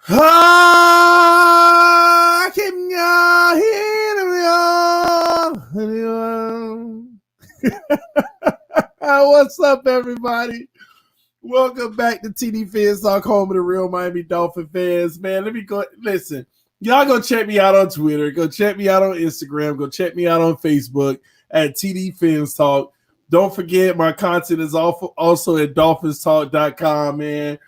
What's up, everybody? Welcome back to TDPHINSTALK, home of the real Miami Dolphin fans. Man, let me go. Listen, y'all go check me out on Twitter. Go check me out on Instagram. Go check me out on Facebook at TDPHINSTALK. Don't forget, my content is also at dolphinstalk.com, man.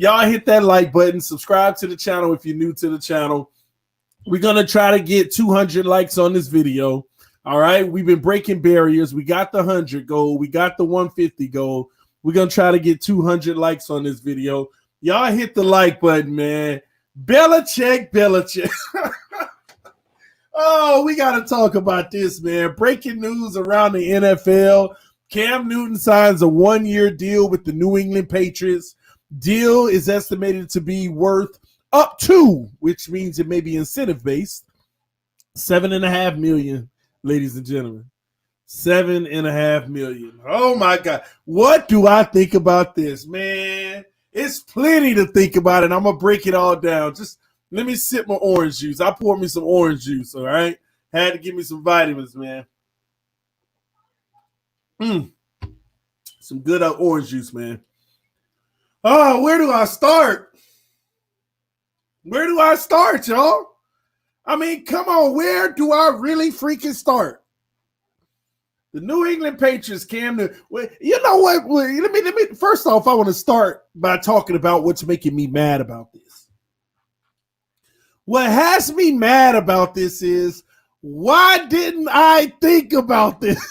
Y'all hit that like button. Subscribe to the channel if you're new to the channel. We're going to try to get 200 likes on this video. All right. We've been breaking barriers. We got the 100 goal. We got the 150 goal. We're going to try to get 200 likes on this video. Y'all hit the like button, man. Belichick. Oh, we got to talk about this, man. Breaking news around the NFL. Cam Newton signs a 1-year deal with the New England Patriots. Deal is estimated to be worth up to, which means it may be incentive-based, $7.5 million, ladies and gentlemen. $7.5 million. Oh, my God. What do I think about this, man? It's plenty to think about, and I'm going to break it all down. Just let me sip my orange juice. I poured me some orange juice, all right? Had to give me some vitamins, man. Some good orange juice, man. Oh, where do I start? Where do I start, y'all? I mean, come on, where do I really freaking start? The New England Patriots, Cam Newton. You know what? Let me. First off, I want to start by talking about what's making me mad about this. What has me mad about this is, why didn't I think about this?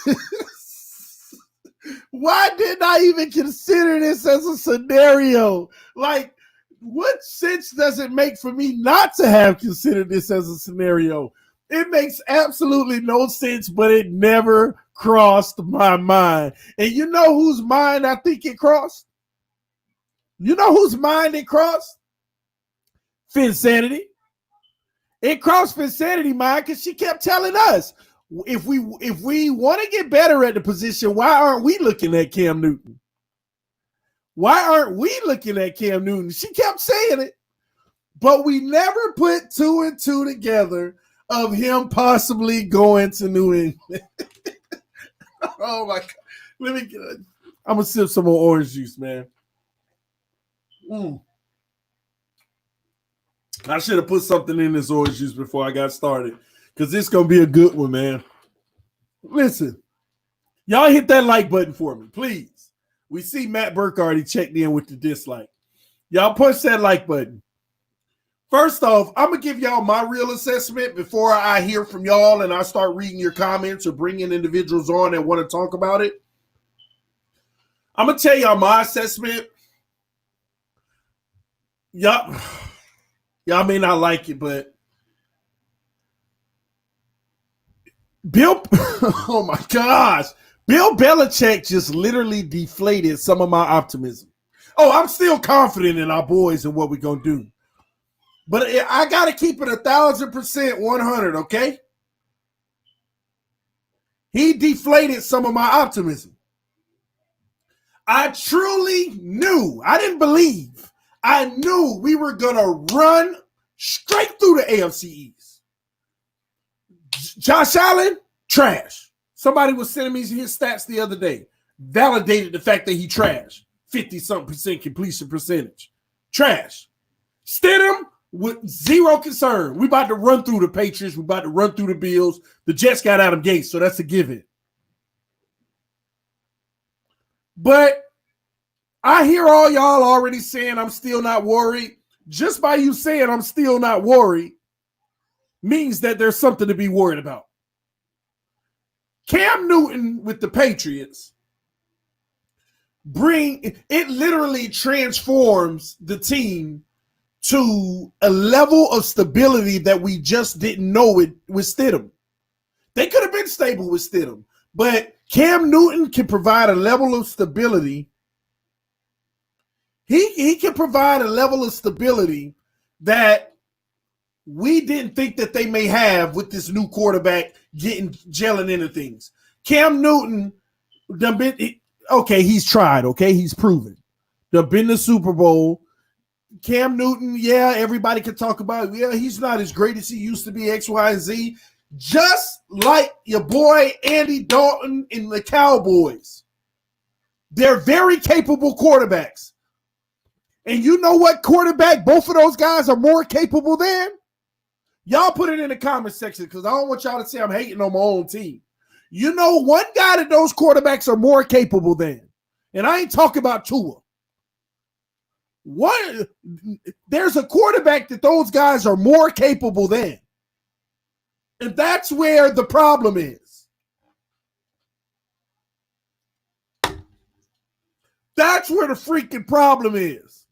Why didn't I even consider this as a scenario? Like, what sense does it make for me not to have considered this as a scenario? It makes absolutely no sense, but it never crossed my mind. And you know whose mind I think it crossed? You know whose mind it crossed? Finsanity. It crossed Finsanity's mind because she kept telling us, if we want to get better at the position, why aren't we looking at Cam Newton? Why aren't we looking at Cam Newton? She kept saying it, but we never put 2 and 2 together of him possibly going to New England. Oh my God. I'm going to sip some more orange juice, man. I should have put something in this orange juice before I got started, because this is going to be a good one, man. Listen, y'all hit that like button for me, please. We see Matt Burke already checked in with the dislike. Y'all push that like button. First off, I'm going to give y'all my real assessment before I hear from y'all and I start reading your comments or bringing individuals on that want to talk about it. I'm going to tell y'all my assessment. Y'all may not like it, but oh my gosh. Bill Belichick just literally deflated some of my optimism. Oh, I'm still confident in our boys and what we're going to do. But I got to keep it 1,000% 100, okay? He deflated some of my optimism. I truly knew, I didn't believe, I knew we were going to run straight through the AFC East. Josh Allen, trash. Somebody was sending me his stats the other day. Validated the fact that he trash. 50-something% completion percentage. Trash. Stidham, with zero concern. We about to run through the Patriots. We about to run through the Bills. The Jets got Adam Gates, so that's a given. But I hear all y'all already saying I'm still not worried. Just by you saying I'm still not worried means that there's something to be worried about. Cam Newton with the Patriots literally transforms the team to a level of stability that we just didn't know it with Stidham. They could have been stable with Stidham, but Cam Newton can provide a level of stability. He can provide a level of stability that we didn't think that they may have with this new quarterback gelling into things. Cam Newton, okay, he's tried, okay, he's proven. They've been to the Super Bowl. Cam Newton, yeah, everybody can talk about, yeah, he's not as great as he used to be, X, Y, and Z. Just like your boy Andy Dalton in the Cowboys. They're very capable quarterbacks. And you know what quarterback both of those guys are more capable than? Y'all put it in the comment section because I don't want y'all to say I'm hating on my own team. You know one guy that those quarterbacks are more capable than, and I ain't talking about Tua. There's a quarterback that those guys are more capable than. And that's where the problem is. That's where the freaking problem is.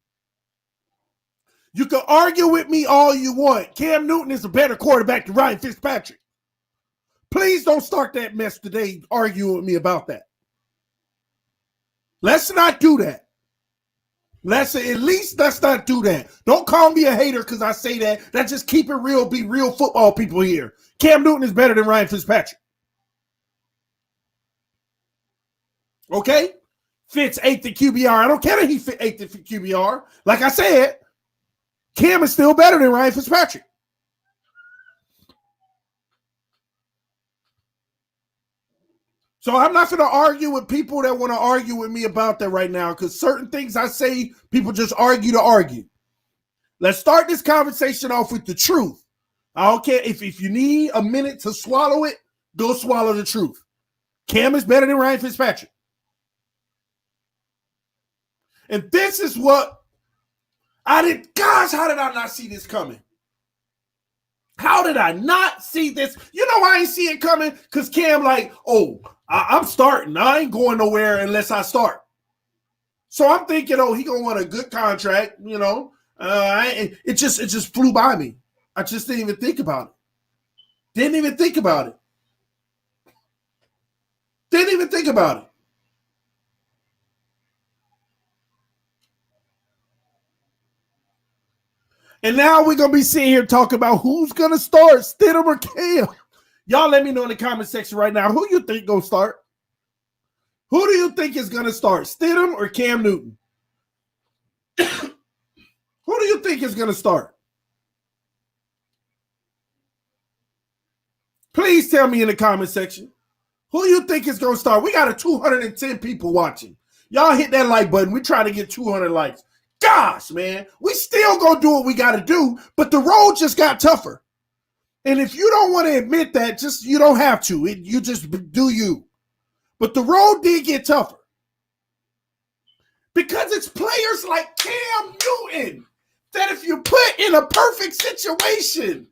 You can argue with me all you want. Cam Newton is a better quarterback than Ryan Fitzpatrick. Please don't start that mess today arguing with me about that. Let's not do that. Let's not do that. Don't call me a hater because I say that. Let's just keep it real, be real football people here. Cam Newton is better than Ryan Fitzpatrick. Okay? Fitz 8th in QBR. I don't care that he fit 8th in QBR. Like I said, Cam is still better than Ryan Fitzpatrick. So I'm not going to argue with people that want to argue with me about that right now because certain things I say, people just argue to argue. Let's start this conversation off with the truth. I don't care if you need a minute to swallow it, go swallow the truth. Cam is better than Ryan Fitzpatrick. And this is what how did I not see this coming? How did I not see this? You know why I ain't see it coming? Because Cam like, I'm starting. I ain't going nowhere unless I start. So I'm thinking, he gonna want a good contract, It just flew by me. I just didn't even think about it. Didn't even think about it. And now we're going to be sitting here talking about who's going to start, Stidham or Cam. Y'all let me know in the comment section right now who you think going to start. Who do you think is going to start, Stidham or Cam Newton? Who do you think is going to start? Please tell me in the comment section. Who you think is going to start? We got 210 people watching. Y'all hit that like button. We're trying to get 200 likes. Gosh, man, we still gonna do what we gotta do, but the road just got tougher. And if you don't want to admit that, you don't have to. You just do you. But the road did get tougher. Because it's players like Cam Newton that if you put in a perfect situation,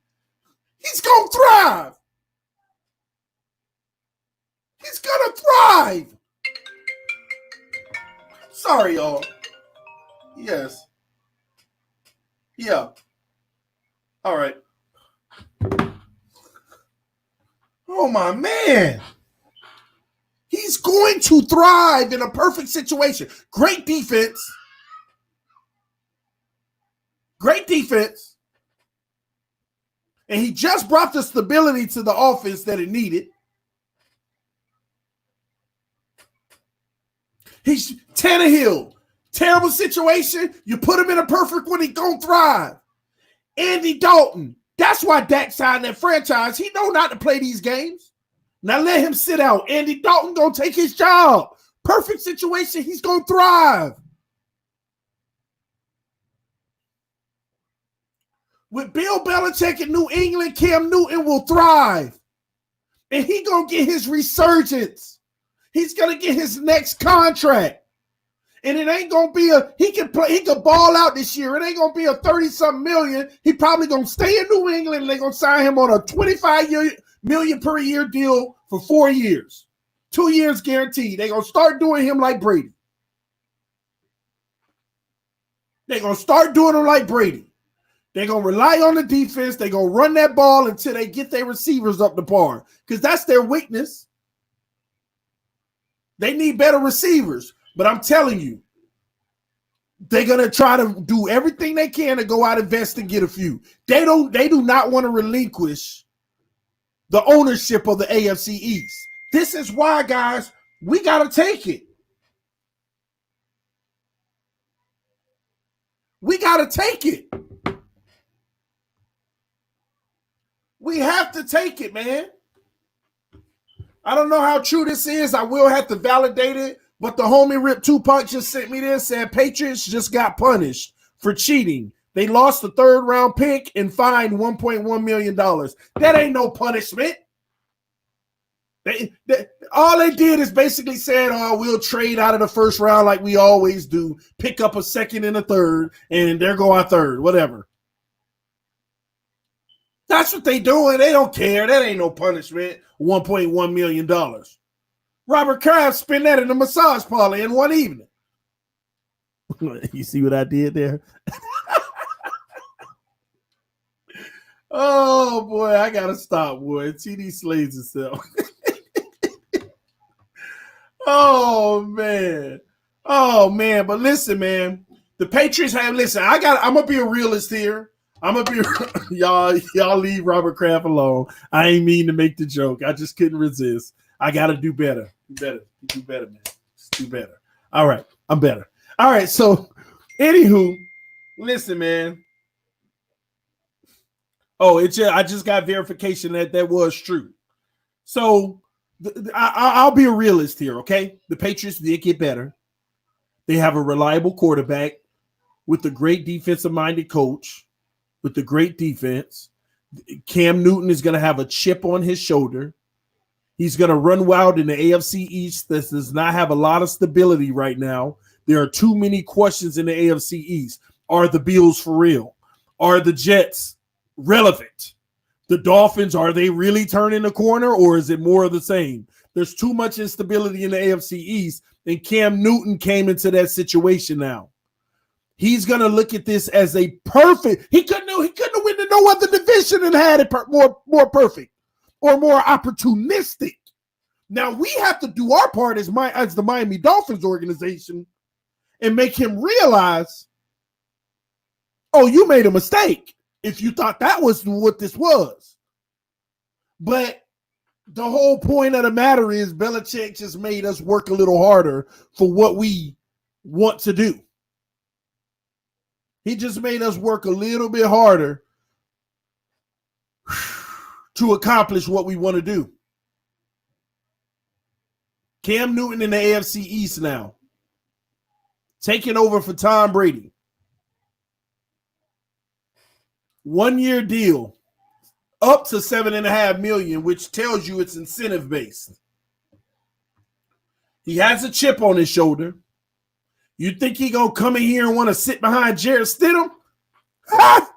he's gonna thrive. He's gonna thrive. Sorry, y'all. Yes. Yeah. All right. Oh, my man. He's going to thrive in a perfect situation. Great defense. And he just brought the stability to the offense that it needed. He's Tannehill. Terrible situation. You put him in a perfect one, he gonna thrive. Andy Dalton. That's why Dak signed that franchise. He know not to play these games. Now let him sit out. Andy Dalton gonna take his job. Perfect situation. He's gonna thrive. With Bill Belichick in New England, Cam Newton will thrive. And he gonna get his resurgence. He's gonna get his next contract. And it ain't gonna be he can ball out this year. It ain't gonna be a 30-something million. He probably gonna stay in New England and they're gonna sign him on a $25 million per year deal for 4 years. 2 years guaranteed. They're gonna start doing him like Brady. They're gonna start doing him like Brady. They're gonna rely on the defense. They're gonna run that ball until they get their receivers up to par. Because that's their weakness. They need better receivers. But I'm telling you, they're going to try to do everything they can to go out and invest and get a few. They do not want to relinquish the ownership of the AFC East. This is why, guys, we got to take it. We got to take it. We have to take it, man. I don't know how true this is. I will have to validate it. But the homie Rip Tupac just sent me this, said Patriots just got punished for cheating. They lost the 3rd round pick and fined $1.1 million. That ain't no punishment. All they did is basically said, oh, we'll trade out of the 1st round like we always do, pick up a 2nd and a 3rd, and there go our 3rd, whatever. That's what they doing. They don't care. That ain't no punishment. $1.1 million. Robert Kraft spent that in a massage parlor in one evening. You see what I did there? Oh, boy, I got to stop, boy. TD slays himself. Oh, man. But listen, man. The Patriots have, I'm going to be a realist here. I'm going to be, y'all leave Robert Kraft alone. I ain't mean to make the joke. I just couldn't resist. I got to do better. Do better, man. Just do better. All right. I'm better. All right. So, anywho, listen, man. Oh, I just got verification that was true. So, I'll be a realist here, okay? The Patriots did get better. They have a reliable quarterback with a great defensive-minded coach, with a great defense. Cam Newton is going to have a chip on his shoulder. He's going to run wild in the AFC East. This does not have a lot of stability right now. There are too many questions in the AFC East. Are the Bills for real? Are the Jets relevant? The Dolphins, are they really turning the corner, or is it more of the same? There's too much instability in the AFC East, and Cam Newton came into that situation now. He's going to look at this as a perfect. He couldn't have went to no other division and had it more perfect or more opportunistic. Now we have to do our part as the Miami Dolphins organization and make him realize, oh, you made a mistake if you thought that was what this was. But the whole point of the matter is Belichick just made us work a little harder for what we want to do. He just made us work a little bit harder to accomplish what we want to do. Cam Newton in the AFC East now, taking over for Tom Brady. 1-year deal, up to $7.5 million, which tells you it's incentive based. He has a chip on his shoulder. You think he gonna come in here and want to sit behind Jarrett Stidham? Ha!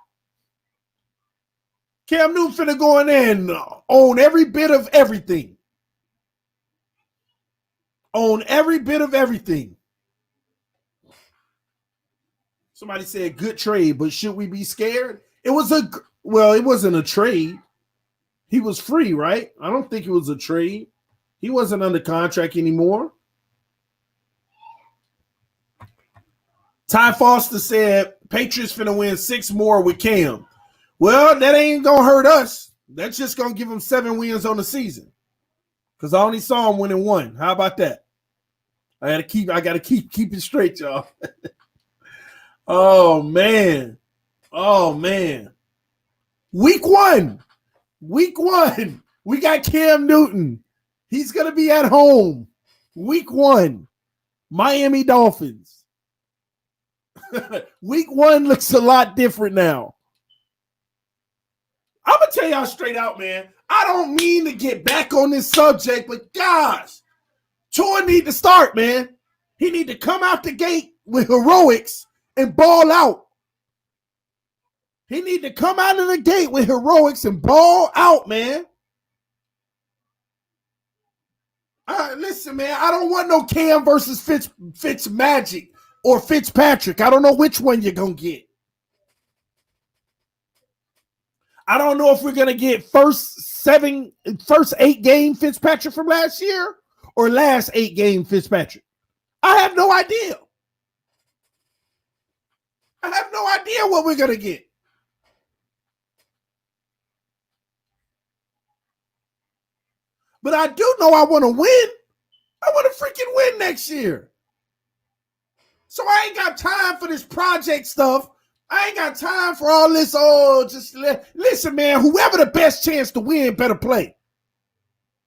Cam Newton finna go in there and own every bit of everything. Own every bit of everything. Somebody said good trade, but should we be scared? It wasn't a trade. He was free, right? I don't think it was a trade. He wasn't under contract anymore. Ty Foster said Patriots finna win 6 more with Cam. Well, that ain't gonna hurt us. That's just gonna give him 7 wins on the season. Because I only saw him winning 1. How about that? I gotta keep it straight, y'all. Oh man. Week 1. We got Cam Newton. He's gonna be at home. Week 1. Miami Dolphins. Week 1 looks a lot different now. I'm going to tell y'all straight out, man. I don't mean to get back on this subject, but gosh, Tua need to start, man. He need to come out the gate with heroics and ball out. He need to come out of the gate with heroics and ball out, man. Listen, man, I don't want no Cam versus Fitz Magic or Fitzpatrick. I don't know which one you're going to get. I don't know if we're going to get first 8 game Fitzpatrick from last year or last 8 game Fitzpatrick. I have no idea. I have no idea what we're going to get. But I do know I want to win. I want to freaking win next year. So I ain't got time for this project stuff I ain't got time for all this. Listen, man, whoever the best chance to win better play.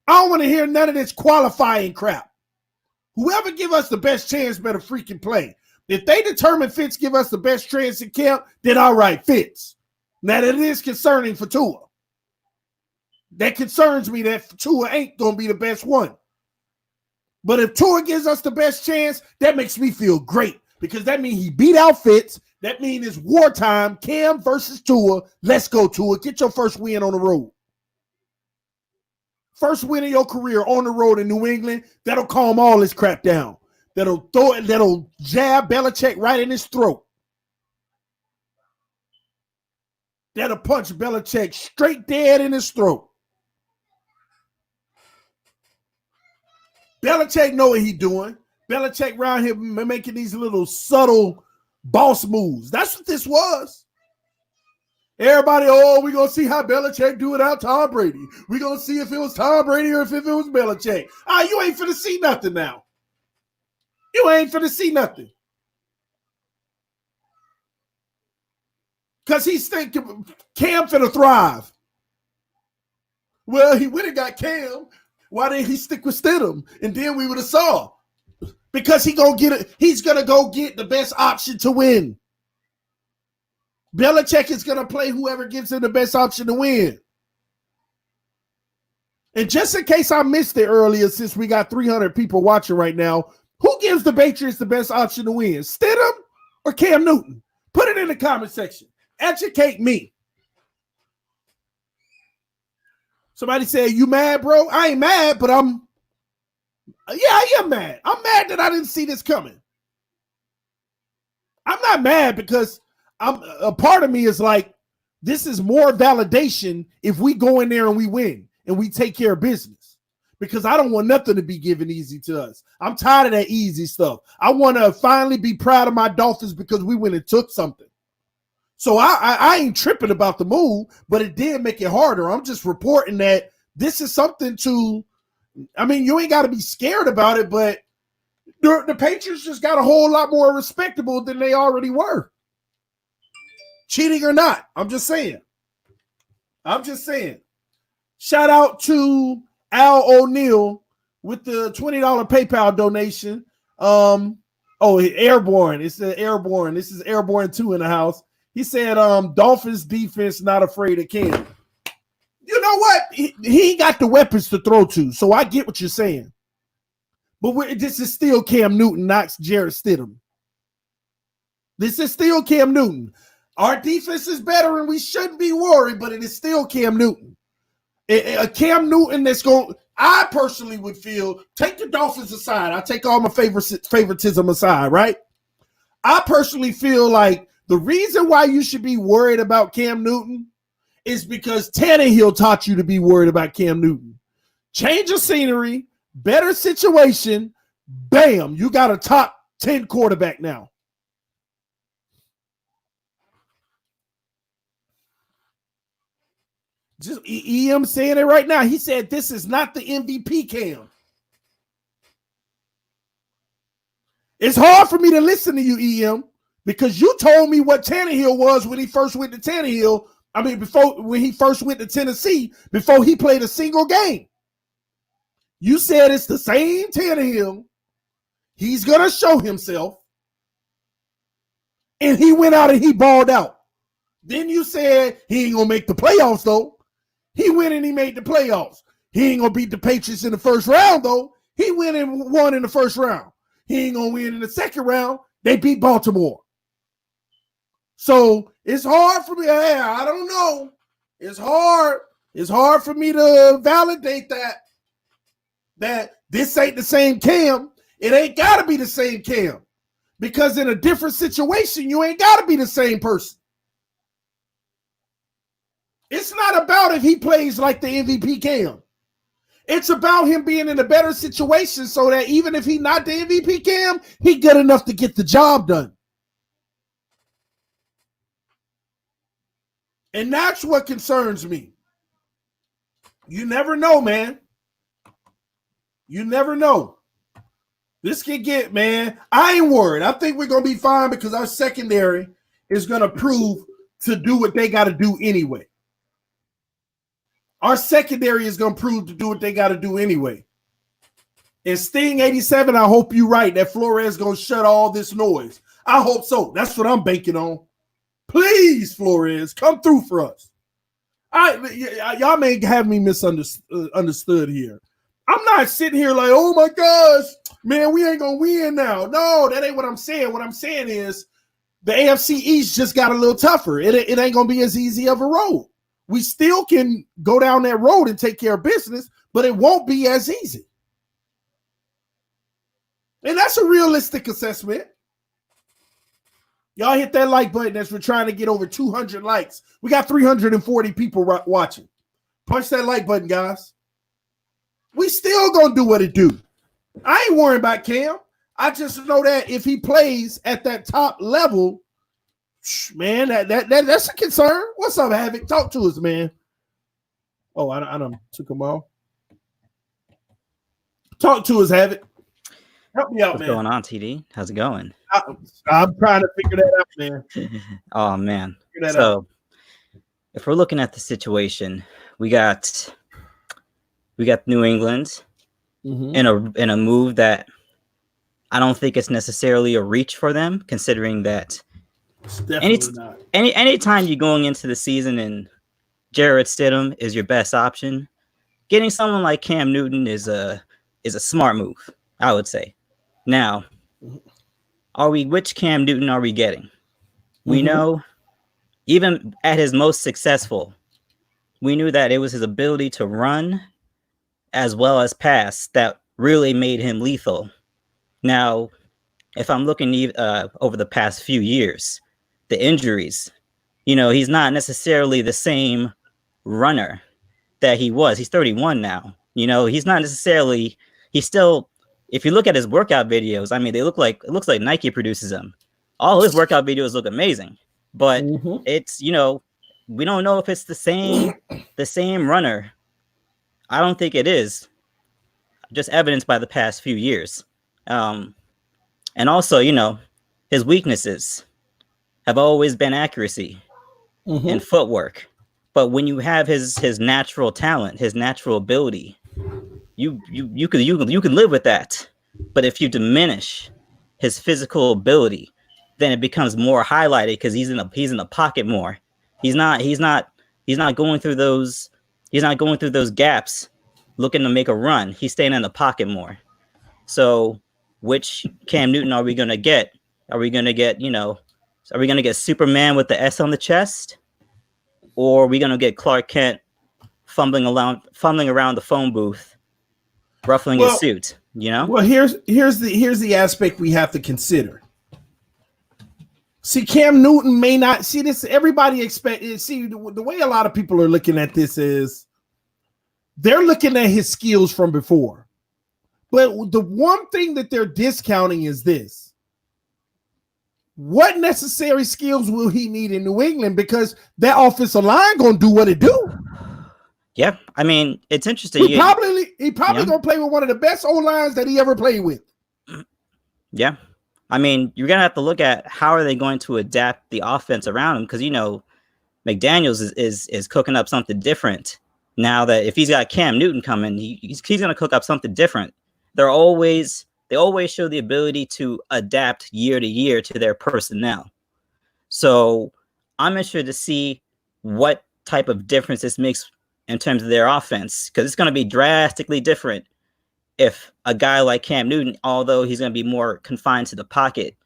I don't want to hear none of this qualifying crap. Whoever give us the best chance better freaking play. If they determine Fitz give us the best chance in camp, then all right, Fitz. Now, that is concerning for Tua. That concerns me that Tua ain't going to be the best one. But if Tua gives us the best chance, that makes me feel great because that means he beat out Fitz. That means it's wartime. Cam versus Tua. Let's go, Tua. Get your first win on the road. First win of your career on the road in New England. That'll calm all this crap down. That'll jab Belichick right in his throat. That'll punch Belichick straight dead in his throat. Belichick know what he's doing. Belichick around here making these little subtle boss moves. That's what this was. Everybody, we're going to see how Belichick do without Tom Brady. We're going to see if it was Tom Brady or if it was Belichick. You ain't finna see nothing now. You ain't finna see nothing. Because he's thinking Cam finna thrive. Well, he went and got Cam. Why didn't he stick with Stidham? And then we would have saw. Because he's going to go get the best option to win. Belichick is going to play whoever gives him the best option to win. And just in case I missed it earlier, since we got 300 people watching right now, who gives the Patriots the best option to win? Stidham or Cam Newton? Put it in the comment section. Educate me. Somebody said, you mad, bro? I ain't mad, but I am mad. I'm mad that I didn't see this coming. I'm not mad because a part of me is like, this is more validation if we go in there and we win and we take care of business. Because I don't want nothing to be given easy to us. I'm tired of that easy stuff. I want to finally be proud of my Dolphins because we went and took something. So I ain't tripping about the move, but it did make it harder. I'm just reporting that this is something you ain't got to be scared about it, but the Patriots just got a whole lot more respectable than they already were. Cheating or not, I'm just saying. Shout out to Al O'Neill with the $20 PayPal donation. Airborne. It's the Airborne. This is Airborne 2 in the house. He said, Dolphins defense not afraid of Cam. You know what? He got the weapons to throw to, so I get what you're saying. But this is still Cam Newton, not Jarrett Stidham. This is still Cam Newton. Our defense is better, and we shouldn't be worried, but it is still Cam Newton. A Cam Newton that's going – I personally would feel – take the Dolphins aside. I take all my favoritism aside, right? I personally feel like the reason why you should be worried about Cam Newton is because Tannehill taught you to be worried about Cam Newton. Change of scenery, better situation, bam, you got a top 10 quarterback now. Just EM saying it right now. He said this is not the MVP Cam. It's hard for me to listen to you, EM, because you told me what Tannehill was when he first went to Tannehill. When he first went to Tennessee, before he played a single game. You said it's the same Tannehill. He's going to show himself. And he went out and he balled out. Then you said he ain't going to make the playoffs, though. He went and he made the playoffs. He ain't going to beat the Patriots in the first round, though. He went and won in the first round. He ain't going to win in the second round. They beat Baltimore. So it's hard for me. I don't know. It's hard. It's hard for me to validate that this ain't the same Cam. It ain't got to be the same Cam. Because in a different situation, you ain't got to be the same person. It's not about if he plays like the MVP Cam. It's about him being in a better situation so that even if he's not the MVP Cam, he good enough to get the job done. And that's what concerns me. You never know, man. You never know. This could get, man. I ain't worried. I think we're going to be fine because our secondary is going to prove to do what they got to do anyway. Our secondary is going to prove to do what they got to do anyway. And Sting 87, I hope you're right that Flores going to shut all this noise. I hope so. That's what I'm banking on. Please, Flores, come through for us. Y'all may have me misunderstood here. I'm not sitting here like, oh my gosh, man, we ain't going to win now. No, that ain't what I'm saying. What I'm saying is the AFC East just got a little tougher. It ain't going to be as easy of a road. We still can go down that road and take care of business, but it won't be as easy. And that's a realistic assessment. Y'all hit that like button as we're trying to get over 200 likes. We got 340 people watching. Punch that like button, guys. We still going to do what it do. I ain't worrying about Cam. I just know that if he plays at that top level, man, that's a concern. What's up, Havoc? Talk to us, man. Oh, I done took him off. Talk to us, Havoc. Help me out, What's man. going on, TD? How's it going? I'm trying to figure that out, man. Oh, man. So if we're looking at the situation, we got New England in a move that I don't think it's necessarily a reach for them, considering that anytime you're going into the season and Jarrett Stidham is your best option, getting someone like Cam Newton is a smart move, I would say. Now, which Cam Newton are we getting? We know, even at his most successful, we knew that it was his ability to run as well as pass that really made him lethal. Now, if I'm looking over the past few years, the injuries, he's not necessarily the same runner that he was. He's 31 now. He's not necessarily, he's still, if you look at his workout videos, I mean, it looks like Nike produces them. All his workout videos look amazing, but it's, we don't know if it's the same runner. I don't think it is, just evidenced by the past few years. And also, his weaknesses have always been accuracy and footwork. But when you have his natural talent, his natural ability, you can live with that. But if you diminish his physical ability, then it becomes more highlighted because he's in the pocket more. He's not going through those gaps looking to make a run. He's staying in the pocket more. So which Cam Newton are we going to get? Are we going to get Superman with the S on the chest? Or are we going to get Clark Kent fumbling around the phone booth, ruffling his suit, Well, here's the aspect we have to consider. See, Cam Newton may not see this. Everybody see the way a lot of people are looking at this is they're looking at his skills from before. But the one thing that they're discounting is this. What necessary skills will he need in New England? Because that offensive line going to do what it do. Yeah, I mean, it's interesting. He probably going to play with one of the best O-lines that he ever played with. Yeah. I mean, you're going to have to look at how are they going to adapt the offense around him because, McDaniels is cooking up something different. Now that if he's got Cam Newton coming, he's going to cook up something different. They always show the ability to adapt year to year to their personnel. So I'm interested to see what type of difference this makes in terms of their offense, because it's going to be drastically different if a guy like Cam Newton, although he's going to be more confined to the pocket,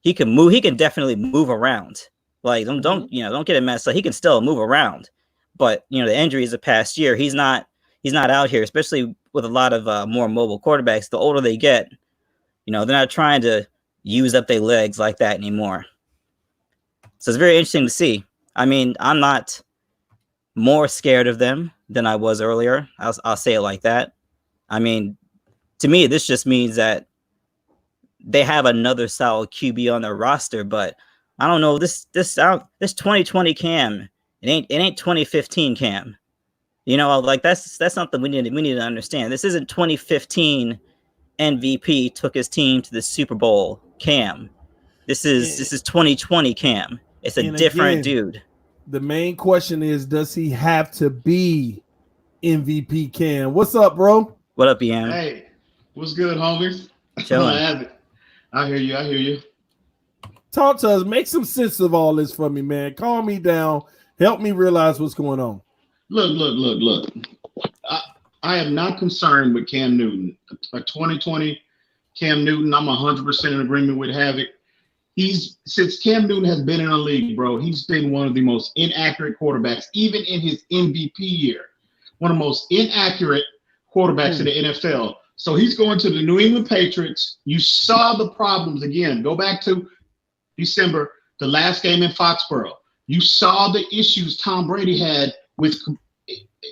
he can move. He can definitely move around. Like don't get it messed up. He can still move around, but the injuries of past year, he's not out here, especially with a lot of more mobile quarterbacks. The older they get, they're not trying to use up their legs like that anymore. So it's very interesting to see. I mean, I'm not more scared of them than I was earlier. I'll say it like that. I mean, to me, this just means that they have another solid QB on their roster, but I don't know, this 2020 Cam, it ain't 2015 Cam. Like that's something we need to understand. This isn't 2015 MVP took his team to the Super Bowl Cam. This is 2020 Cam. It's a And different again, dude. the main question is, does he have to be MVP Cam? What's up, bro? What up, Ian? Hey, what's good, homies? Chilling. I hear you. I hear you. Talk to us. Make some sense of all this for me, man. Calm me down. Help me realize what's going on. Look. I am not concerned with Cam Newton. A 2020 Cam Newton, I'm 100% in agreement with Havoc. Since Cam Newton has been in the league, bro, he's been one of the most inaccurate quarterbacks, even in his MVP year. One of the most inaccurate quarterbacks in the NFL. So he's going to the New England Patriots. You saw the problems again. Go back to December, the last game in Foxborough. You saw the issues Tom Brady had with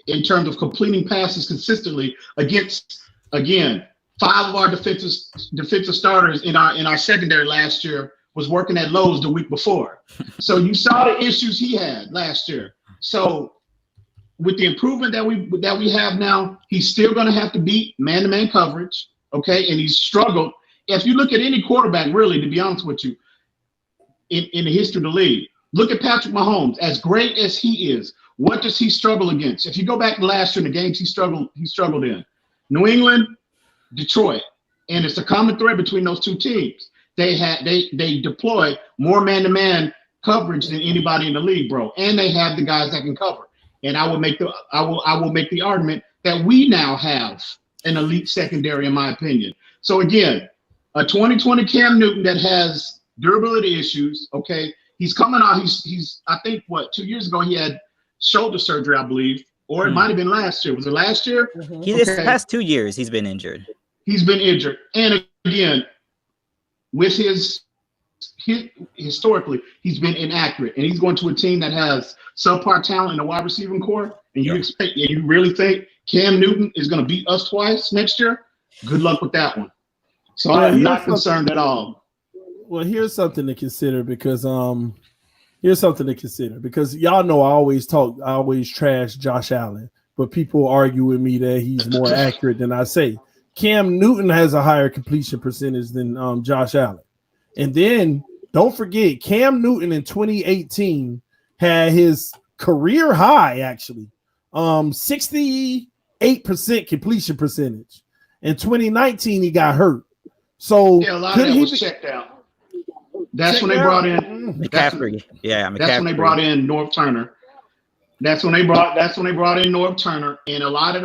in terms of completing passes consistently against, again, 5 of our defensive starters in our secondary last year was working at Lowe's the week before. So you saw the issues he had last year. So with the improvement that we have now, he's still going to have to beat man-to-man coverage, okay? And he's struggled. If you look at any quarterback, really, to be honest with you, in the history of the league, look at Patrick Mahomes. As great as he is, what does he struggle against? If you go back to last year in the games he struggled in, New England, Detroit, and it's a common thread between those two teams. They deploy more man-to-man coverage than anybody in the league, bro, and they have the guys that can cover. And I will make the argument that we now have an elite secondary, in my opinion. So again, a 2020 Cam Newton that has durability issues. Okay, he's coming out. He's I think 2 years ago he had shoulder surgery, I believe, or it might have been last year. Was it last year? This past 2 years he's been injured. He's been injured, and again, with historically, he's been inaccurate, and he's going to a team that has subpar talent in the wide receiving core. And you really think Cam Newton is going to beat us twice next year? Good luck with that one. So I'm not concerned at all. Well, here's something to consider because y'all know I always trash Josh Allen, but people argue with me that he's more accurate than I say. Cam Newton has a higher completion percentage than Josh Allen. And then don't forget, Cam Newton in 2018 had his career high, actually, 68% completion percentage. In 2019, he got hurt. So a lot of that was checked out. That's when they brought in McCaffrey. McCaffrey. That's when they brought in North Turner. That's when they brought in North Turner, and a lot of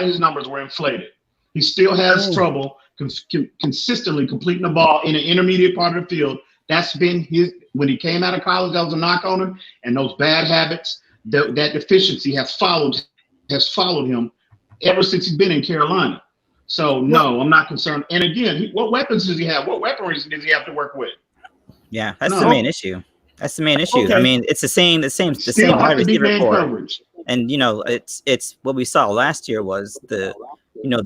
his numbers were inflated. He still has trouble consistently completing the ball in an intermediate part of the field. That's been when he came out of college, that was a knock on him, and those bad habits, that deficiency has followed him ever since he's been in Carolina. So no, I'm not concerned. And again, what weapons does he have? What weaponry does he have to work with? Yeah, that's the main issue. That's the main issue. Okay. I mean, it's the same wide receiver core. And it's what we saw last year was the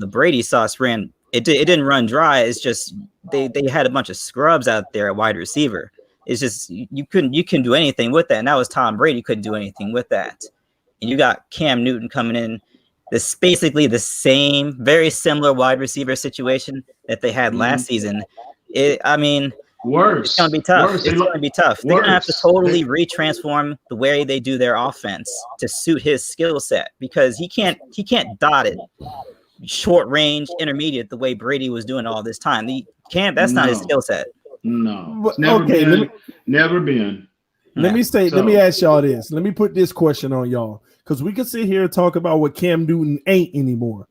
Brady sauce ran. It didn't run dry. It's just they had a bunch of scrubs out there at wide receiver. It's just you couldn't do anything with that. And that was Tom Brady couldn't do anything with that. And you got Cam Newton coming in. This basically the same, very similar wide receiver situation that they had last season. Worse. It's gonna be tough. They're gonna have to totally retransform the way they do their offense to suit his skill set because he can't dot it short range, intermediate the way Brady was doing all this time. That's not his skill set. No, never been. Let me ask y'all this. Let me put this question on y'all because we can sit here and talk about what Cam Newton ain't anymore.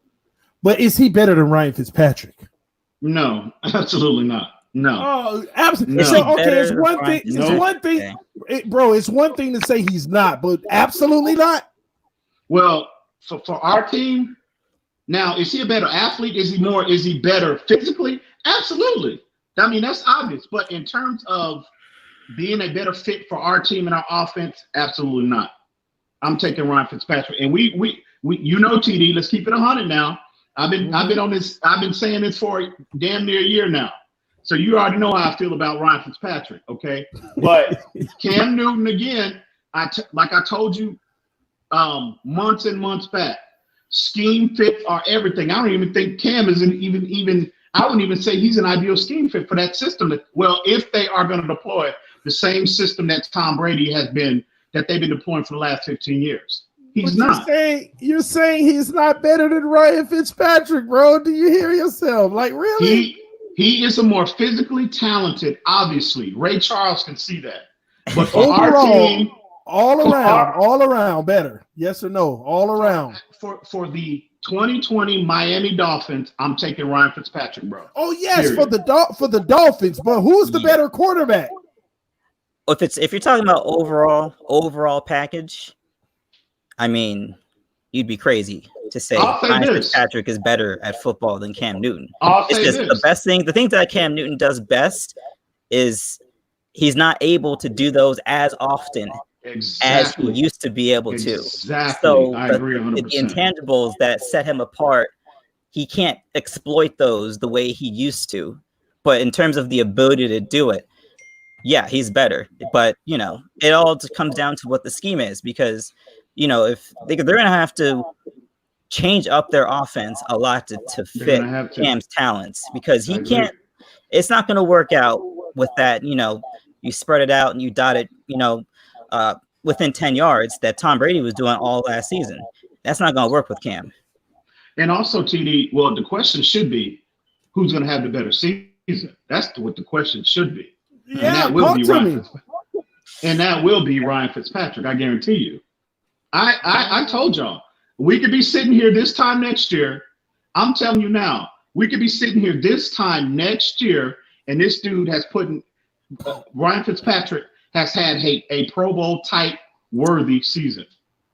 But is he better than Ryan Fitzpatrick? No, absolutely not. No. Oh, absolutely. No. So, okay, it's one thing. It's one thing to say he's not, but absolutely not. Well, for our team, now is he a better athlete? Is he better physically? Absolutely. I mean, that's obvious. But in terms of being a better fit for our team and our offense, absolutely not. I'm taking Ryan Fitzpatrick, and we TD. Let's keep it 100 now. I've been on this. I've been saying this for damn near a year now. So you already know how I feel about Ryan Fitzpatrick, okay? But Cam Newton, again, like I told you months and months back, scheme fits are everything. I don't even think Cam is even I wouldn't even say he's an ideal scheme fit for that system. Well, if they are going to deploy the same system that Tom Brady has been, that they've been deploying for the last 15 years. He's not. You're saying he's not better than Ryan Fitzpatrick, bro. Do you hear yourself? Like, really? He is a more physically talented, obviously. Ray Charles can see that. But for overall, our team, all around better. Yes or no? All around. For the 2020 Miami Dolphins, I'm taking Ryan Fitzpatrick, bro. Oh yes, period. for the Dolphins, but who's the better quarterback? If you're talking about overall package, I mean, you'd be crazy to say Ryan Fitzpatrick is better at football than Cam Newton. It's just the best thing. The thing that Cam Newton does best is he's not able to do those as often as he used to be able to. So I agree 100%. The intangibles that set him apart, he can't exploit those the way he used to. But in terms of the ability to do it, yeah, he's better. But, you know, it all comes down to what the scheme is, because, you know, if they're going to have to change up their offense a lot to fit Cam's talents, because he can't, it's not going to work out with that, you know, you spread it out and you dot it, you know, within 10 yards that Tom Brady was doing all last season. That's not going to work with Cam. And also, TD, well, the question should be, who's going to have the better season? That's what the question should be. Yeah, and that will be Ryan Fitzpatrick. I guarantee you. I told y'all, we could be sitting here this time next year. I'm telling you now, we could be sitting here this time next year, and this dude has put Ryan Fitzpatrick has had a Pro Bowl type worthy season.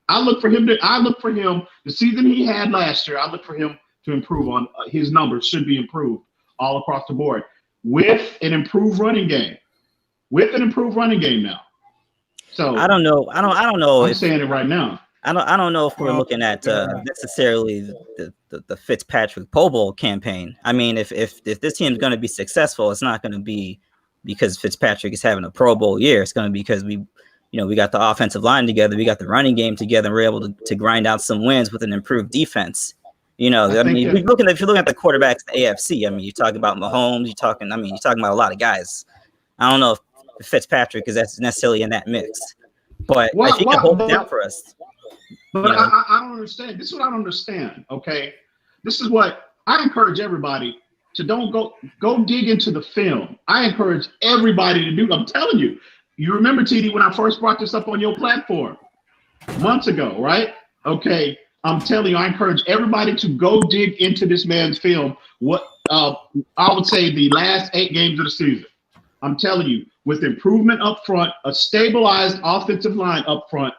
I look for him the season he had last year. I look for him to improve on his numbers should be improved all across the board with an improved running game. Now. So I don't know. I don't know. I'm saying it right now. I don't know if we're looking at necessarily the Fitzpatrick Pro Bowl campaign. I mean, if this team's going to be successful, it's not going to be because Fitzpatrick is having a Pro Bowl year. It's going to be because we got the offensive line together, we got the running game together, and we're able to grind out some wins with an improved defense. You know, if you're looking at the quarterbacks in the AFC, I mean, you're talking about Mahomes, you're talking about a lot of guys. I don't know if Fitzpatrick is necessarily in that mix, but if he can hold it down for us. But I don't understand. This is what I don't understand. Okay, this is what I encourage everybody to go dig into the film. I encourage everybody to do. I'm telling you. You remember, TD, when I first brought this up on your platform months ago, right? Okay, I'm telling you, I encourage everybody to go dig into this man's film. What I would say the last 8 games of the season. I'm telling you, with improvement up front, a stabilized offensive line up front,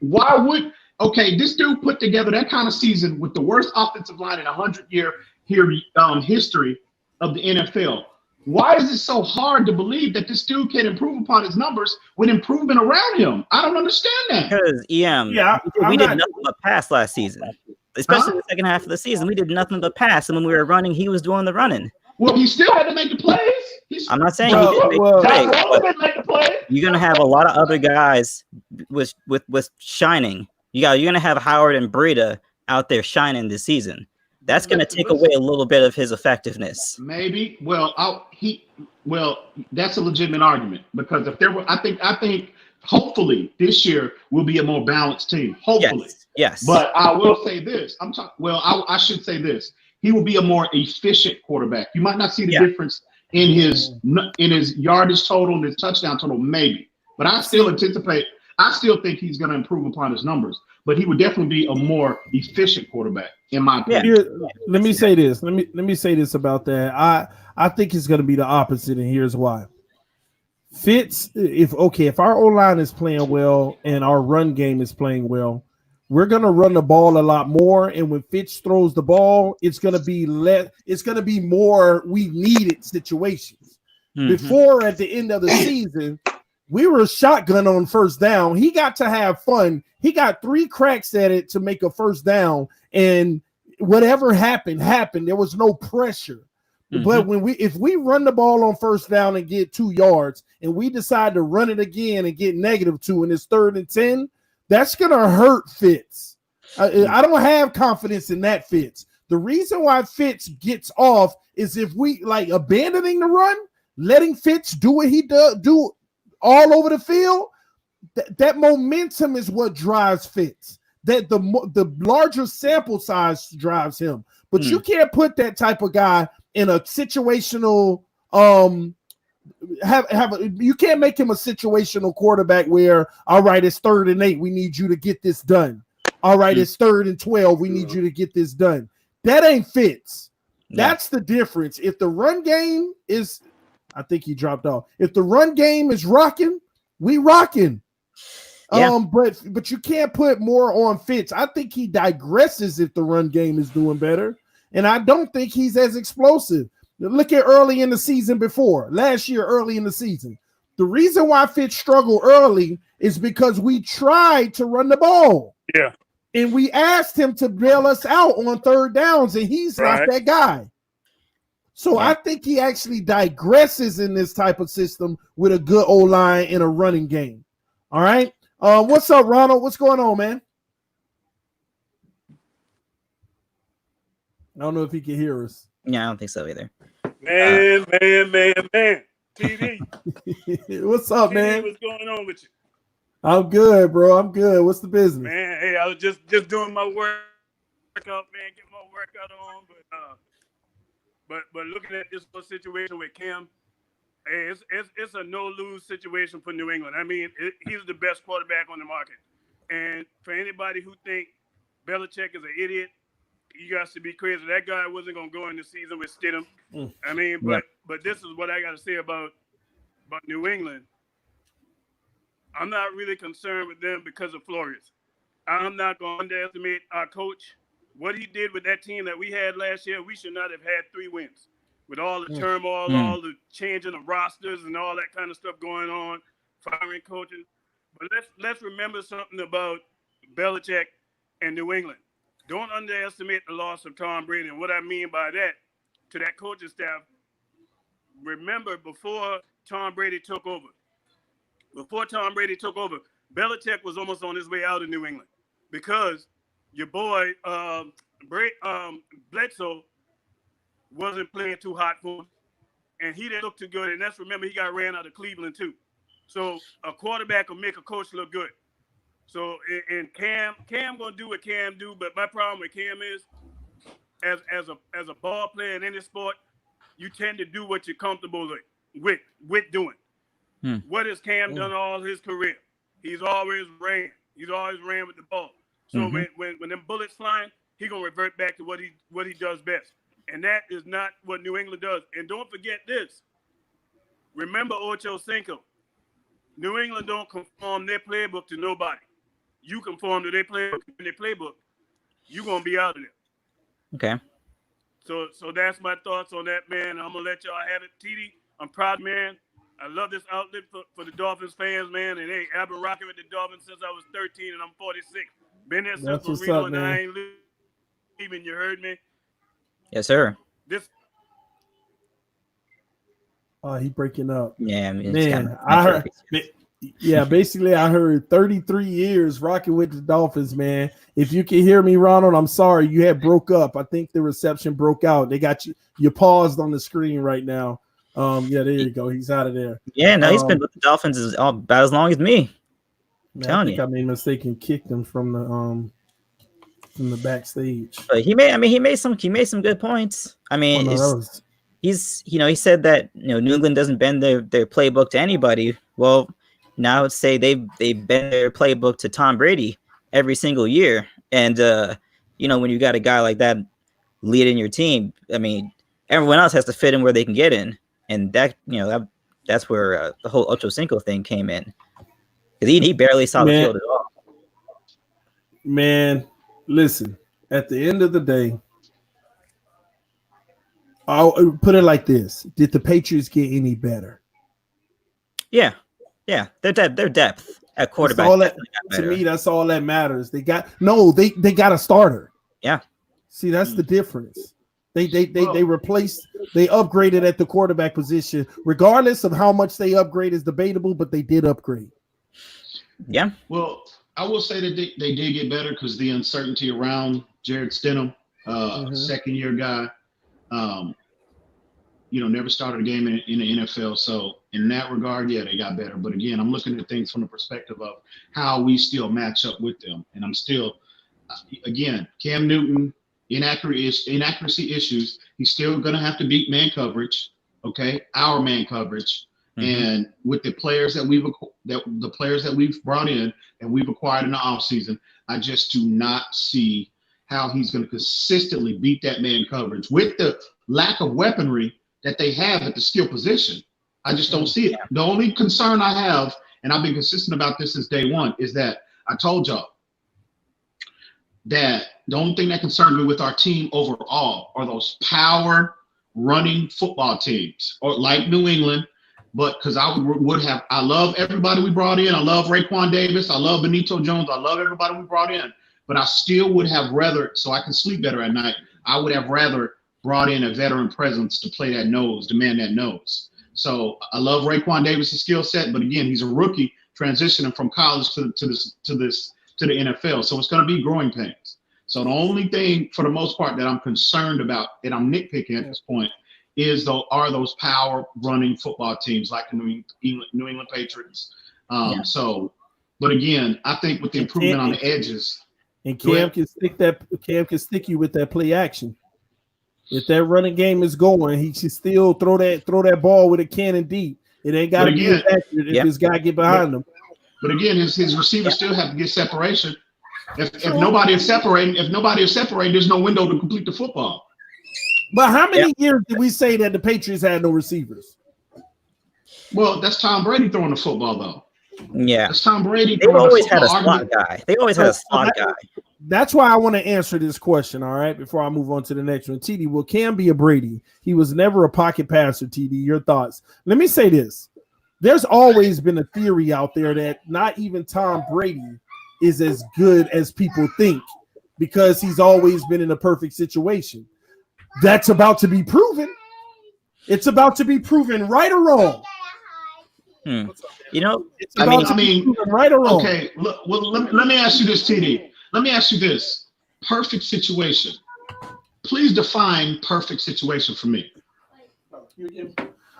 this dude put together that kind of season with the worst offensive line in 100-year history of the NFL. Why is it so hard to believe that this dude can improve upon his numbers with improvement around him? I don't understand that. Because we did nothing but pass last season, especially the second half of the season. We did nothing but pass, and when we were running, he was doing the running. Well, he still had to make the plays. I'm not saying he didn't make the plays. You're gonna have a lot of other guys with shining. You're gonna have Howard and Breida out there shining this season. That's going to take away a little bit of his effectiveness. Maybe. Well, that's a legitimate argument, because if there were, I think hopefully this year will be a more balanced team. Hopefully. Yes. But I will say this. I should say this. He will be a more efficient quarterback. You might not see the difference in his yardage total and his touchdown total, maybe. But I still think he's going to improve upon his numbers. But he would definitely be a more efficient quarterback, in my opinion. Let me say this. Let me say this about that. I think it's going to be the opposite, and here's why. If our O-line is playing well and our run game is playing well, we're going to run the ball a lot more. And when Fitz throws the ball, it's going to be more we needed situations. Mm-hmm. Before, at the end of the season, we were shotgun on first down. He got to have fun. He got 3 cracks at it to make a first down, and whatever happened. There was no pressure. Mm-hmm. But if we run the ball on first down and get 2 yards, and we decide to run it again and get -2 and it's 3rd and 10, that's gonna hurt Fitz. I don't have confidence in that Fitz. The reason why Fitz gets off is if we like abandoning the run, letting Fitz do what he do all over the field. That momentum is what drives Fitz. That the larger sample size drives him. But you can't put that type of guy in a situational you can't make him a situational quarterback where, all right, it's 3rd and 8, we need you to get this done. All right, it's 3rd and 12, we need you to get this done. That ain't Fitz. That's the difference. If the run game is, I think he dropped off. If the run game is rocking, we rocking. But you can't put more on Fitz. I think he digresses if the run game is doing better, and I don't think he's as explosive. Look at early in the season before last year, early in the season. The reason why Fitz struggled early is because we tried to run the ball. Yeah. And we asked him to bail us out on 3rd downs, and he's not that guy. So I think he actually digresses in this type of system with a good O-line in a running game. All right. What's up, Ronald? What's going on, man? I don't know if he can hear us. Yeah, I don't think so either. Man. TD. What's up, TD, man? what's going on with you? I'm good, bro. I'm good. What's the business? Man, hey, I was just doing my workout, man, getting my workout on, but looking at this whole situation with Cam, hey, it's a no-lose situation for New England. I mean, he's the best quarterback on the market. And for anybody who think Belichick is an idiot, you guys to be crazy. That guy wasn't going to go in the season with Stidham. I mean, but this is what I got to say about New England. I'm not really concerned with them because of Flores. I'm not going to underestimate our coach. What he did with that team that we had last year, we should not have had 3 wins. With all the turmoil, all the changing of rosters and all that kind of stuff going on, firing coaches. But let's remember something about Belichick and New England. Don't underestimate the loss of Tom Brady. And what I mean by that, to that coaching staff, remember before Tom Brady took over, Belichick was almost on his way out of New England because your boy Bledsoe wasn't playing too hot for him, and he didn't look too good. And remember, he got ran out of Cleveland too. So a quarterback will make a coach look good. So and Cam gonna do what Cam do, but my problem with Cam is, as a ball player in any sport, you tend to do what you're comfortable with doing. What has Cam done all his career? He's always ran. He's always ran with the ball. So when them bullets flying, he gonna revert back to what he does best. And that is not what New England does. And don't forget this. Remember Ocho Cinco. New England don't conform their playbook to nobody. You conform to their playbook, you're gonna be out of there. Okay. So that's my thoughts on that, man. I'm gonna let y'all have it. TD, I'm proud, man. I love this outlet for the Dolphins fans, man. And hey, I've been rocking with the Dolphins since I was 13 and I'm 46. Been there since Marino, and I ain't leaving. You heard me? Yes, sir. He breaking up. Yeah, man. I heard. Yeah, basically, I heard 33 years rocking with the Dolphins, man. If you can hear me, Ronald, I'm sorry. You had broke up. I think the reception broke out. They got you. You paused on the screen right now. Yeah, there you go. He's out of there. Yeah, no, he's been with the Dolphins about as long as me. I think I made a mistake and kicked him from the backstage. But he made some good points. I mean, he said that New England doesn't bend their playbook to anybody. Well, now I would say they bend their playbook to Tom Brady every single year. And when you got a guy like that leading your team, I mean, everyone else has to fit in where they can get in. And that that's where the whole Ocho Cinco thing came in. Because he barely saw the field at all. Man, listen, at the end of the day, I'll put it like this. Did the Patriots get any better? Yeah. Their depth at quarterback. To me, that's all that matters. They got a starter. Yeah. See, that's the difference. They replaced, they upgraded at the quarterback position. Regardless of how much they upgrade is debatable, but they did upgrade. Yeah. Well, I will say that they did get better because the uncertainty around Jared Stidham second-year guy. Never started a game in the NFL. So in that regard, yeah, they got better. But again, I'm looking at things from the perspective of how we still match up with them. And I'm still, again, Cam Newton, inaccuracy issues. He's still going to have to beat man coverage, okay, our man coverage. And with the players that we've brought in and we've acquired in the offseason, I just do not see how he's going to consistently beat that man coverage with the lack of weaponry that they have at the skill position. I just don't see it. The only concern I have, and I've been consistent about this since day one, is that I told y'all that the only thing that concerns me with our team overall are those power running football teams, or like New England. But because I love everybody we brought in. I love Raekwon Davis. I love Benito Jones. I love everybody we brought in. But I still would have rather, so I can sleep better at night, I would have rather brought in a veteran presence to play that nose, to man that nose. So I love Raekwon Davis' skill set, but again, he's a rookie transitioning from college to the NFL. So it's going to be growing pains. So the only thing, for the most part, that I'm concerned about, and I'm nitpicking at this point, are those power running football teams like the New England Patriots. So, but again, I think with the improvement on the edges, and Cam can stick you with that play action. If that running game is going, he should still throw that ball with a cannon deep. It ain't got to be accurate if this guy get behind him. But again, his receivers still have to get separation. If nobody is separating, there's no window to complete the football. But how many years did we say that the Patriots had no receivers? Well, that's Tom Brady throwing the football, though. Yeah, that's Tom Brady. They always had a slot guy. They always had a slot guy. That's why I want to answer this question, all right, before I move on to the next one. TD, will Cam be a Brady? He was never a pocket passer, TD. Your thoughts? Let me say this. There's always been a theory out there that not even Tom Brady is as good as people think because he's always been in a perfect situation. That's about to be proven. It's about to be proven, right or wrong. It's about to be proven, right or wrong. Okay, let me ask you this, TD. Let me ask you this. Perfect situation. Please define perfect situation for me.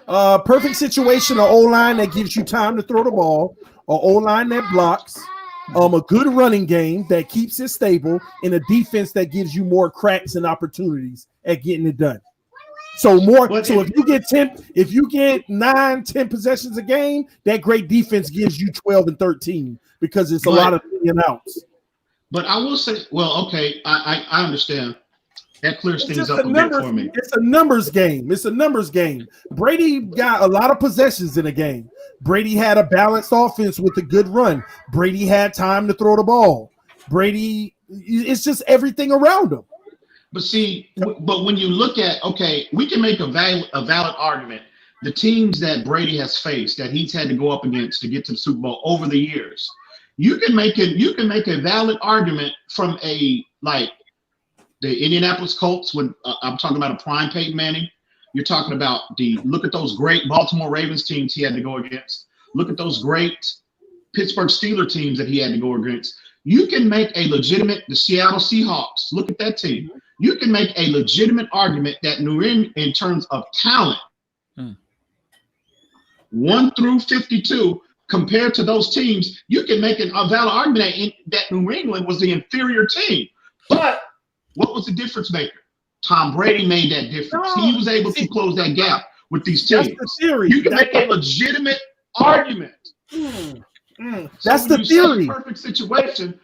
Perfect situation, an O-line that gives you time to throw the ball, an O-line that blocks, a good running game that keeps it stable, and a defense that gives you more cracks and opportunities at getting it done. If you get 9-10 possessions a game, that great defense gives you 12 and 13 because it's a lot of in and outs. But I will say, well, okay, I understand. That clears things up a bit for me. It's a numbers game. Brady got a lot of possessions in a game. Brady had a balanced offense with a good run. Brady had time to throw the ball. Brady, it's just everything around him. But see, when you look at, okay, we can make a valid argument. The teams that Brady has faced, that he's had to go up against to get to the Super Bowl over the years, you can make a valid argument from the Indianapolis Colts when I'm talking about a prime Peyton Manning. You're talking about look at those great Baltimore Ravens teams he had to go against. Look at those great Pittsburgh Steelers teams that he had to go against. You can make a legitimate, the Seattle Seahawks, look at that team. You can make a legitimate argument that New England, in terms of talent, 1 through 52, compared to those teams, you can make a valid argument that New England was the inferior team. But what was the difference maker? Tom Brady made that difference. He was able to close that gap with these teams. That's the theory. You can make a legitimate argument. That's the theory. Perfect situation.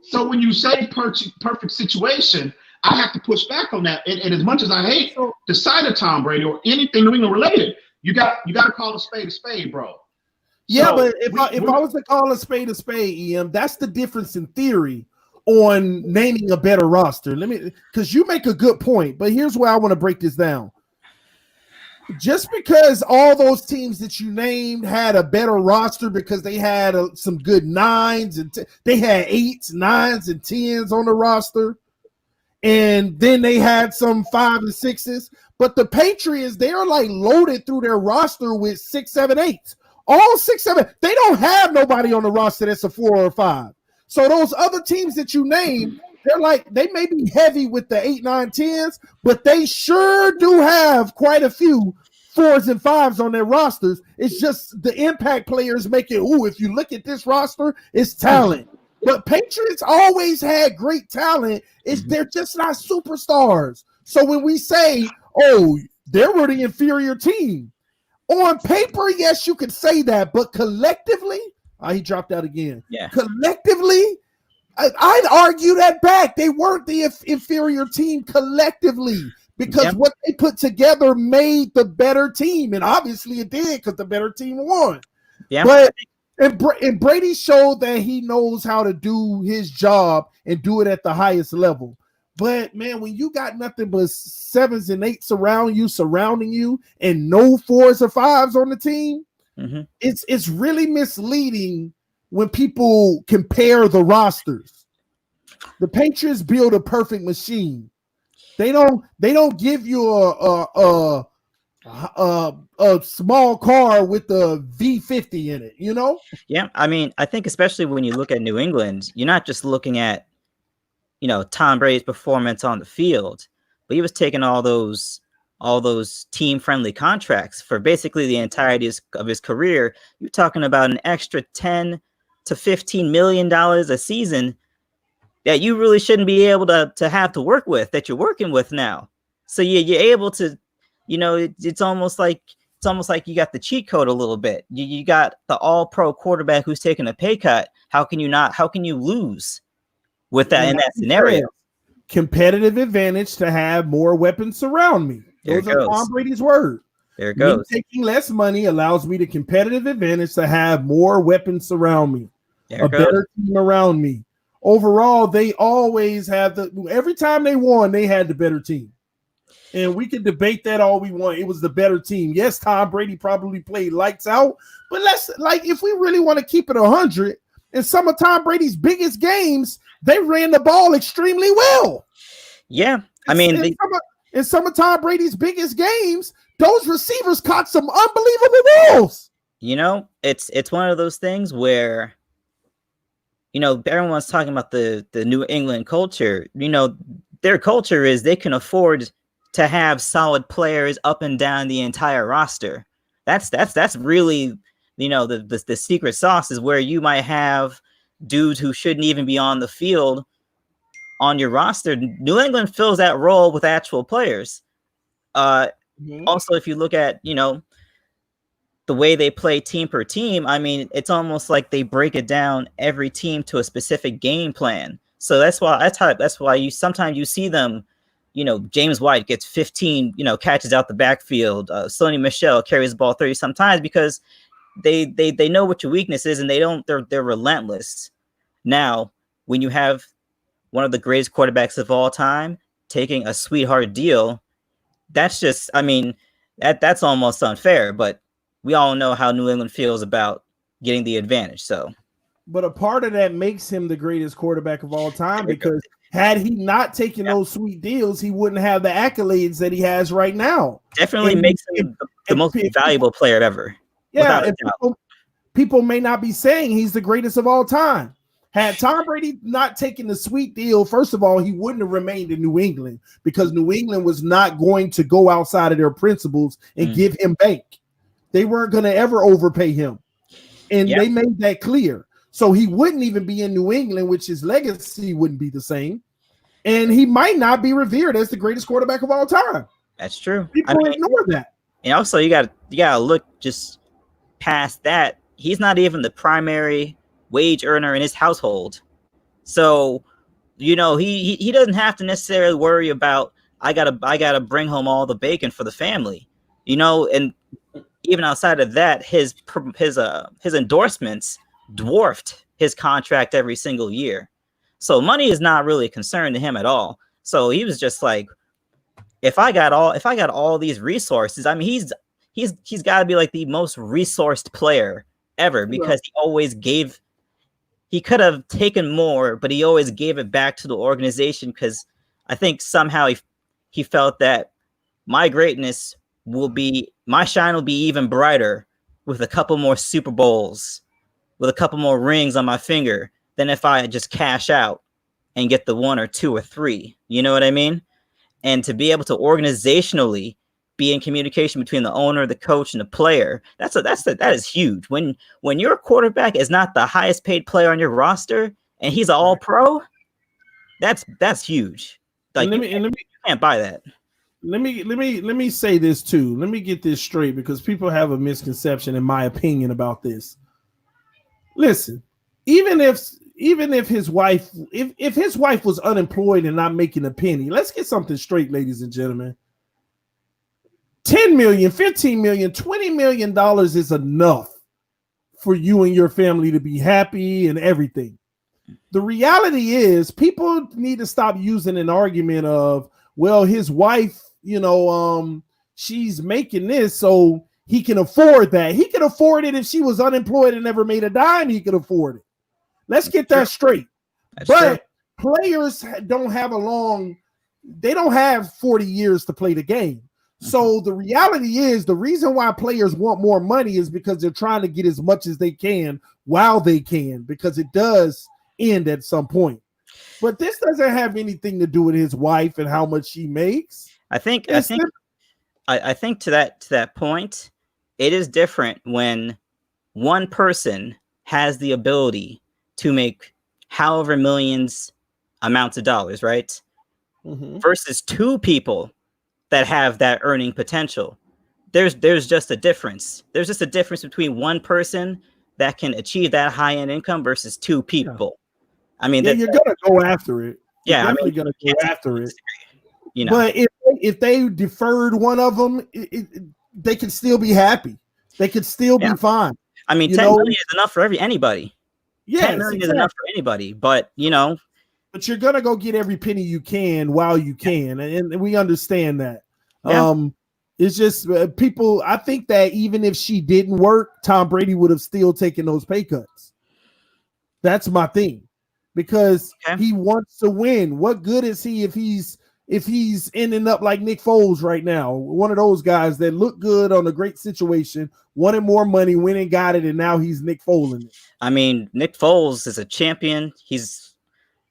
So when you say perfect situation, I have to push back on that. And as much as I hate the sight of Tom Brady or anything New England related, you got to call a spade, bro. Yeah, so but if I was to call a spade, EM, that's the difference in theory on naming a better roster. Because you make a good point, but here's where I want to break this down. Just because all those teams that you named had a better roster because they had some good 9s and they had 8s, 9s, and 10s on the roster, and then they had some 5 and 6s. But the Patriots, they are like loaded through their roster with 6, 7, 8s. All 6, 7. They don't have nobody on the roster that's a 4 or 5. So those other teams that you named, they may be heavy with the 8, 9, 10s, but they sure do have quite a few 4s and 5s on their rosters. It's just the impact players make it, ooh, if you look at this roster, it's talent. But Patriots always had great talent. They're just not superstars. So when we say, oh, they were the inferior team, on paper, yes, you could say that, but collectively, he dropped out again. Yeah. Collectively, I'd argue that back. They weren't the inferior team collectively because what they put together made the better team, and obviously it did because the better team won. Yeah. But and Brady showed that he knows how to do his job and do it at the highest level. But man, when you got nothing but 7s and 8s surrounding you, and no 4s or 5s on the team, it's really misleading when people compare the rosters. The Patriots build a perfect machine. They don't give you a small car with a V50 in it, you know? Yeah, I mean, I think especially when you look at New England, you're not just looking at, you know, Tom Brady's performance on the field, but he was taking all those team-friendly contracts for basically the entirety of his career. You're talking about an extra $10 to $15 million a season that you really shouldn't be able to have to work with, that you're working with now. So you're able to, you know, it's almost like you got the cheat code a little bit. You got the all-pro quarterback who's taking a pay cut. How can you lose with that in that scenario? Competitive advantage to have more weapons surround me. Those are Tom Brady's words. There it goes. Me taking less money allows me the competitive advantage to have more weapons surround me. Better team around me. Overall, they always have every time they won, they had the better team. And we can debate that all we want. It was the better team. Yes, Tom Brady probably played lights out, but if we really want to keep it 100, in some of Tom Brady's biggest games, they ran the ball extremely well. Yeah. I mean, in some of Tom Brady's biggest games, those receivers caught some unbelievable balls. You know, it's one of those things where, you know, everyone's talking about the New England culture. You know, their culture is they can afford to have solid players up and down the entire roster. That's really, you know, the secret sauce is where you might have dudes who shouldn't even be on the field on your roster. New England fills that role with actual players. Also, if you look at, you know, the way they play team per team, I mean, it's almost like they break it down every team to a specific game plan. So that's why you sometimes you see them, you know, James White gets 15, you know, catches out the backfield. Sony Michel carries the ball 30 sometimes because they know what your weakness is and they're relentless. Now, when you have one of the greatest quarterbacks of all time taking a sweetheart deal, that's just, I mean, that's almost unfair, but we all know how New England feels about getting the advantage. So, but a part of that makes him the greatest quarterback of all time because had he not taken those sweet deals, he wouldn't have the accolades that he has right now. Definitely makes him the most valuable player ever. Yeah, people may not be saying he's the greatest of all time. Had Tom Brady not taken the sweet deal, first of all, he wouldn't have remained in New England because New England was not going to go outside of their principles and give him bank. They weren't going to ever overpay him. And they made that clear. So he wouldn't even be in New England, which his legacy wouldn't be the same. And he might not be revered as the greatest quarterback of all time. That's true. People ignore that. And also you gotta look just past that. He's not even the primary wage earner in his household. So, you know, he doesn't have to necessarily worry about I gotta bring home all the bacon for the family. You know, and even outside of that, his endorsements dwarfed his contract every single year. So money is not really a concern to him at all. So he was just like, if I got all these resources, I mean, he's got to be like the most resourced player ever because he could have taken more, but he always gave it back to the organization because I think somehow he felt that my greatness my shine will be even brighter with a couple more Super Bowls, with a couple more rings on my finger than if I just cash out and get the 1 or 2 or 3. You know what I mean? And to be able to organizationally be in communication between the owner, the coach, and the player, that is huge. When your quarterback is not the highest paid player on your roster and he's an all pro, that's huge. Like you can't buy that. Let me say this too. Let me get this straight because people have a misconception, in my opinion, about this. Listen, even if his wife, if his wife was unemployed and not making a penny, let's get something straight, ladies and gentlemen. $10 million, $15 million, $20 million is enough for you and your family to be happy and everything. The reality is people need to stop using an argument of, well, his wife, she's making this, so he can afford that. He can afford it if she was unemployed and never made a dime, he could afford it. Let's get that straight. But players don't have they don't have 40 years to play the game. So the reality is the reason why players want more money is because they're trying to get as much as they can while they can, because it does end at some point. But this doesn't have anything to do with his wife and how much she makes. I think to that point, it is different when one person has the ability to make however millions amounts of dollars, right? Versus two people that have that earning potential. There's just a difference. There's just a difference between one person that can achieve that high-end income versus two people. I mean, you're gonna go after it. You're definitely gonna go after it. But if they deferred one of them, they can still be happy. They could still be fine. I mean, 10 million is enough for anybody. Yeah, 10 million is enough for anybody. But but you're gonna go get every penny you can while you can, and we understand that. It's just people. I think that even if she didn't work, Tom Brady would have still taken those pay cuts. That's my thing. Because he wants to win. What good is he if he's ending up like Nick Foles right now? One of those guys that look good on a great situation, wanted more money, went and got it, and now he's Nick Foles. I mean, Nick Foles is a champion. He's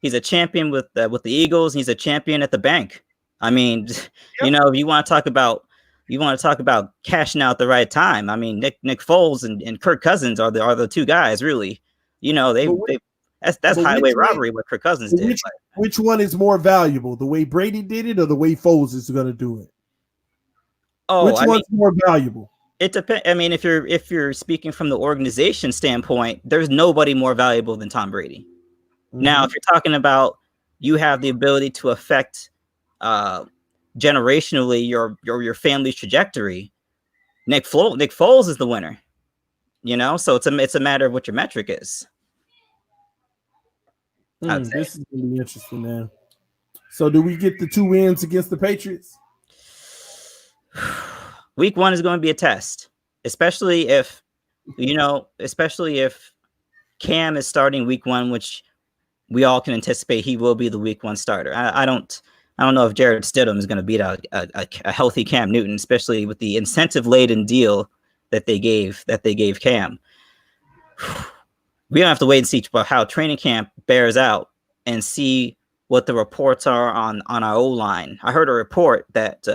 a champion with the Eagles. He's a champion at the bank. I mean, if you want to talk about cashing out the right time. I mean, Nick Foles and Kirk Cousins are the two guys really. That's highway robbery what Kirk Cousins did. Which one is more valuable, the way Brady did it or the way Foles is going to do it? Which one's more valuable? It depends. I mean, if you're speaking from the organization standpoint, there's nobody more valuable than Tom Brady. Now, if you're talking about you have the ability to affect generationally your family's trajectory, Nick Foles is the winner. So it's a matter of what your metric is. This is going to be interesting now. So do we get the 2 wins against the Patriots? Week 1 is going to be a test, especially if Cam is starting week 1, which we all can anticipate he will be the week 1 starter. I don't know if Jared Stidham is going to beat out a healthy Cam Newton, especially with the incentive-laden deal that they gave Cam. We don't have to wait and see how training camp bears out and see what the reports are on our O-line. I heard a report that,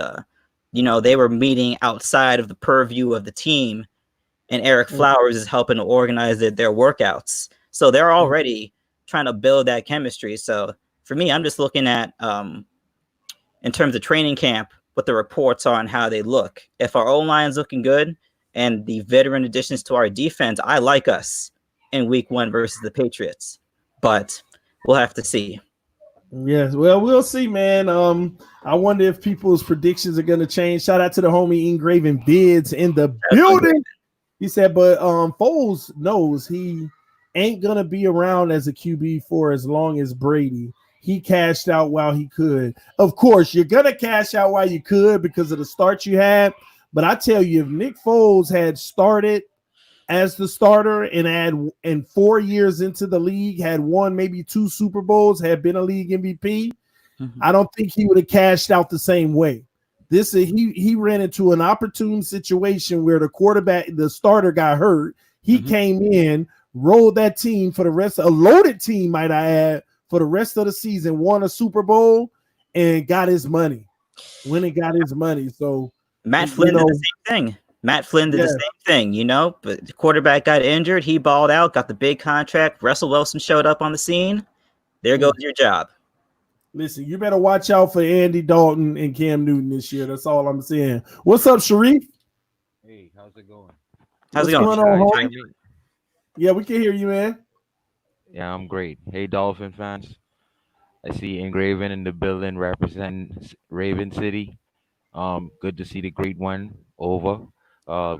they were meeting outside of the purview of the team, and Eric Flowers is helping to organize their workouts. So they're already trying to build that chemistry. So for me, I'm just looking at, in terms of training camp, what the reports are and how they look. If our O-line is looking good and the veteran additions to our defense, I like us in week 1 versus the Patriots, but we'll have to see. Yes, well, we'll see, man. I wonder if people's predictions are going to change. Shout out to the homie Engraving Bids in the building. He said, but Foles knows he ain't going to be around as a QB for as long as Brady. He cashed out while he could. Of course, you're going to cash out while you could because of the start you had. But I tell you, if Nick Foles had started as the starter and 4 years into the league, had won maybe 2 Super Bowls, had been a league MVP, I don't think he would have cashed out the same way. He ran into an opportune situation where the starter got hurt. He came in, rolled that team for the rest of a loaded team, might I add, for the rest of the season, won a Super Bowl, and got his money. When he got his money. So Matt Flynn did the same thing. Matt Flynn did the same thing, you know, but the quarterback got injured. He balled out, got the big contract. Russell Wilson showed up on the scene. There goes your job. Listen, you better watch out for Andy Dalton and Cam Newton this year. That's all I'm saying. What's up, Sharif? Hey, how's it going? How's it going? On, yeah, we can hear you, man. Yeah, I'm great. Hey, Dolphin fans. I see Engraven in the building representing Raven City. Good to see the great one over.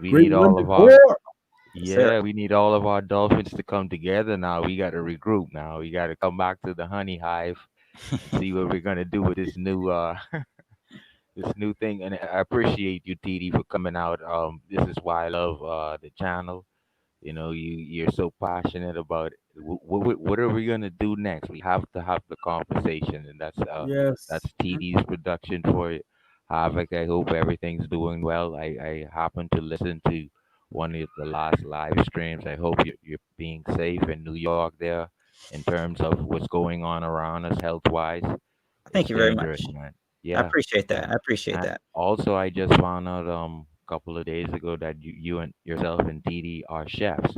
We need all of our we need all of our Dolphins to come together now. We got to regroup now. We got to come back to the honey hive, see what we're gonna do with this new this new thing. And I appreciate you, TD, for coming out. This is why I love the channel. You know, you're so passionate about what are we gonna do next? We have to have the conversation, and that's TD's production for it. Havoc, I hope everything's doing well. I happened to listen to one of the last live streams. I hope you're being safe in New York there in terms of what's going on around us health wise. Thank you very much, man. Yeah, I appreciate that. I appreciate that. Also, I just found out couple of days ago that you and yourself and TD are chefs.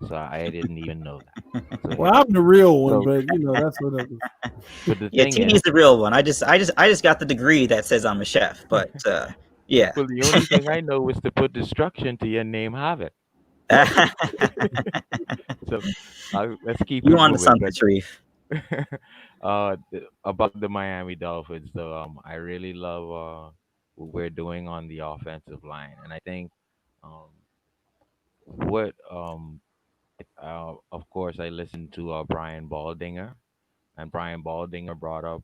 So I didn't even know that. So, well, I'm the real one, but you know that's what it is. Yeah, TD's the real one. I just got the degree that says I'm a chef, but yeah. Well, the only thing I know is to put destruction to your name, Havoc. So let's keep. You on to something, Sharif? About the Miami Dolphins, though, I really love what we're doing on the offensive line, and I think what of course I listened to Brian Baldinger, and Brian Baldinger brought up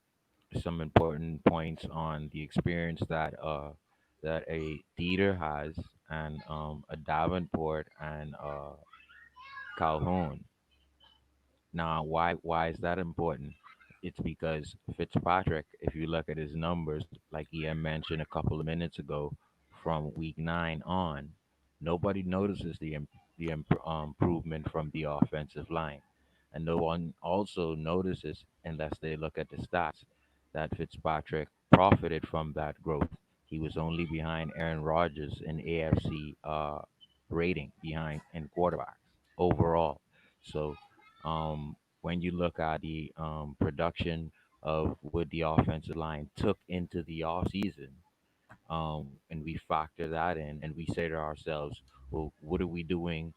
some important points on the experience that that a Dieter has, and a Davenport and Calhoun. Now, why is that important? It's because Fitzpatrick, if you look at his numbers, like Ian mentioned a couple of minutes ago, from week 9 on, nobody notices the improvement from the offensive line, and no one also notices, unless they look at the stats, that Fitzpatrick profited from that growth. He was only behind Aaron Rodgers in AFC rating behind in quarterbacks overall. So when you look at the production of what the offensive line took into the offseason, and we factor that in, and we say to ourselves, well, what are we doing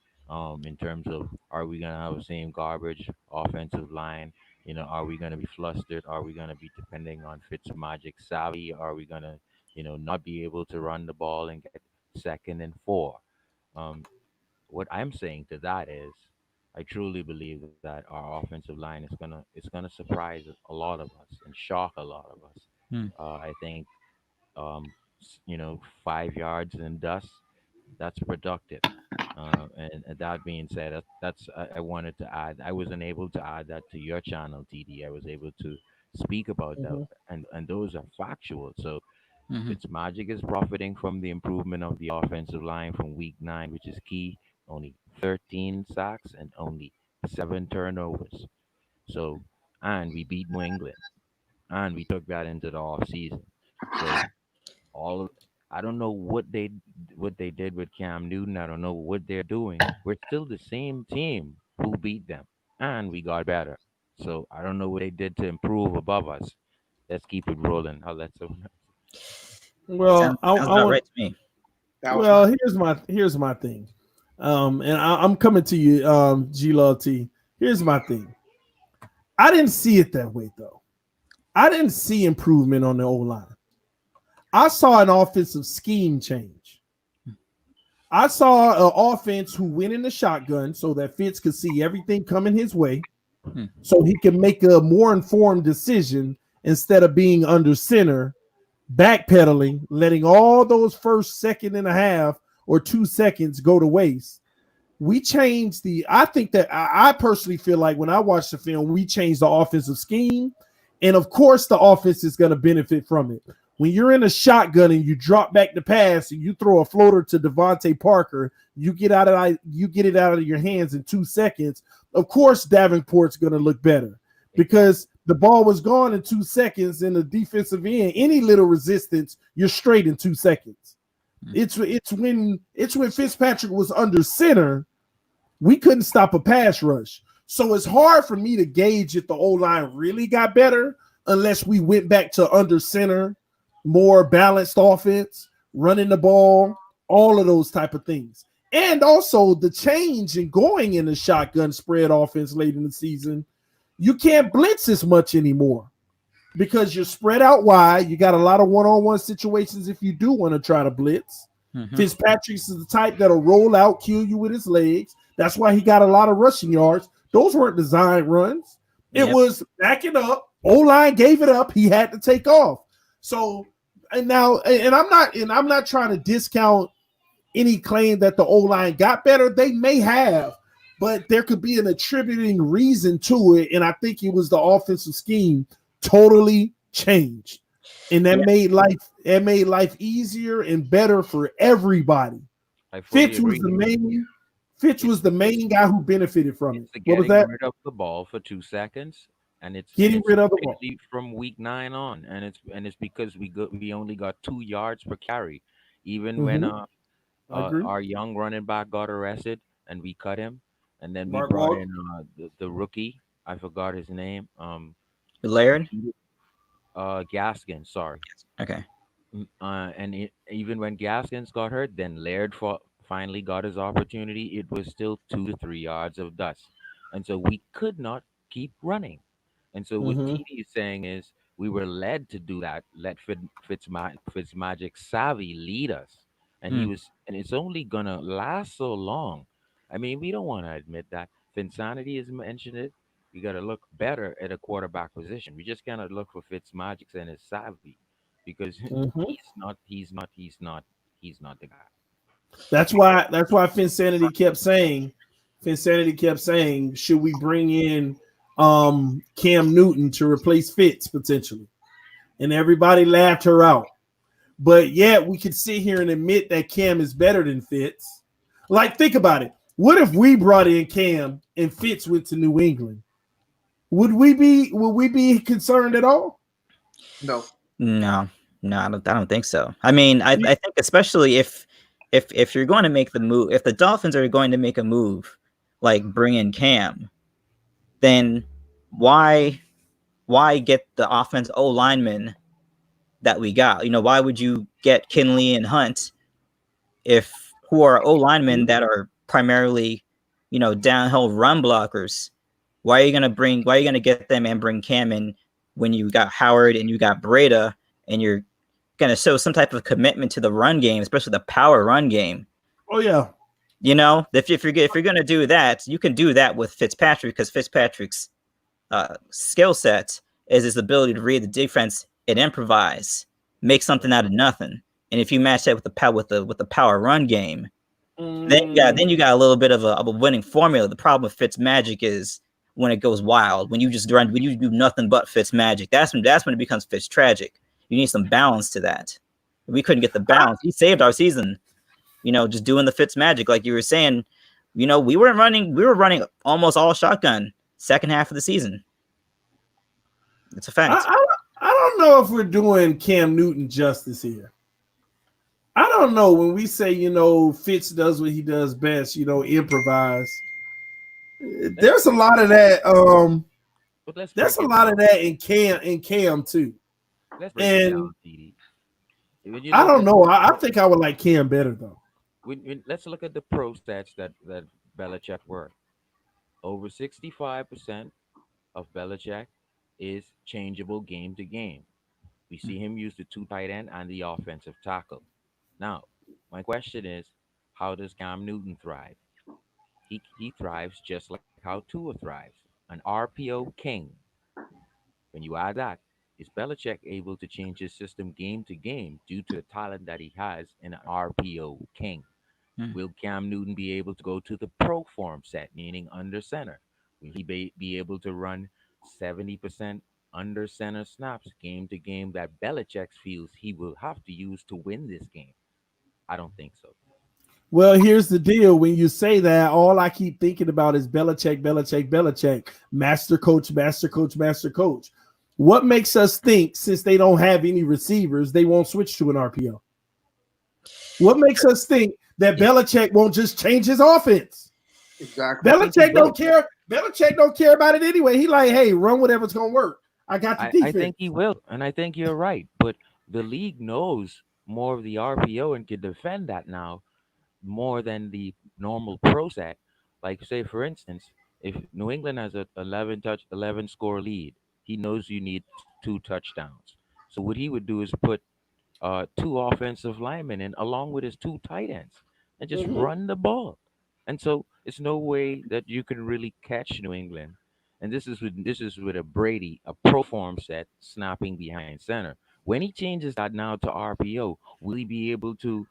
in terms of, are we going to have the same garbage offensive line? You know, are we going to be flustered? Are we going to be depending on Fitzmagic savvy? Are we going to, not be able to run the ball and get 2nd and 4? What I'm saying to that is, I truly believe that our offensive line is gonna surprise a lot of us and shock a lot of us. I think, 5 yards in dust, that's productive. And that being said, that's I wanted to add. I wasn't able to add that to your channel, TD. I was able to speak about that, and those are factual. So Fitzmagic is profiting from the improvement of the offensive line from week 9, which is key. Only 13 sacks and only 7 turnovers. So, and we beat New England, and we took that into the off season. So, I don't know what they did with Cam Newton. I don't know what they're doing. We're still the same team who beat them, and we got better. So I don't know what they did to improve above us. Let's keep it rolling. I'll let someone else. Well, sounds about right to me. Well, here's my thing. And I'm coming to you, G Love T. Here's my thing. I didn't see it that way, though. I didn't see improvement on the O-line. I saw an offensive scheme change. I saw an offense who went in the shotgun so that Fitz could see everything coming his way, so he can make a more informed decision instead of being under center, backpedaling, letting all those first second and a half or 2 seconds go to waste. We changed I personally feel like when I watch the film, we changed the offensive scheme. And of course, the offense is going to benefit from it. When you're in a shotgun and you drop back the pass and you throw a floater to Devontae Parker, you get it out of your hands in 2 seconds. Of course, Davenport's going to look better. because the ball was gone in 2 seconds in the defensive end. Any little resistance, you're straight in 2 seconds. It's when Fitzpatrick was under center, we couldn't stop a pass rush. So it's hard for me to gauge if the O-line really got better unless we went back to under center, more balanced offense, running the ball, all of those type of things. And also the change in going in the shotgun spread offense late in the season, you can't blitz as much anymore because you're spread out wide. You got a lot of one-on-one situations if you do want to try to blitz. Fitzpatrick's is the type that'll roll out, kill you with his legs. That's why he got a lot of rushing yards. Those weren't designed runs. It was backing up. O-line gave it up. He had to take off. So and I'm not trying to discount any claim that the O-line got better. They may have, but there could be an attributing reason to it. And I think it was the offensive scheme totally changed. And that made life easier and better for everybody. Fitz was the main guy who benefited from it. What was that? Rid of the ball for 2 seconds, and it's getting rid of the ball from week 9 on, and it's because we only got 2 yards per carry, even when our young running back got arrested and we cut him, and then we brought in the rookie. I forgot his name. Laird. Gaskins. Sorry. Okay. Even when Gaskins got hurt, then Laird finally got his opportunity. It was still 2 to 3 yards of dust, and so we could not keep running. And so what TD is saying is we were led to do that. Let Fitzmagic savvy lead us, and and it's only gonna last so long. I mean, we don't want to admit that. Finsanity has mentioned it. We got to look better at a quarterback position. We just cannot look for Fitzmagic and his savvy because he's not the guy. That's why Finsanity kept saying, should we bring in Cam Newton to replace Fitz potentially? And everybody laughed her out. But yet we could sit here and admit that Cam is better than Fitz. Like, think about it. What if we brought in Cam and Fitz went to New England? Would we be concerned at all? No, I don't think so. I mean, I think especially if you're going to make the move, if the Dolphins are going to make a move like bring in Cam, then why get the offense O linemen that we got? You know, why would you get Kinley and Hunt who are O linemen that are primarily, downhill run blockers? Why are you gonna get them and bring Cam in when you got Howard and you got Breda and you're gonna show some type of commitment to the run game, especially the power run game? Oh yeah. If you're gonna do that, you can do that with Fitzpatrick because Fitzpatrick's skill set is his ability to read the defense and improvise, make something out of nothing. And if you match that with the power run game, then you got a little bit of a winning formula. The problem with Fitzmagic is when it goes wild, when you do nothing but Fitzmagic, that's when it becomes Fitz tragic. You need some balance to that. We couldn't get the balance. He saved our season, just doing the Fitzmagic, like you were saying. We were running almost all shotgun second half of the season. It's a fact. I don't know if we're doing Cam Newton justice here. I don't know when we say, Fitz does what he does best, improvise. There's a lot of that. There's a lot of that in Cam too. And I don't know. I think I would like Cam better though. Let's look at the pro stats that Belichick worked. Over 65% of Belichick is changeable game to game. We see him use the 2 tight end and the offensive tackle. Now, my question is, how does Cam Newton thrive? He thrives just like how Tua thrives, an RPO king. When you add that, is Belichick able to change his system game to game due to the talent that he has in an RPO king? Will Cam Newton be able to go to the pro form set, meaning under center? Will he be able to run 70% under center snaps game to game that Belichick feels he will have to use to win this game? I don't think so. Well, here's the deal. When you say that, all I keep thinking about is Belichick, master coach, master coach, master coach. What makes us think, since they don't have any receivers, they won't switch to an RPO? What makes us think that Belichick won't just change his offense? Exactly. Belichick don't care. Belichick don't care about it anyway. He like, hey, run whatever's gonna work. I got the defense. I think he will, and I think you're right. But the league knows more of the RPO and can defend that now more than the normal pro set. Like say for instance, if New England has a 11 score lead, he knows you need 2 touchdowns. So what he would do is put 2 offensive linemen in along with his 2 tight ends and just run the ball. And so it's no way that you can really catch New England. And this is with a Brady, a pro form set snapping behind center. When he changes that now to RPO, will he be able to,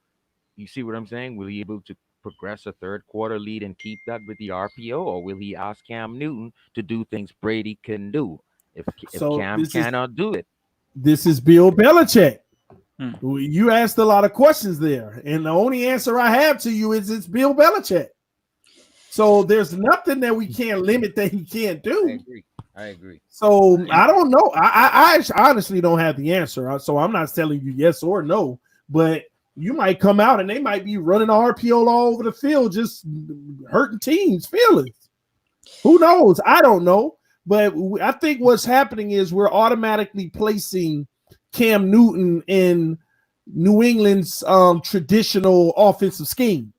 you see what I'm saying? Will he be able to progress a third quarter lead and keep that with the RPO, or will he ask Cam Newton to do things Brady can do? If So Cam cannot do it, this is Bill Belichick. Hmm. You asked a lot of questions there, and the only answer I have to you is it's Bill Belichick. So there's nothing that we can't limit that he can't do. I agree. So I don't know. I honestly don't have the answer. So I'm not telling you yes or no, but you might come out and they might be running RPO all over the field, just hurting teams' feelings. Who knows? I don't know. But I think what's happening is we're automatically placing Cam Newton in New England's traditional offensive scheme.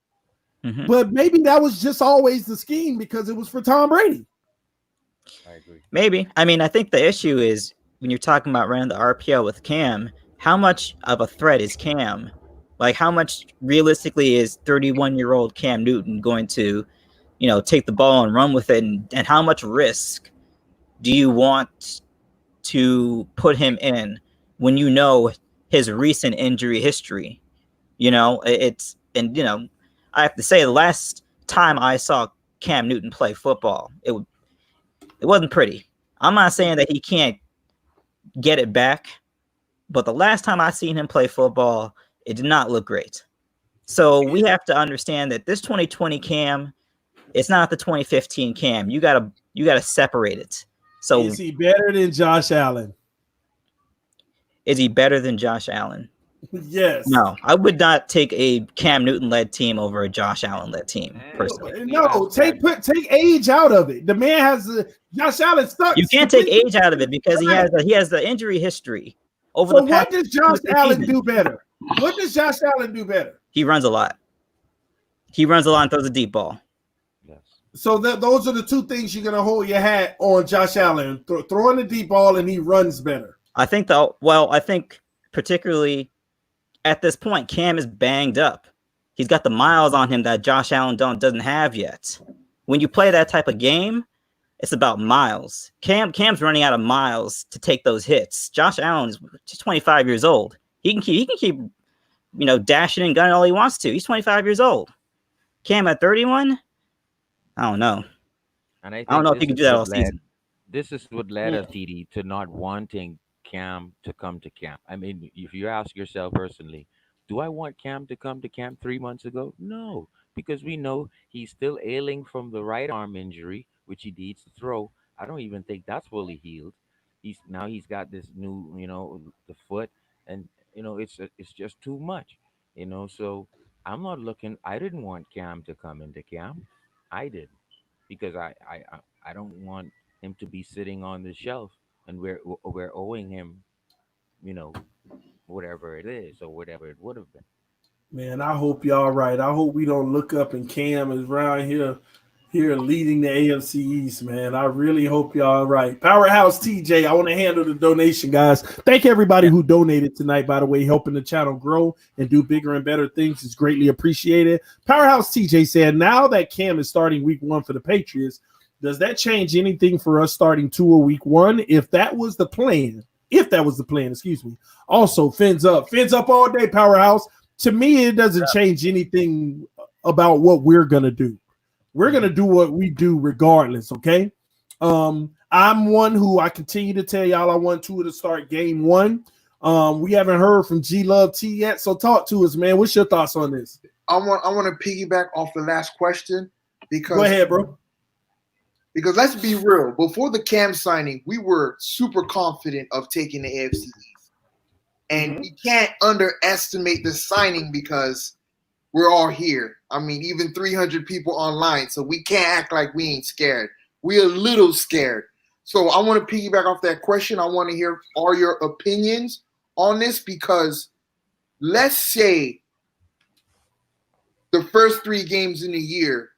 Mhm. But maybe that was just always the scheme because it was for Tom Brady. I agree. Maybe. I mean, I think the issue is when you're talking about running the RPO with Cam, how much of a threat is Cam? Like, how much realistically is 31-year-old Cam Newton going to, take the ball and run with it? And how much risk do you want to put him in when you know his recent injury history? I have to say, the last time I saw Cam Newton play football, it wasn't pretty. I'm not saying that he can't get it back, but the last time I seen him play football, it did not look great. So we have to understand that this 2020 Cam, it's not the 2015 Cam. You gotta separate it. So is he better than Josh Allen? Is he better than Josh Allen? Yes. No, I would not take a Cam Newton-led team over a Josh Allen-led team, personally. No, take age out of it. The man has Josh Allen stuck. You can't take age out of it because he has the injury history over So the past. what does Josh Allen do better? What does Josh Allen do better? He runs a lot. He runs a lot and throws a deep ball. Yes. So those are the two things you're gonna hold your hat on Josh Allen: throwing the deep ball, and he runs better. I think particularly at this point, Cam is banged up. He's got the miles on him that Josh Allen doesn't have yet. When you play that type of game, it's about miles. Cam's running out of miles to take those hits. Josh Allen is just 25 years old. He can keep dashing and gunning all he wants to. He's 25 years old. Cam at 31, I don't know. And I don't know if he can do that all season. This is what led us, TD, to not wanting Cam to come to camp. I mean, if you ask yourself personally, do I want Cam to come to camp 3 months ago? No, because we know he's still ailing from the right arm injury, which he needs to throw. I don't even think that's fully healed. He's got this new, the foot, and it's just too much, So I'm not looking. I didn't want Cam to come into camp. I did because I don't want him to be sitting on the shelf and we're owing him, whatever it is or whatever it would have been. Man, I hope y'all right. I hope we don't look up and Cam is around here leading the AFC East, man. I really hope y'all right. Powerhouse TJ, I want to handle the donation, guys. Thank everybody who donated tonight, by the way, helping the channel grow and do bigger and better things is greatly appreciated. Powerhouse TJ said, now that Cam is starting week 1 for the Patriots, does that change anything for us starting Tua week 1? If that was the plan, excuse me. Also, fins up all day, Powerhouse. To me, it doesn't change anything about what we're going to do. We're going to do what we do regardless, okay? I'm one who I continue to tell y'all I want Tua to start game 1. We haven't heard from G Love T yet, so talk to us, man. What's your thoughts on this? I want to piggyback off the last question because Go ahead, bro. Because let's be real, before the Cam signing, we were super confident of taking the AFC East. And we can't underestimate the signing because we're all here. I mean, even 300 people online, so we can't act like we ain't scared. We're a little scared. So I want to piggyback off that question. I want to hear all your opinions on this because let's say the first 3 games in the year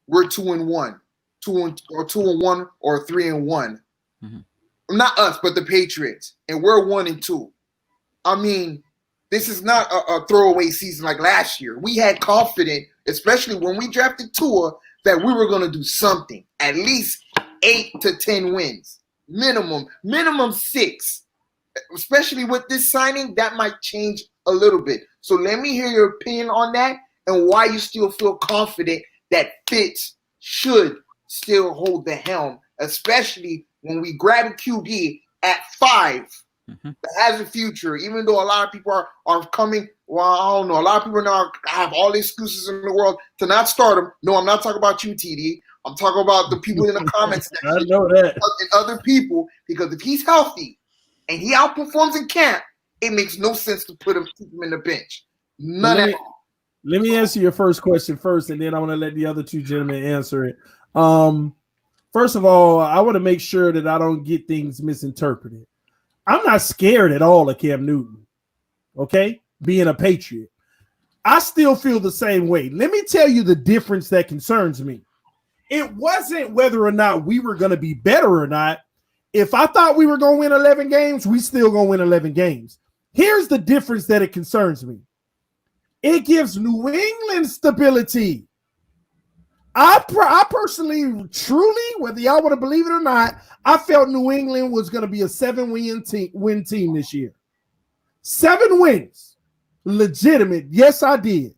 we're 2-1, 2-1 or 3-1. Mm-hmm. Not us, but the Patriots, and we're 1-2. I mean, this is not a throwaway season like last year. We had confidence, especially when we drafted Tua, that we were going to do something. At least 8 to 10 wins, minimum 6. Especially with this signing, that might change a little bit. So let me hear your opinion on that and why you still feel confident that Fitz should still hold the helm, especially when we grab a QB at 5 that has a future, even though a lot of people are coming. Well, I don't know. A lot of people now have all the excuses in the world to not start him. No, I'm not talking about you, TD. I'm talking about the people in the comments section I know that. and other people, because if he's healthy and he outperforms in camp, it makes no sense to keep him in the bench. None at all. Let me answer your first question first, and then I want to let the other 2 gentlemen answer it. First of all, I want to make sure that I don't get things misinterpreted. I'm not scared at all of Cam Newton, okay, being a Patriot. I still feel the same way. Let me tell you the difference that concerns me. It wasn't whether or not we were going to be better or not. If I thought we were going to win 11 games, we still going to win 11 games. Here's the difference that it concerns me. It gives New England stability. I personally, truly, whether y'all want to believe it or not, I felt New England was going to be a 7-win team this year. 7 wins. Legitimate. Yes, I did.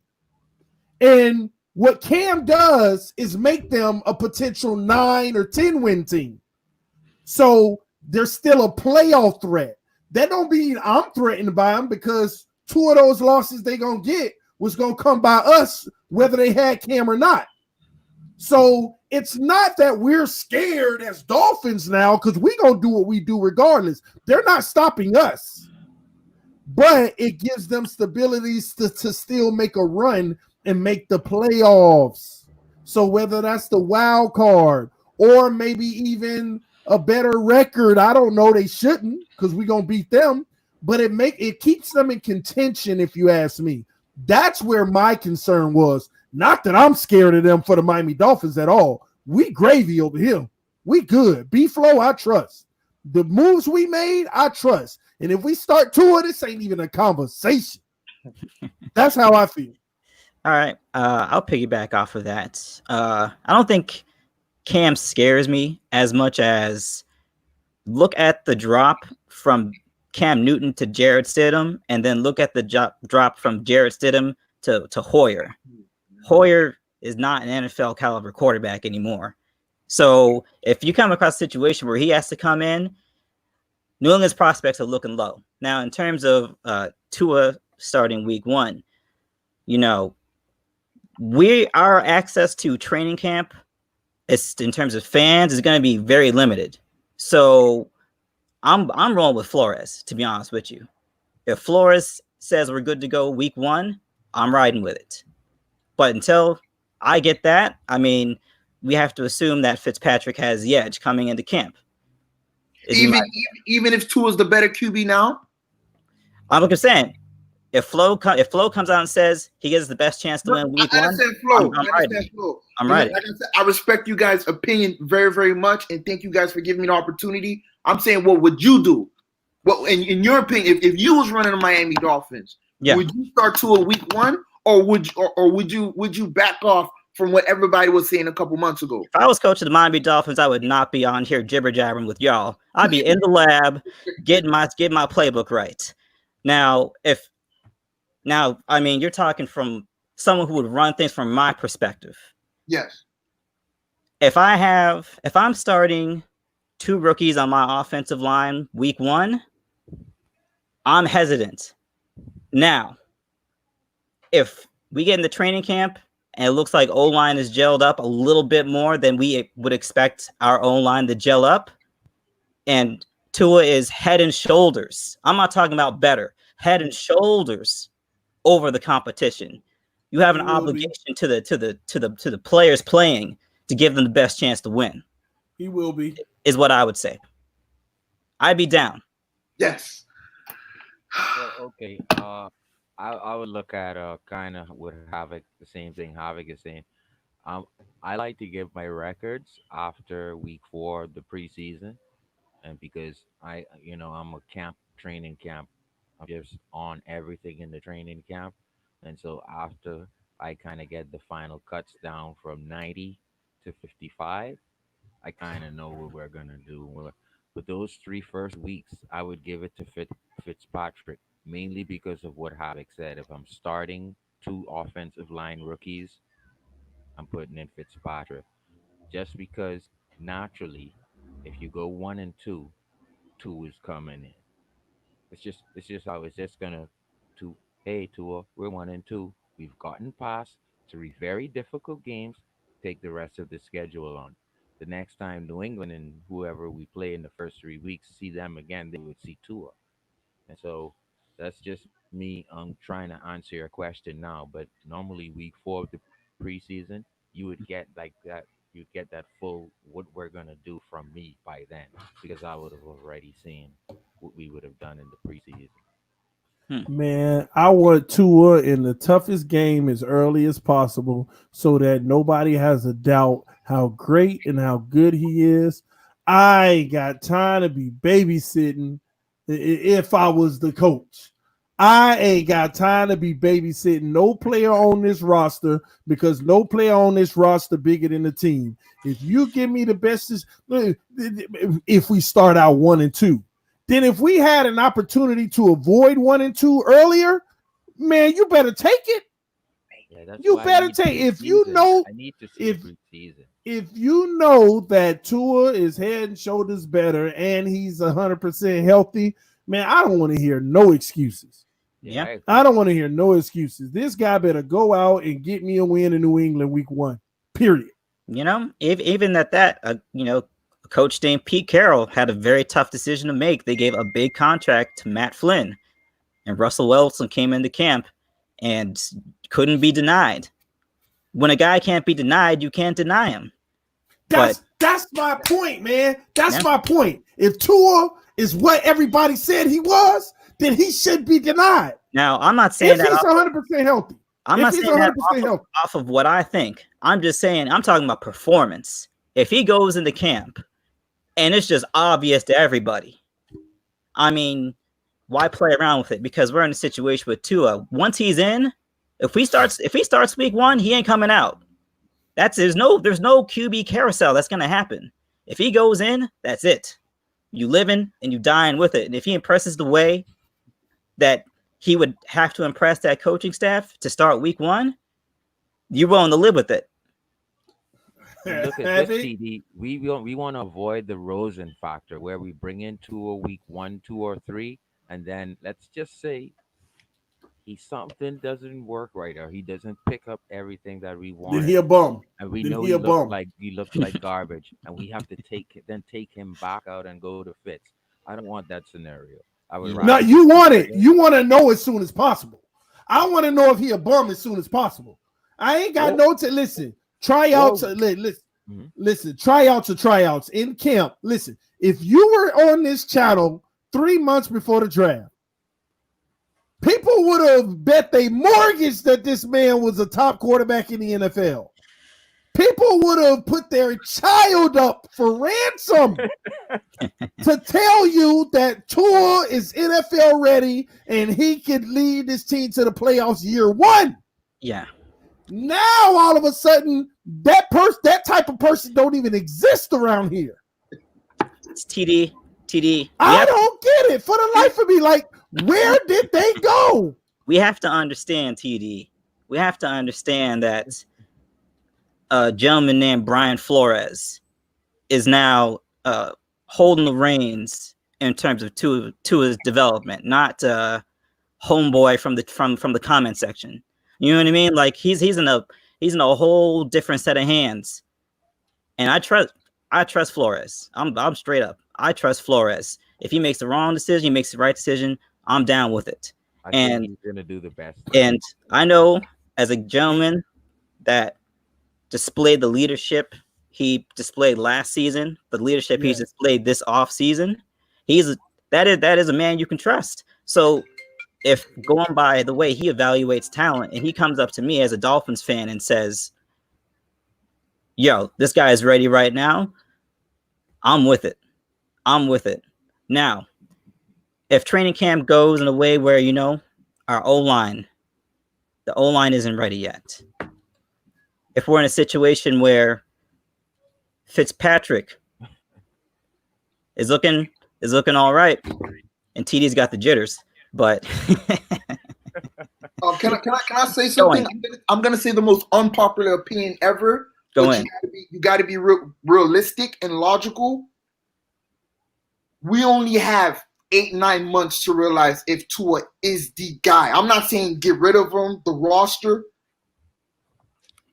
And what Cam does is make them a potential 9 or 10-win team. So there's still a playoff threat. That don't mean I'm threatened by them because 2 of those losses they going to get was going to come by us, whether they had Cam or not. So it's not that we're scared as Dolphins now because we're going to do what we do regardless. They're not stopping us. But it gives them stabilities to still make a run and make the playoffs. So whether that's the wild card or maybe even a better record, I don't know. They shouldn't because we're going to beat them. But it keeps them in contention, if you ask me. That's where my concern was. Not that I'm scared of them for the Miami Dolphins at all. We gravy over here. We good. B-Flow, I trust. The moves we made, I trust. And if we start 2 of this ain't even a conversation. That's how I feel. All right. I'll piggyback off of that. I don't think Cam scares me as much as look at the drop from Cam Newton to Jarrett Stidham, and then look at the drop from Jarrett Stidham to Hoyer. Hoyer is not an NFL caliber quarterback anymore. So if you come across a situation where he has to come in, New England's prospects are looking low. Now, in terms of Tua starting week 1, our access to training camp in terms of fans is going to be very limited. So I'm rolling with Flores, to be honest with you. If Flores says we're good to go week 1, I'm riding with it. But until I get that, I mean, we have to assume that Fitzpatrick has the edge coming into camp. Even if Tua is the better QB now? I'm just saying, if Flo comes out and says he gets the best chance to win week 1, I'm riding. Like I said, I respect you guys' opinion very, very much, and thank you guys for giving me the opportunity. I'm saying, what would you do? What, in your opinion, if you was running the Miami Dolphins, would you start Tua week 1? Or would you back off from what everybody was saying a couple months ago? If I was coach of the Miami Dolphins, I would not be on here jibber jabbering with y'all. I'd be in the lab getting my playbook right. Now, I mean, you're talking from someone who would run things from my perspective. Yes. If I'm starting 2 rookies on my offensive line week 1, I'm hesitant. Now, if we get in the training camp and it looks like O-line is gelled up a little bit more than we would expect our O-line to gel up. And Tua is head and shoulders. I'm not talking about better. Head and shoulders over the competition. You have an obligation to the players playing to give them the best chance to win. He will be. Is what I would say. I'd be down. Yes. Well, okay. I would look at kind of with Havoc, the same thing Havoc is saying. I like to give my records after week 4 of the preseason, and because I'm a training camp, I'm just on everything in the training camp, and so after I kind of get the final cuts down from 90 to 55, I kind of know what we're gonna do. But those 3 first weeks, I would give it to Fitzpatrick, mainly because of what Havoc said. If I'm starting 2 offensive line rookies, I'm putting in Fitzpatrick. Just because naturally, if you go 1 and 2, 2 is coming in. It's just how it's just gonna to hey Tua, we're 1 and 2. We've gotten past 3 very difficult games. Take the rest of the schedule on. The next time New England and whoever we play in the first 3 weeks see them again, they would see Tua. And so that's just me trying to answer your question now. But normally week 4 of the preseason, you would get like that. You'd get that full what we're gonna do from me by then, because I would have already seen what we would have done in the preseason. Man, I want Tua in the toughest game as early as possible so that nobody has a doubt how great and how good he is. I ain't got time to be babysitting if I was the coach. I ain't got time to be babysitting no player on this roster because no player on this roster bigger than the team. If you give me the best, if we start out 1 and 2, then if we had an opportunity to avoid 1 and 2 earlier, man, you better take it. Yeah, that's You why I better need take if preseason. you know I need to see if preseason. if you know that Tua is head and shoulders better and he's 100% healthy, man, I don't want to hear no excuses. Yeah. I don't want to hear no excuses. This guy better go out and get me a win in New England week 1. Period. Even at that, a coach named Pete Carroll had a very tough decision to make. They gave a big contract to Matt Flynn, and Russell Wilson came into camp and couldn't be denied. When a guy can't be denied, you can't deny him. That's my point, man. That's my point. If Tua is what everybody said he was, then he should be denied. Now, I'm not saying if he's 100% healthy. I'm not saying that off of what I think. I'm just saying I'm talking about performance. If he goes into camp and it's just obvious to everybody, I mean, why play around with it? Because we're in a situation with Tua. Once he's in, if he starts week 1, he ain't coming out. There's no QB carousel that's gonna happen. If he goes in, that's it. You living and you dying with it. And if he impresses the way that he would have to impress that coaching staff to start week 1, you're willing to live with it. Look at this, TD. We want to avoid the Rosen factor where we bring in Tua week 1, 2, or 3, and then let's just say something doesn't work right, or he doesn't pick up everything that we want. Then he a bum. And we know he looks like garbage, and we have to take him back out and go to Fitz. I don't want that scenario. I would no, you want it. You want to know as soon as possible. I want to know if he a bum as soon as possible. I ain't got no to listen. Tryouts, listen. Tryouts in camp. Listen, if you were on this channel 3 months before the draft, people would have bet they mortgage that this man was a top quarterback in the NFL. People would have put their child up for ransom to tell you that Tua is NFL ready and he could lead this team to the playoffs year 1. Yeah. Now all of a sudden that type of person don't even exist around here. It's TD. I don't get it for the life of me. Like, where did they go? We have to understand, TD. We have to understand that a gentleman named Brian Flores is now holding the reins in terms of Tua's development, not homeboy from the comment section. You know what I mean? Like he's in a whole different set of hands. And I trust Flores. I'm straight up. I trust Flores. If he makes the wrong decision, he makes the right decision, I'm down with it. I think he's gonna do the best. And I know as a gentleman that displayed the leadership he displayed last season, the leadership he's displayed this off season, that is a man you can trust. So if going by the way he evaluates talent, and he comes up to me as a Dolphins fan and says, yo, this guy is ready right now, I'm with it. Now, if training camp goes in a way where, our O-line, the O-line isn't ready yet. If we're in a situation where Fitzpatrick is looking all right, and TD's got the jitters, but can I say something? I'm gonna say the most unpopular opinion ever. Go in. You got to be realistic and logical. We only have 8-9 months to realize if Tua is the guy. I'm not saying get rid of him, the roster.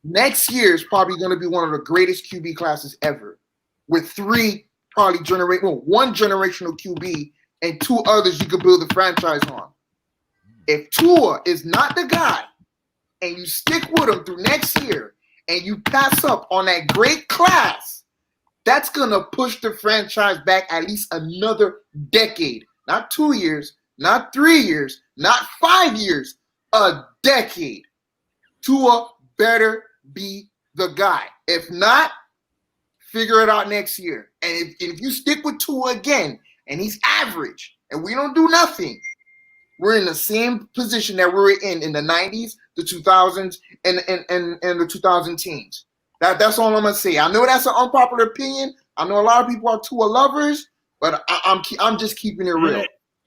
Next year is probably going to be one of the greatest QB classes ever, with one generational QB and 2 others you could build the franchise on. If Tua is not the guy, and you stick with him through next year, and you pass up on that great class, that's going to push the franchise back at least another decade. Not 2 years, not 3 years, not 5 years, a decade. Tua better be the guy. If not, figure it out next year. And if you stick with Tua again, and he's average, and we don't do nothing, we're in the same position that we were in the 90s, the 2000s, and the 2000 teens. That's all I'm gonna say. I know that's an unpopular opinion. I know a lot of people are Tua lovers, but I'm just keeping it real.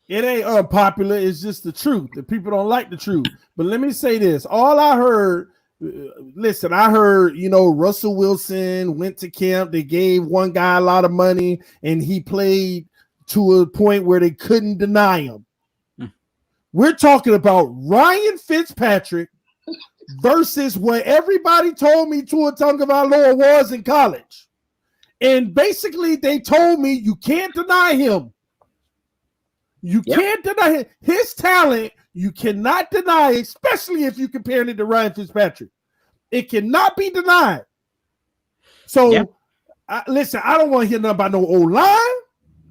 It ain't unpopular. It's just the truth. The people don't like the truth. But let me say this: all I heard. Listen, I heard, Russell Wilson went to camp. They gave one guy a lot of money, and he played to a point where they couldn't deny him. We're talking about Ryan Fitzpatrick versus what everybody told me Tua Tagovailoa was in college. And basically, they told me you can't deny him. You can't deny him. His talent, you cannot deny, especially if you compare it to Ryan Fitzpatrick. It cannot be denied. So, listen, I don't want to hear nothing about no O-line,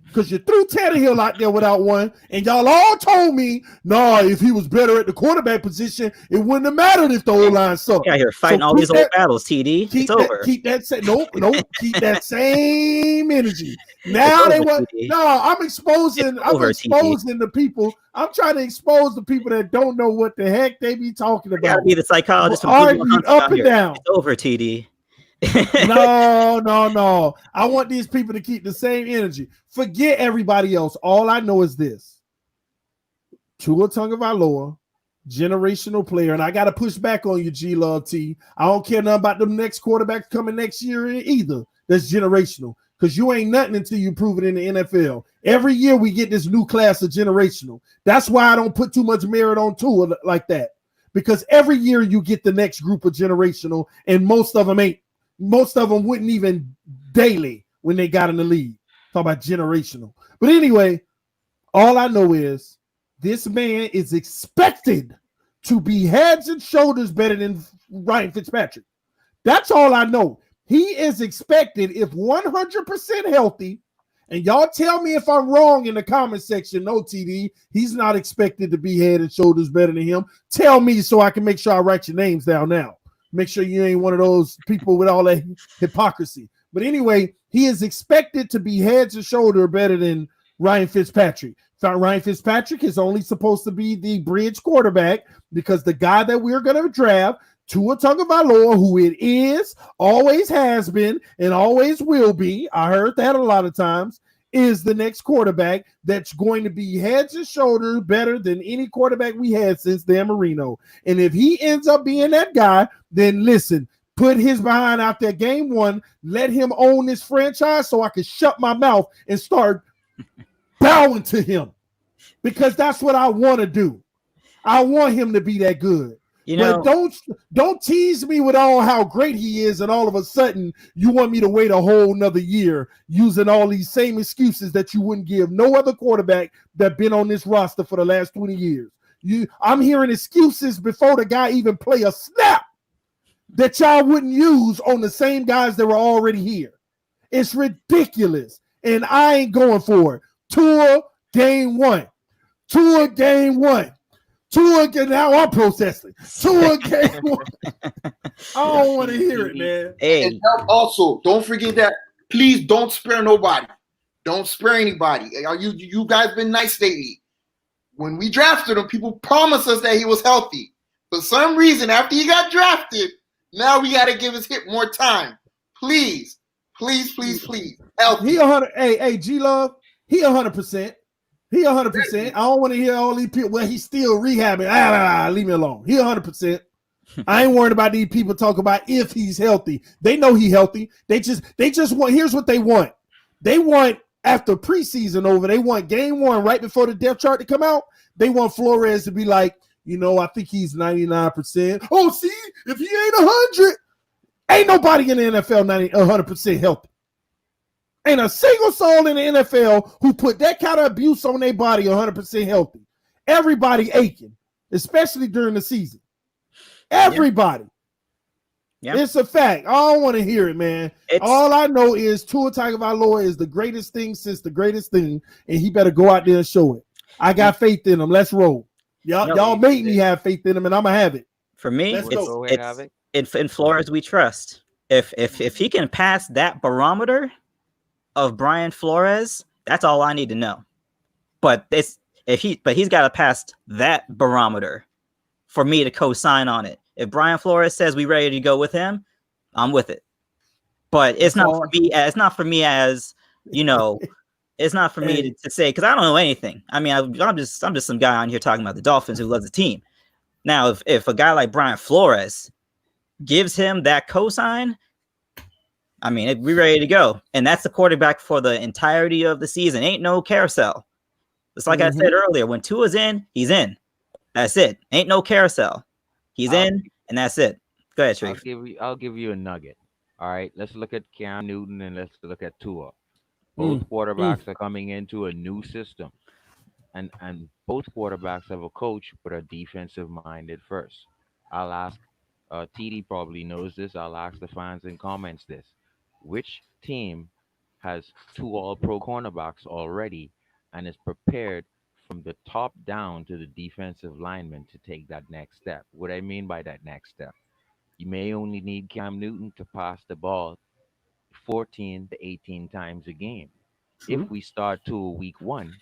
because you threw Tannehill out there without one, and y'all all told me, if he was better at the quarterback position, it wouldn't have mattered if the O-line sucked. Yeah, you're fighting all these old battles, TD. It's over. Keep that same energy. Now they want. No, I'm exposing the people. I'm trying to expose the people that don't know what the heck they be talking about. Gotta be the psychologist. Arguing up and down. It's over, TD. No. I want these people to keep the same energy. Forget everybody else. All I know is this: Tua Tagovailoa, generational player, and I got to push back on you, G Love T. I don't care nothing about the next quarterbacks coming next year either. That's generational, because you ain't nothing until you prove it in the NFL. Every year we get this new class of generational. That's why I don't put too much merit on Tua like that, because every year you get the next group of generational, and most of them ain't. Most of them wouldn't even daily when they got in the league. Talk about generational. But anyway, all I know is this man is expected to be heads and shoulders better than Ryan Fitzpatrick. That's all I know. He is expected, if 100% healthy, and y'all tell me if I'm wrong in the comment section. No, TD, he's not expected to be head and shoulders better than him. Tell me so I can make sure I write your names down now. Make sure you ain't one of those people with all that hypocrisy. But anyway, he is expected to be heads and shoulder better than Ryan Fitzpatrick. Ryan Fitzpatrick is only supposed to be the bridge quarterback, because the guy that we're going to draft, Tua Tagovailoa, who it is, always has been, and always will be, I heard that a lot of times, is the next quarterback that's going to be heads and shoulders better than any quarterback we had since Dan Marino. And if he ends up being that guy, then listen, put his behind out there game one, let him own this franchise so I can shut my mouth and start bowing to him, because that's what I want to do. I want him to be that good. You But know, don't tease me with all how great he is, and all of a sudden you want me to wait a whole nother year using all these same excuses that you wouldn't give no other quarterback that been on this roster for the last 20 years. I'm hearing excuses before the guy even play a snap that y'all wouldn't use on the same guys that were already here. It's ridiculous, and I ain't going for it. Tua game one. Tua game one. Tua game, now I'm protesting. Tua game one. I don't want to hear it, man. hey, And also, don't forget that. Please don't spare nobody. Don't spare anybody. You guys been nice lately. When we drafted him, people promised us that he was healthy. For some reason, after he got drafted, now we got to give his hip more time. Please, please, please, please. Healthy. He 100. Hey, G Love. He 100%. He 100%. I don't want to hear all these people. Well, he's still rehabbing. Leave me alone. He 100%. I ain't worried about these people talking about if he's healthy. They know he's healthy. They just want. Here's what they want. They want after preseason over. They want game one right before the depth chart to come out. They want Flores to be like, I think he's 99%. Oh, see, if he ain't 100, ain't nobody in the NFL 100% healthy. Ain't a single soul in the NFL who put that kind of abuse on their body 100% healthy. Everybody aching, especially during the season. Everybody. Yeah. It's a fact. I don't want to hear it, man. All I know is Tua Tagovailoa is the greatest thing since the greatest thing, and he better go out there and show it. I got faith in him. Let's roll. Y'all made me have faith in him, and I'm going to have it. For me, it's in Flores we trust. If he can pass that barometer of Brian Flores, that's all I need to know. But he's got to pass that barometer for me to co-sign on it. If Brian Flores says we ready to go with him, I'm with it. But it's not for me. It's not for me as It's not for me to say because I don't know anything. I mean, I'm just some guy on here talking about the Dolphins who loves the team. Now, if a guy like Brian Flores gives him that cosign, I mean, we're ready to go. And that's the quarterback for the entirety of the season. Ain't no carousel. It's like I said earlier, when Tua's in, he's in. That's it. Ain't no carousel. He's in, and that's it. Go ahead, Sharif. I'll give you a nugget. All right, let's look at Cam Newton and let's look at Tua. Both quarterbacks are coming into a new system. And both quarterbacks have a coach, but are defensive-minded first. I'll ask, TD probably knows this. I'll ask the fans in comments this. Which team has two all-pro cornerbacks already and is prepared from the top down to the defensive lineman to take that next step? What I mean by that next step, you may only need Cam Newton to pass the ball 14 to 18 times a game. If we start to week one,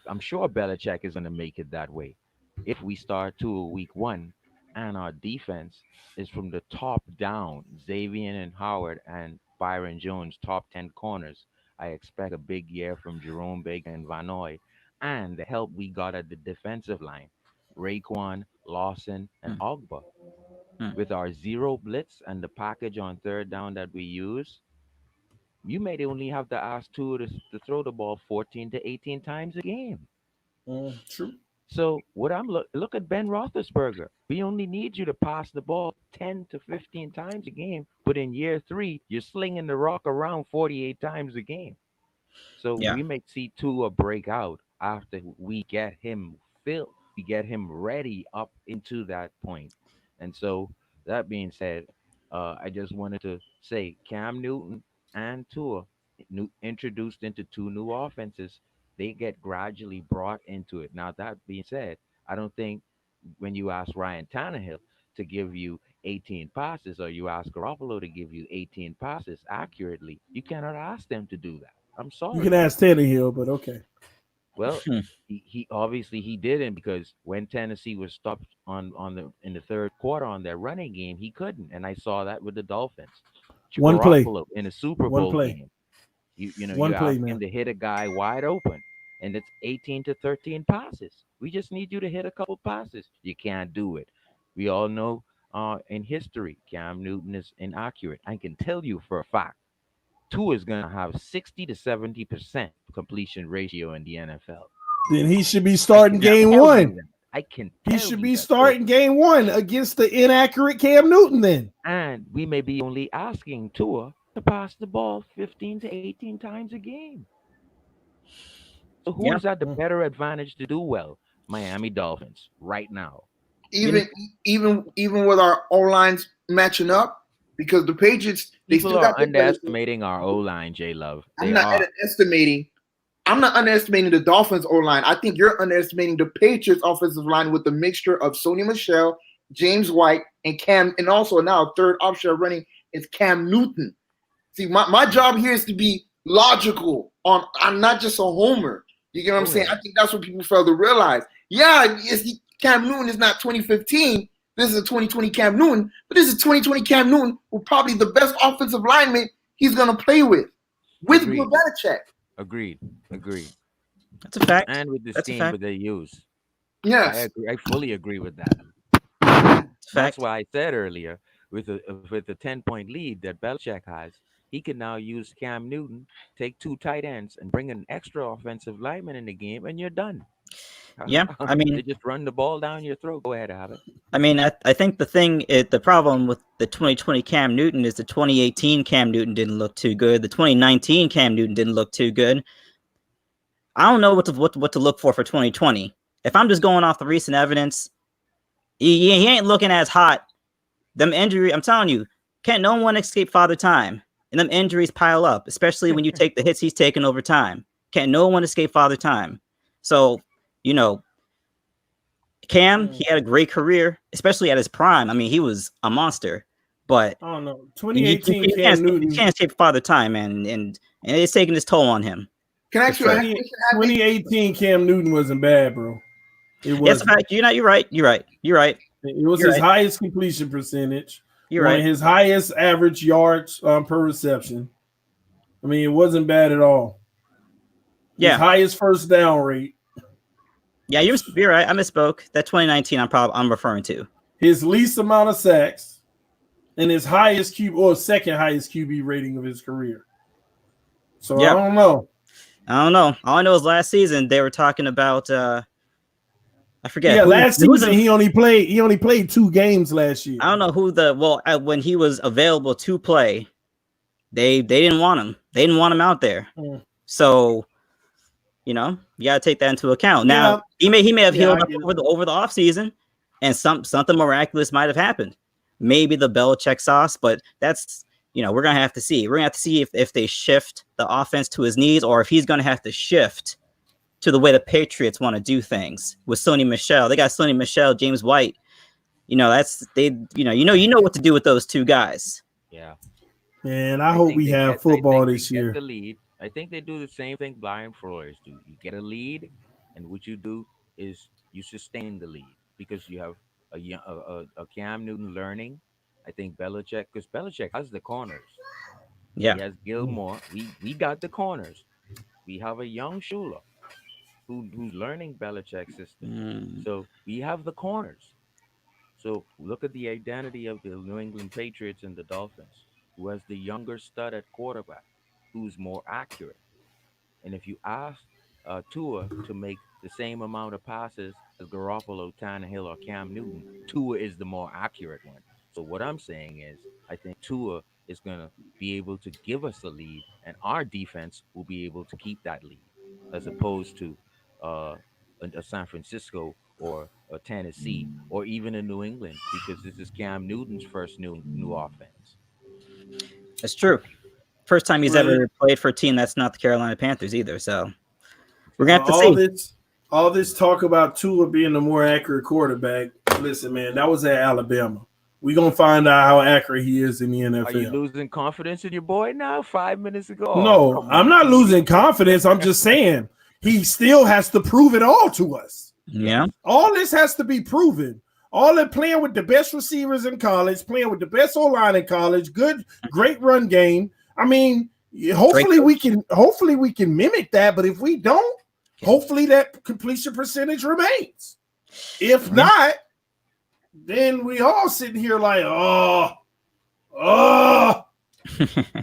I'm sure Belichick is going to make it that way. If we start to week one and our defense is from the top down, Xavier and Howard and Byron Jones, top 10 corners, I expect a big year from Jerome Baker and Vanoy and the help we got at the defensive line, Raekwon, Lawson, and Ogba. With our zero blitz and the package on third down that we use, you may only have to ask Tua to throw the ball 14 to 18 times a game. True. So what look at Ben Roethlisberger. We only need you to pass the ball 10 to 15 times a game, but in year 3, you're slinging the rock around 48 times a game. So we may see Tua break out after we get him filled, we get him ready up into that point. And so that being said, I just wanted to say Cam Newton and Tua introduced into two new offenses, they get gradually brought into it. Now, that being said, I don't think when you ask Ryan Tannehill to give you 18 passes or you ask Garoppolo to give you 18 passes accurately, you cannot ask them to do that. I'm sorry. You can ask Tannehill, but okay. Well, he obviously he didn't because when Tennessee was stopped in the third quarter on their running game, he couldn't, and I saw that with the Dolphins. One play in a Super Bowl game. You ask him to hit a guy wide open, and it's 18 to 13 passes. We just need you to hit a couple passes. You can't do it. We all know in history, Cam Newton is inaccurate. I can tell you for a fact, Tua is going to have 60 to 70% completion ratio in the NFL. Then he should be starting game one. I can. He should be starting game 1 against the inaccurate Cam Newton then. And we may be only asking Tua to pass the ball 15 to 18 times a game. So who's at the better advantage to do well? Miami Dolphins right now. Even with our O-lines matching up, because the Patriots, they people still are got underestimating our O-line, J Love. I'm not underestimating the Dolphins O-line. I think you're underestimating the Patriots offensive line with the mixture of Sony Michel, James White, and Cam, and also now third option running is Cam Newton. See, my job here is to be logical. I'm not just a homer. You get what I'm saying? I think that's what people fail to realize. Yeah, Cam Newton is not 2015. This is a 2020 Cam Newton, but this is 2020 Cam Newton with probably the best offensive lineman he's going to play with Bill Belichick. Agreed. That's a fact. And with the scheme that they use. Yes. I agree. I fully agree with that. That's why I said earlier, with the 10-point lead that Belichick has, he can now use Cam Newton, take 2 tight ends, and bring an extra offensive lineman in the game, and you're done. Yeah, I mean, they just run the ball down your throat. Go ahead, Abbott. I mean, I think the problem with the 2020 Cam Newton is the 2018 Cam Newton didn't look too good. The 2019 Cam Newton didn't look too good. I don't know what to look for 2020. If I'm just going off the recent evidence, he ain't looking as hot. Them injury, I'm telling you, can't no one escape Father Time. And them injuries pile up, especially when you take the hits he's taken over time. Can't no one escape Father Time. So, Cam, he had a great career, especially at his prime. I mean, he was a monster. But I don't know. 2018 Cam Newton, you can't escape Father Time, man, and it's taking its toll on him. Can I actually 2018 Cam Newton wasn't bad, bro. It was. Yes, fact. You're right. It was his highest completion percentage. You're right. His highest average yards per reception. I mean, it wasn't bad at all. His highest first down rate. Yeah, you're right. I misspoke. That 2019 I'm referring to. His least amount of sacks and his highest second highest QB rating of his career. So I don't know. All I know is last season they were talking about I forget. Yeah, last season he only played 2 games last year. I don't know who when he was available to play, they didn't want him. They didn't want him out there. So, you gotta take that into account. Now he may have healed up over the offseason, and something miraculous might have happened. Maybe the Belichick sauce, but that's we're gonna have to see. We're gonna have to see if they shift the offense to his needs, or if he's gonna have to shift to the way the Patriots want to do things with Sony Michel. They got Sony Michel, James White. You know what to do with those 2 guys. Yeah. Man, I hope we have football this year. The lead. I think they do the same thing Brian Flores do. You get a lead, and what you do is you sustain the lead because you have a Cam Newton learning. I think Belichick has the corners. Yeah. He has Gilmore. We got the corners. We have a young Shula who's learning Belichick's system. So we have the corners. So look at the identity of the New England Patriots and the Dolphins, who has the younger stud at quarterback, who's more accurate. And if you ask Tua to make the same amount of passes as Garoppolo, Tannehill, or Cam Newton, Tua is the more accurate one. So what I'm saying is, I think Tua is going to be able to give us a lead, and our defense will be able to keep that lead, as opposed to a San Francisco or a Tennessee or even a New England, because this is Cam Newton's first new offense. That's true. First time he's ever played for a team that's not the Carolina Panthers either. So we're gonna have to see. All this talk about Tua being the more accurate quarterback. Listen, man, that was at Alabama. We're gonna find out how accurate he is in the NFL. Are you losing confidence in your boy now? 5 minutes ago? No, I'm not losing confidence. I'm just saying he still has to prove it all to us. Yeah. All this has to be proven. All that playing with the best receivers in college, playing with the best O-line in college, great run game. I mean, hopefully we can mimic that, but if we don't, hopefully that completion percentage remains. If not, then we all sitting here like,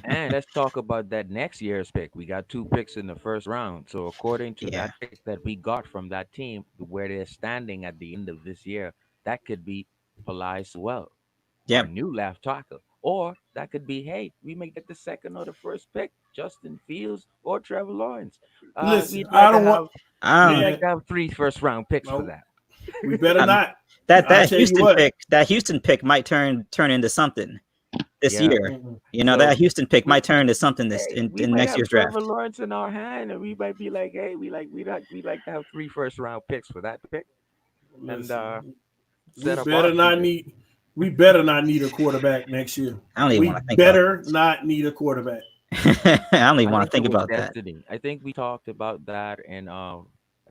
And let's talk about that next year's pick. We got two picks in the first round. So according to Yeah. that pick that we got from that team, where they're standing at the end of this year, that could be Palai Sewell, our Yep. new left tackle. Or that could be, hey, we may get the second or the first pick, Justin Fields or Trevor Lawrence. Listen, We'd like I to don't have want, we'd Um, like man. to have three first round picks for No, that. we better um, not. that I that tell you Houston what. pick, might turn into something this Yeah. year. Mm-mm. You know, that So Houston pick we might turn into something this hey, we in might next have year's Trevor draft. Lawrence in our hand, and we might be like, hey, we'd like to have three first round picks for that pick, and Listen, we set up our better not future. need. We better not need a quarterback next year. I don't even We want to think about better not need a quarterback. that. I don't even I want to think it think was about that. destiny. I think we talked about that, and I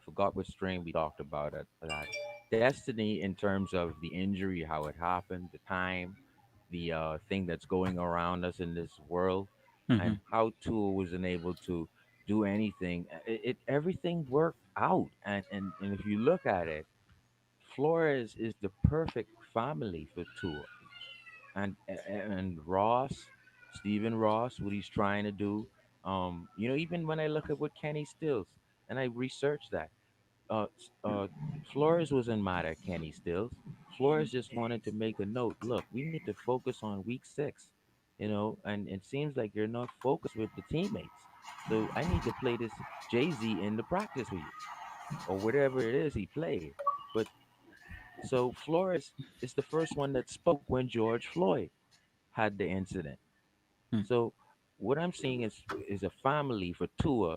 forgot which stream we talked about it. That destiny in terms of the injury, how it happened, the time, the thing that's going around us in this world, Hmm. and how Tua wasn't able to do anything. It everything worked out, and if you look at it, Flores is the perfect family for Tua, and Ross, Stephen Ross, what he's trying to do. Even when I look at what Kenny Stills, and I researched that, Flores wasn't mad at Kenny Stills. Flores just wanted to make a note. Look, we need to focus on week 6, and it seems like you're not focused with the teammates. So I need to play this Jay Z in the practice with you, or whatever it is he played. But so Flores is the first one that spoke when George Floyd had the incident. So what I'm seeing is a family for Tua,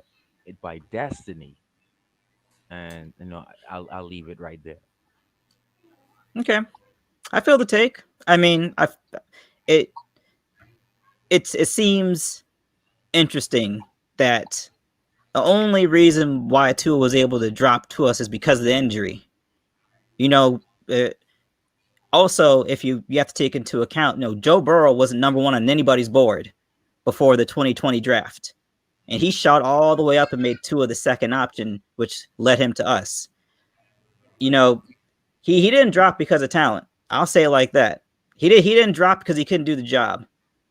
by destiny, and I'll leave it right there. Okay, I feel the take. I mean, it it seems interesting that the only reason why Tua was able to drop to us is because of the injury. You know, uh, also if you have to take into account, Joe Burrow wasn't number one on anybody's board before the 2020 draft, and he shot all the way up and made Tua the second option, which led him to us. You know, he didn't drop because of talent. I'll say it like that. He didn't drop because he couldn't do the job.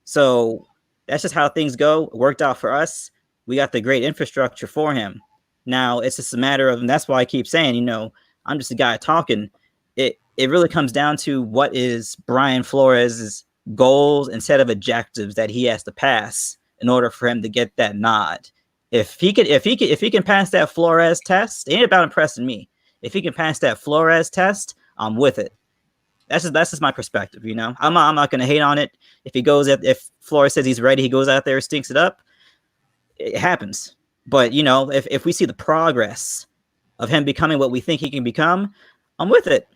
So that's just how things go. It worked out for us. We got the great infrastructure for him. Now it's just a matter of, and that's why I keep saying, I'm just a guy talking. It really comes down to what is Brian Flores' goals and set of objectives that he has to pass in order for him to get that nod. If he can pass that Flores test, it ain't about impressing me. If he can pass that Flores test, I'm with it. That's just my perspective. I'm not gonna hate on it. If Flores says he's ready, he goes out there, stinks it up. It happens. But if we see the progress of him becoming what we think he can become, I'm with it.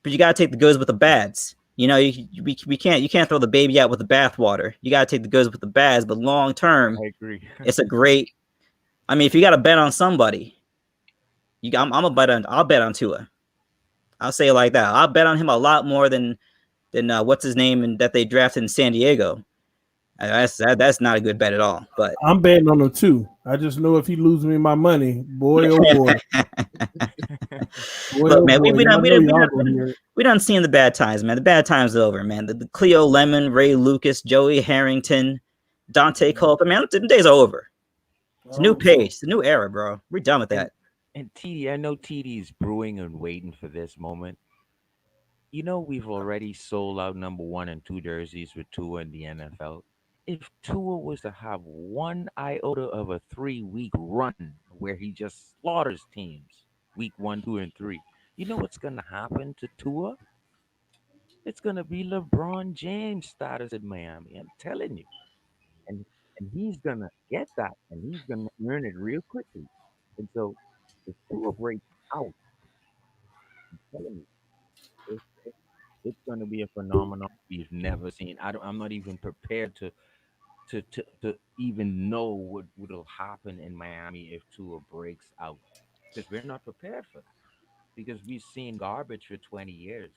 But you gotta take the goods with the bads. We can't throw the baby out with the bathwater. You gotta take the goods with the bads. But long term, I agree. it's a great. I mean, if you got to bet on somebody, I'll bet on Tua. I'll say it like that. I'll bet on him a lot more than what's his name and that they drafted in San Diego. That's not a good bet at all. But I'm betting on him too. I just know if he loses me my money, boy, oh boy, boy, look, oh man, we boy, we done y'all we know done we y'all done, gonna hear it. we done seen the bad times, man. The bad times are over, man. The Cleo Lemon, Ray Lucas, Joey Harrington, Dante Culp. Man, the days are over. It's I a new hope so. page. It's a new era, bro. We're done with and that. and TD, I know TD's brewing and waiting for this moment. We've already sold out number 1 and 2 jerseys with Tua in the NFL. If Tua was to have one iota of a 3-week run where he just slaughters teams, week 1, 2, and 3, you know what's gonna happen to Tua? It's gonna be LeBron James status in Miami. I'm telling you, and he's gonna get that, and he's gonna earn it real quickly. And so, if Tua breaks out, I'm telling you, it's going to be a phenomenon we've never seen. I'm not even prepared to even know what will happen in Miami if Tua breaks out, because we're not prepared for that, because we've seen garbage for 20 years.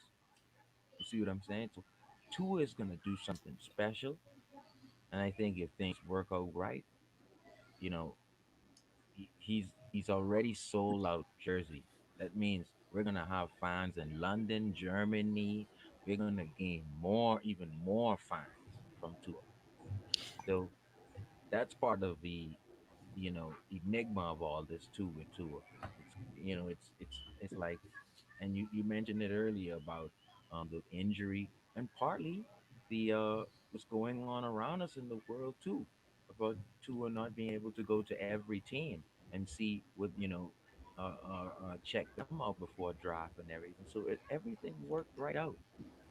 You see what I'm saying? So Tua is going to do something special, and I think if things work out right, you know, he's already sold out jerseys. That means we're gonna have fans in London, Germany. We're gonna gain even more fans from Tua. So that's part of the enigma of all this too with Tua. It's like, and you mentioned it earlier about the injury and partly the what's going on around us in the world too, about Tua not being able to go to every team and see what check them out before draft and everything. So everything worked right out,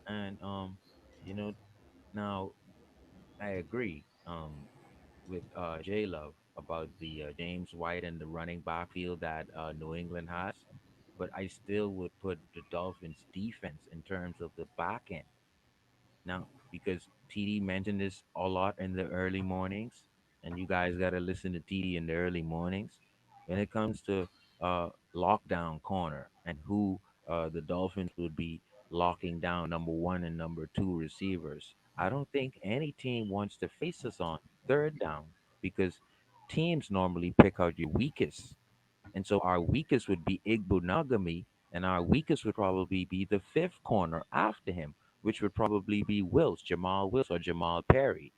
and you know now I agree with J Love about the James White and the running backfield that New England has, but I still would put the Dolphins defense in terms of the back end now, because TD mentioned this a lot in the early mornings, and you guys got to listen to TD in the early mornings. When it comes to lockdown corner and who the Dolphins would be locking down number one and number two receivers, I don't think any team wants to face us on third down because teams normally pick out your weakest. And so our weakest would be Igbunagami, and our weakest would probably be the fifth corner after him, which would probably be Jamal Wills, or Jamal Perry.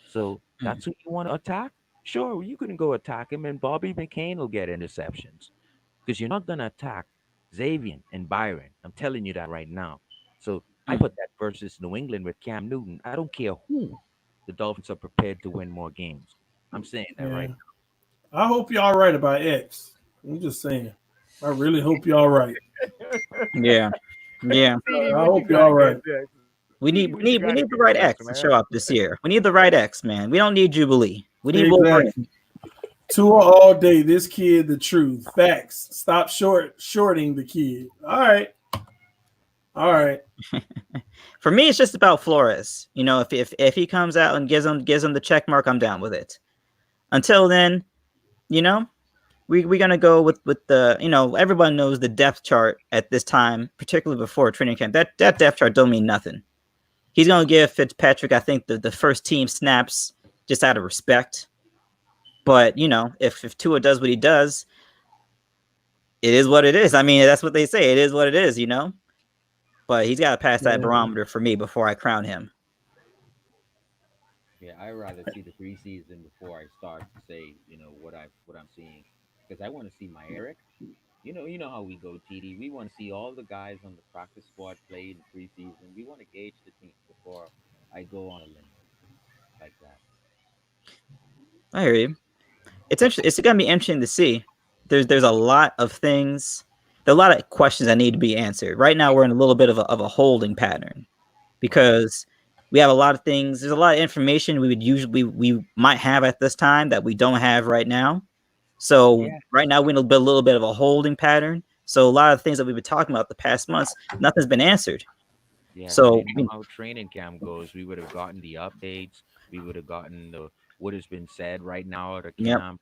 So Mm, that's who you want to attack? Sure, you can go attack him, and Bobby McCain will get interceptions because you're not going to attack Xavier and Byron. I'm telling you that right now. So I mm, put that versus New England with Cam Newton. I don't care who the Dolphins are prepared to win more games. I'm saying that Yeah. right I hope y'all right about X. I'm just saying. I really hope y'all right. now. yeah, yeah. TD, I what you hope got y'all right. against X? We TD, need what we you need we got need the against right X, X to man? show up this year. We need the right X, man. We don't need Jubilee. We need Wolverine. Exactly. Tua all day. This kid, the truth. Facts. Stop shorting the kid. All right. All right. For me, it's just about Flores. You know, if he comes out and gives him the check mark, I'm down with it. Until then, you know, we're gonna go with the, everyone knows the depth chart at this time, particularly before training camp. That depth chart don't mean nothing. He's gonna give Fitzpatrick, I think, the first team snaps just out of respect. But if Tua does what he does, it is what it is. I mean, that's what they say. It is what it is. But he's got to pass that Yeah. barometer for me before I crown him. Yeah, I rather see the preseason before I start to say, what I'm seeing, because I want to see my Eric. You know how we go, TD. We want to see all the guys on the practice squad play in the preseason. We want to gauge the team before I go on a limb like that. I hear you. It's interesting. It's gonna be interesting to see. There's a lot of things. There are a lot of questions that need to be answered. Right now, we're in a little bit of a holding pattern Right. because we have a lot of things. There's a lot of information we might have at this time that we don't have right now. So Yeah. right now we're in a little bit of a holding pattern. So a lot of things that we've been talking about the past months, nothing's been answered. Yeah. Now So you know how training camp goes. We would have gotten the updates. We would have gotten the what has been said right now at a yep, camp.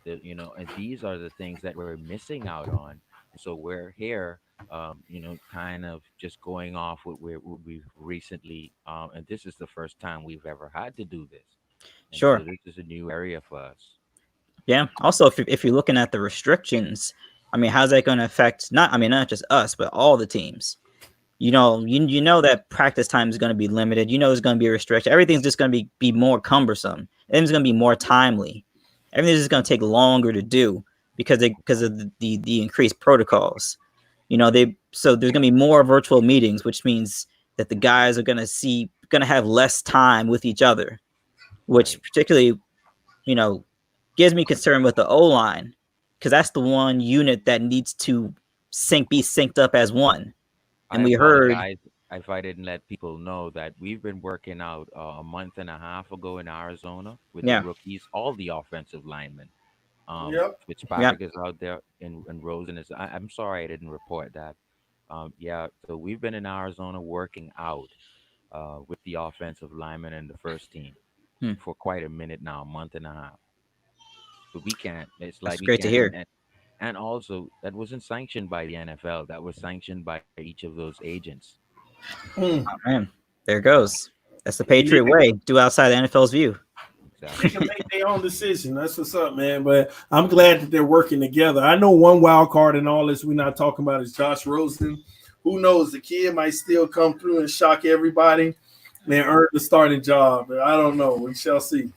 And these are the things that we're missing out on. And so we're here, kind of just going off what we've recently, and this is the first time we've ever had to do this. And so sure. this is a new area for us. Yeah. Also, if you're looking at the restrictions, I mean, how's that going to affect not just us, but all the teams? You know that practice time is going to be limited. You know it's going to be restricted. Everything's just going to be more cumbersome. Everything's going to be more timely. Everything's just going to take longer to do because of the increased protocols. So there's going to be more virtual meetings, which means that the guys are going to have less time with each other, which Right. particularly you know gives me concern with the O line because that's the one unit that needs to be synced up as one. I And we heard, apologize if I didn't let people know that we've been working out a month and a half ago in Arizona with the yeah, rookies, all the offensive linemen. Yep. yeah, Fitzpatrick is out there, and Rosen is. I'm sorry I didn't report that. Yeah, so we've been in Arizona working out with the offensive linemen and the first team hmm, for quite a minute now, a month and a half. But we can't. It's that's like we great to can't. hear. And also, that wasn't sanctioned by the NFL. That was sanctioned by each of those agents. Mm. Oh, man, there goes. That's the Yeah, Patriot way. Do outside the NFL's view. they Exactly. can make their own decision. That's what's up, man. But I'm glad that they're working together. I know one wild card in all this we're not talking about is Josh Rosen. Who knows? The kid might still come through and shock everybody. Man earned the starting job. I don't know. We shall see.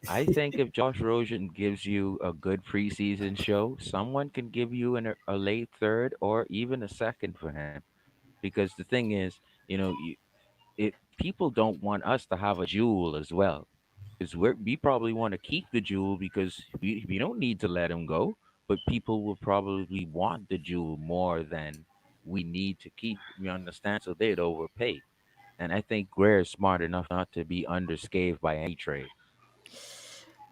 I think if Josh Rosen gives you a good preseason show, someone can give you a late third or even a second for him. Because the thing is, it people don't want us to have a jewel as well. Because we probably want to keep the jewel because we don't need to let him go. But people will probably want the jewel more than we need to keep. You understand? So they'd overpay. And I think Greer is smart enough not to be underscathed by any trade.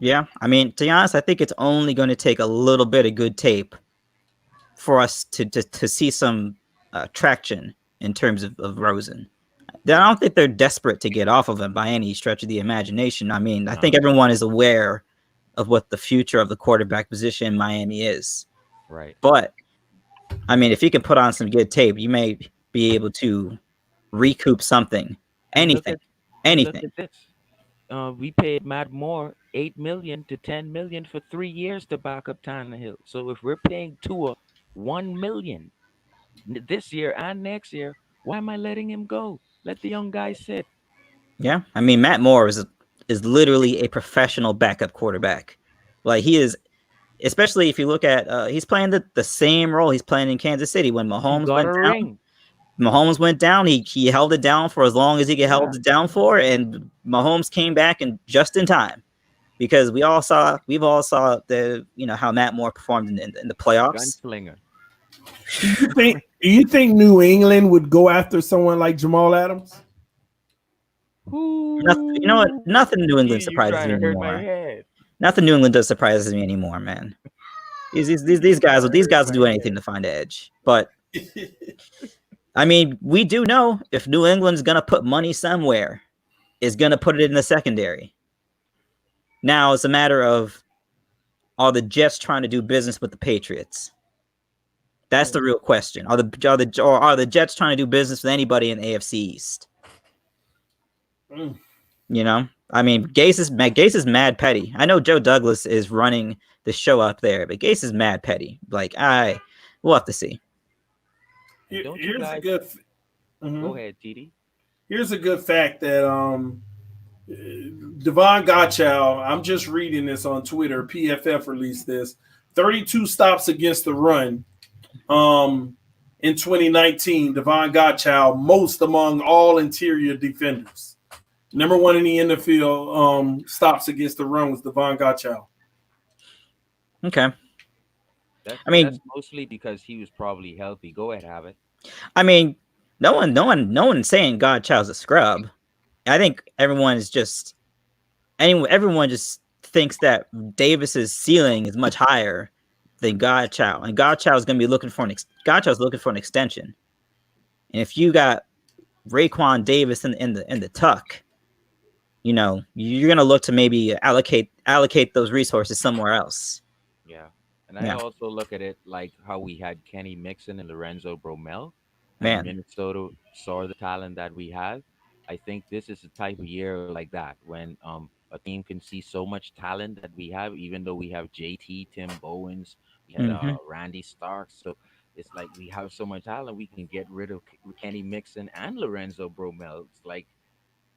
Yeah, I mean, to be honest, I think it's only going to take a little bit of good tape for us to see some traction in terms of Rosen. I don't think they're desperate to get off of him by any stretch of the imagination. I mean, I think everyone is aware of what the future of the quarterback position in Miami is. Right. But, I mean, if you can put on some good tape, you may be able to recoup something. And look Anything. at Anything. this. We paid Matt Moore 8 million to 10 million for 3 years to back up Tannehill. So if we're paying Tua 1 million this year and next year, why am I letting him go? Let the young guy sit. Yeah, I mean, Matt Moore is literally a professional backup quarterback. Like, he is, especially if you look at he's playing the same role he's playing in Kansas City when He Mahomes got went a down. ring. Mahomes went down. He held it down for as long as he could Yeah. held it down for, and Mahomes came back and just in time because we've all saw the how Matt Moore performed in the playoffs. Gunslinger. Do you think New England would go after someone like Jamal Adams? Nothing, you know what? Nothing in New England You surprises trying me to hurt my anymore. head. Nothing New England does surprises me anymore, man. These guys will do anything to find edge. But I mean, we do know if New England's gonna put money somewhere, is gonna put it in the secondary. Now it's a matter of, are the Jets trying to do business with the Patriots? That's the real question. Are the Jets trying to do business with anybody in the AFC East? I mean, Gase is mad petty. I know Joe Douglas is running the show up there, but Gase is mad petty. Like, we'll have to see. Don't you guys? Go ahead, TD. Here's a good fact that Devon Gottschall, I'm just reading this on Twitter. PFF released this. 32 stops against the run. In 2019, Devon Gottschall, most among all interior defenders. Number one in the NFL stops against the run was Devon Gottschall. Okay. That's mostly because he was probably healthy. Go ahead, have it. I mean, no one's saying Gottschall's a scrub. I think everyone just thinks that Davis's ceiling is much higher than Gottschall, and Gottschall's going to be looking for an extension. And if you got Raekwon Davis in the tuck, you're going to look to maybe allocate those resources somewhere else. Yeah. And I also look at it like how we had Kenny Mixon and Lorenzo Bromell. And Minnesota saw the talent that we have. I think this is the type of year like that when a team can see so much talent that we have, even though we have JT, Tim Bowens, we had Randy Starks. So it's like we have so much talent, we can get rid of Kenny Mixon and Lorenzo Bromell. It's like,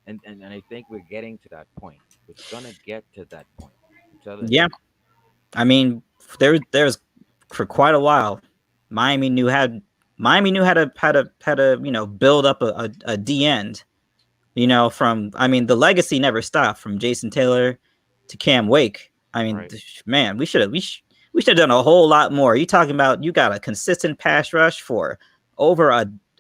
and I think we're getting to that point. We're gonna get to that point. Yeah, I mean, there's for quite a while, Miami knew how to build up a D end. The legacy never stopped from Jason Taylor to Cam Wake. I mean, man, we should have done a whole lot more. You talking about you got a consistent pass rush for over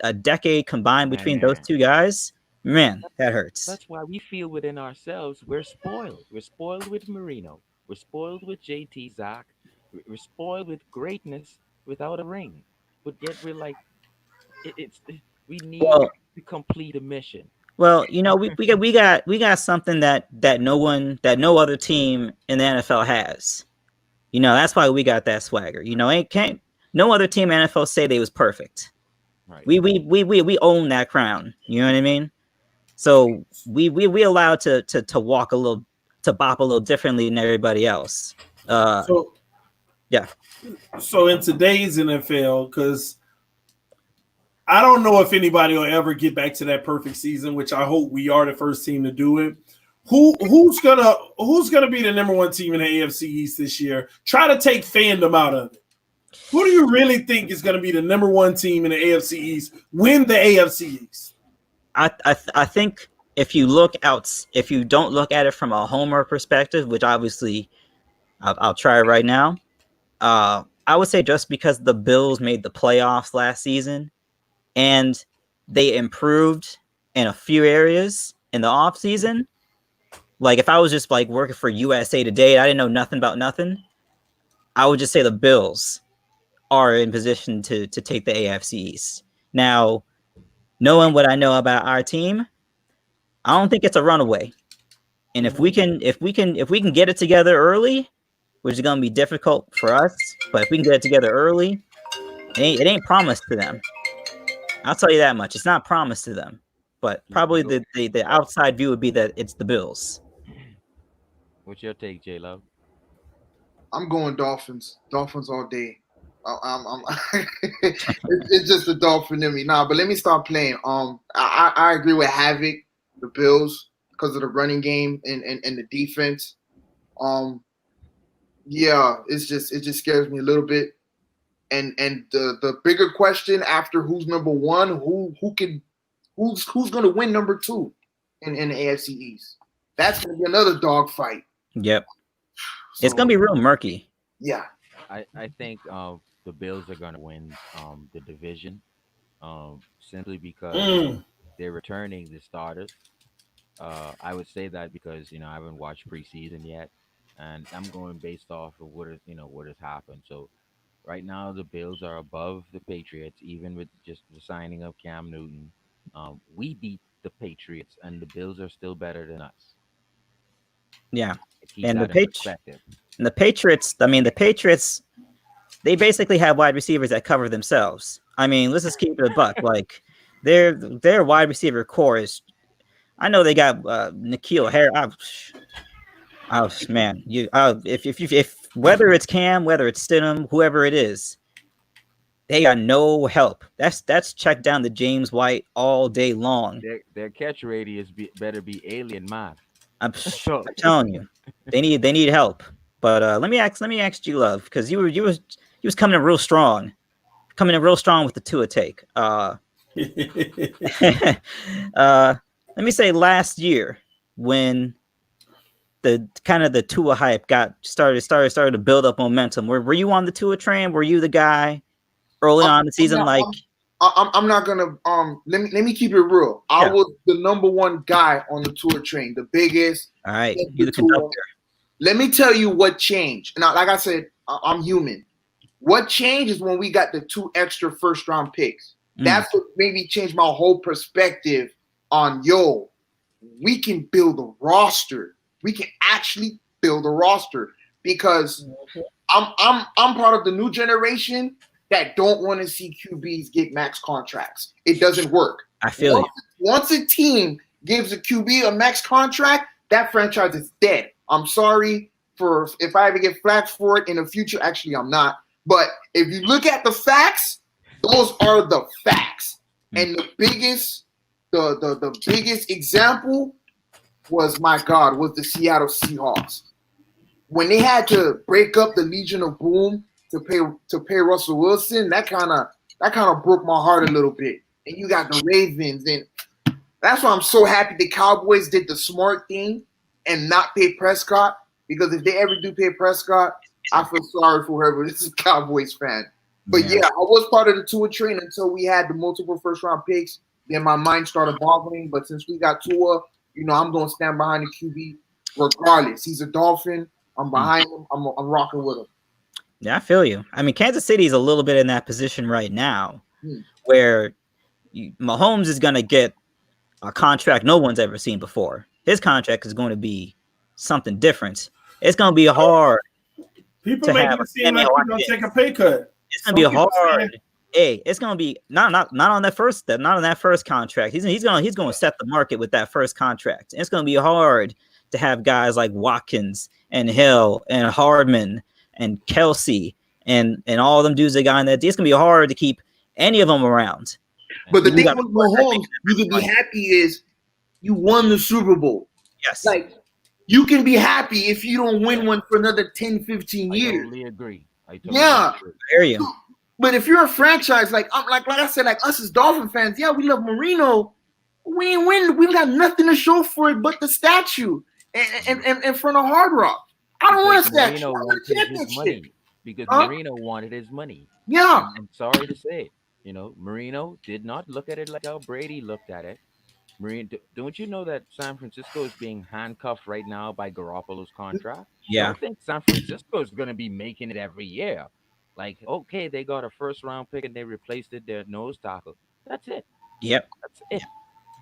a decade combined between those two guys. Man, that hurts. That's why we feel within ourselves we're spoiled. We're spoiled with Marino. We're spoiled with JT Zach. We're spoiled with greatness without a ring. But yet we're like, we need to complete a mission. Well, we got something that no other team in the NFL has. That's why we got that swagger. No other team in the NFL say they was perfect. Right. We own that crown. You know what I mean? So we allowed to walk a little, to bop a little differently than everybody else. So in today's NFL, because I don't know if anybody will ever get back to that perfect season, which I hope we are the first team to do it. Who's gonna be the number one team in the AFC East this year? Try to take fandom out of it. Who do you really think is gonna be the number one team in the AFC East? Win the AFC East? I think if you don't look at it from a homer perspective, which obviously I'll try right now. I would say just because the Bills made the playoffs last season and they improved in a few areas in the offseason. Like if I was just like working for USA Today, I didn't know nothing about nothing, I would just say the Bills are in position to take the AFC East. Now, knowing what I know about our team, I don't think it's a runaway. And if we can get it together early, which is going to be difficult for us, but if we can get it together early, it ain't promised to them. I'll tell you that much. It's not promised to them, but probably the outside view would be that it's the Bills. What's your take, J Love? I'm going Dolphins. Dolphins all day. I'm it's just the Dolphin in me. Nah, but let me start playing. I agree with Havoc, the Bills, because of the running game and the defense. Yeah, it just scares me a little bit. And the bigger question after who's number one, who's gonna win number two in the AFC East? That's gonna be another dogfight. Yep. So, it's gonna be real murky. Yeah. I think the Bills are gonna win the division simply because they're returning the starters. I would say that because I haven't watched preseason yet, and I'm going based off of what has happened. So right now the Bills are above the Patriots, even with just the signing of Cam Newton. We beat the Patriots, and the Bills are still better than us. Yeah, and the Patriots. I mean, the Patriots. They basically have wide receivers that cover themselves. I mean, let's just keep it a buck. Like their wide receiver core is. I know they got N'Keal Harris. Oh man, if whether it's Cam, whether it's Stidham, whoever it is, they got no help. That's checked down to James White all day long. Their catch radius better be alien math. I'm telling you, they need help. But let me ask you, Love, because you was coming in real strong with the Tua take. Let me say last year when the Tua hype got started to build up momentum. Were you on the Tua train? Were you the guy early on in the season? I'm not gonna let me keep it real. I was the number one guy on the Tua train, the biggest. All right, you're the conductor. Let me tell you what changed. Now, like I said, I'm human. What changed is when we got the 2 extra first round picks. That's what made me change my whole perspective on we can build a roster. We can actually build a roster because I'm part of the new generation that don't want to see QBs get max contracts. It doesn't work. I feel once a team gives a QB a max contract, that franchise is dead. I'm sorry for if I ever get flack for it in the future. Actually, I'm not. But if you look at the facts, those are the facts. And the biggest example was the Seattle Seahawks. When they had to break up the Legion of Boom to pay Russell Wilson, that kind of broke my heart a little bit. And you got the Ravens, and that's why I'm so happy the Cowboys did the smart thing and not pay Prescott, because if they ever do pay Prescott, I feel sorry for whoever is a Cowboys fan. But yeah, I was part of the Tua train until we had the multiple first round picks. Then my mind started boggling. But since we got Tua, I'm going to stand behind the QB regardless. He's a Dolphin. I'm behind him. I'm rocking with him. Yeah, I feel you. I mean, Kansas City is a little bit in that position right now where Mahomes is going to get a contract no one's ever seen before. His contract is going to be something different. It's going to be hard. People make it seem like he's going to take a pay cut. It's going to be hard. Hey, it's going to be not on that first contract. He's going to set the market with that first contract. It's going to be hard to have guys like Watkins and Hill and Hardman and Kelsey and all them dudes that got in that. It's going to be hard to keep any of them around. But the You thing got to with put that thing Mahomes, you can be money. happy is you won the Super Bowl. Yes. Like, you can be happy if you don't win one for another 10, 15 I years. totally agree. I totally Yeah. agree. I hear you. But if you're a franchise, like I said, like us as Dolphin fans, yeah, we love Marino. We ain't win. We got nothing to show for it but the statue and in front of Hard Rock. I don't Because want a statue. Marino I want a wanted his championship. money. Because Huh? Marino wanted his money. Yeah. And I'm sorry to say it. Marino did not look at it like how Brady looked at it. Don't you know that San Francisco is being handcuffed right now by Garoppolo's contract? Yeah. Don't think San Francisco is going to be making it every year. Like, okay, they got a first round pick and they replaced it their nose tackle. That's it. Yep. That's it.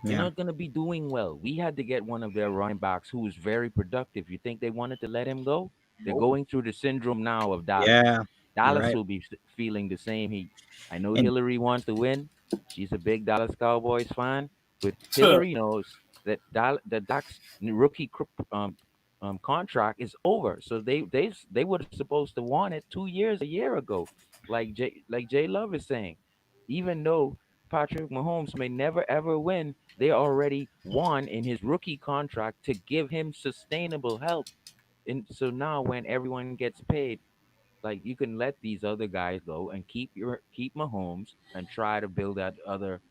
They're Yeah. not going to be doing well. We had to get one of their running backs who was very productive. You think they wanted to let him go? They're Nope. going through the syndrome now of Dallas. Yeah. You're Dallas right. will be feeling the same heat. I know And Hillary wants to win. She's a big Dallas Cowboys fan, but Hillary knows that Dak's rookie contract is over. So they were supposed to want it 2 years, a year ago, like Jay Love is saying. Even though Patrick Mahomes may never ever win, they already won in his rookie contract to give him sustainable help. And so now when everyone gets paid, like you can let these other guys go and keep Mahomes and try to build that other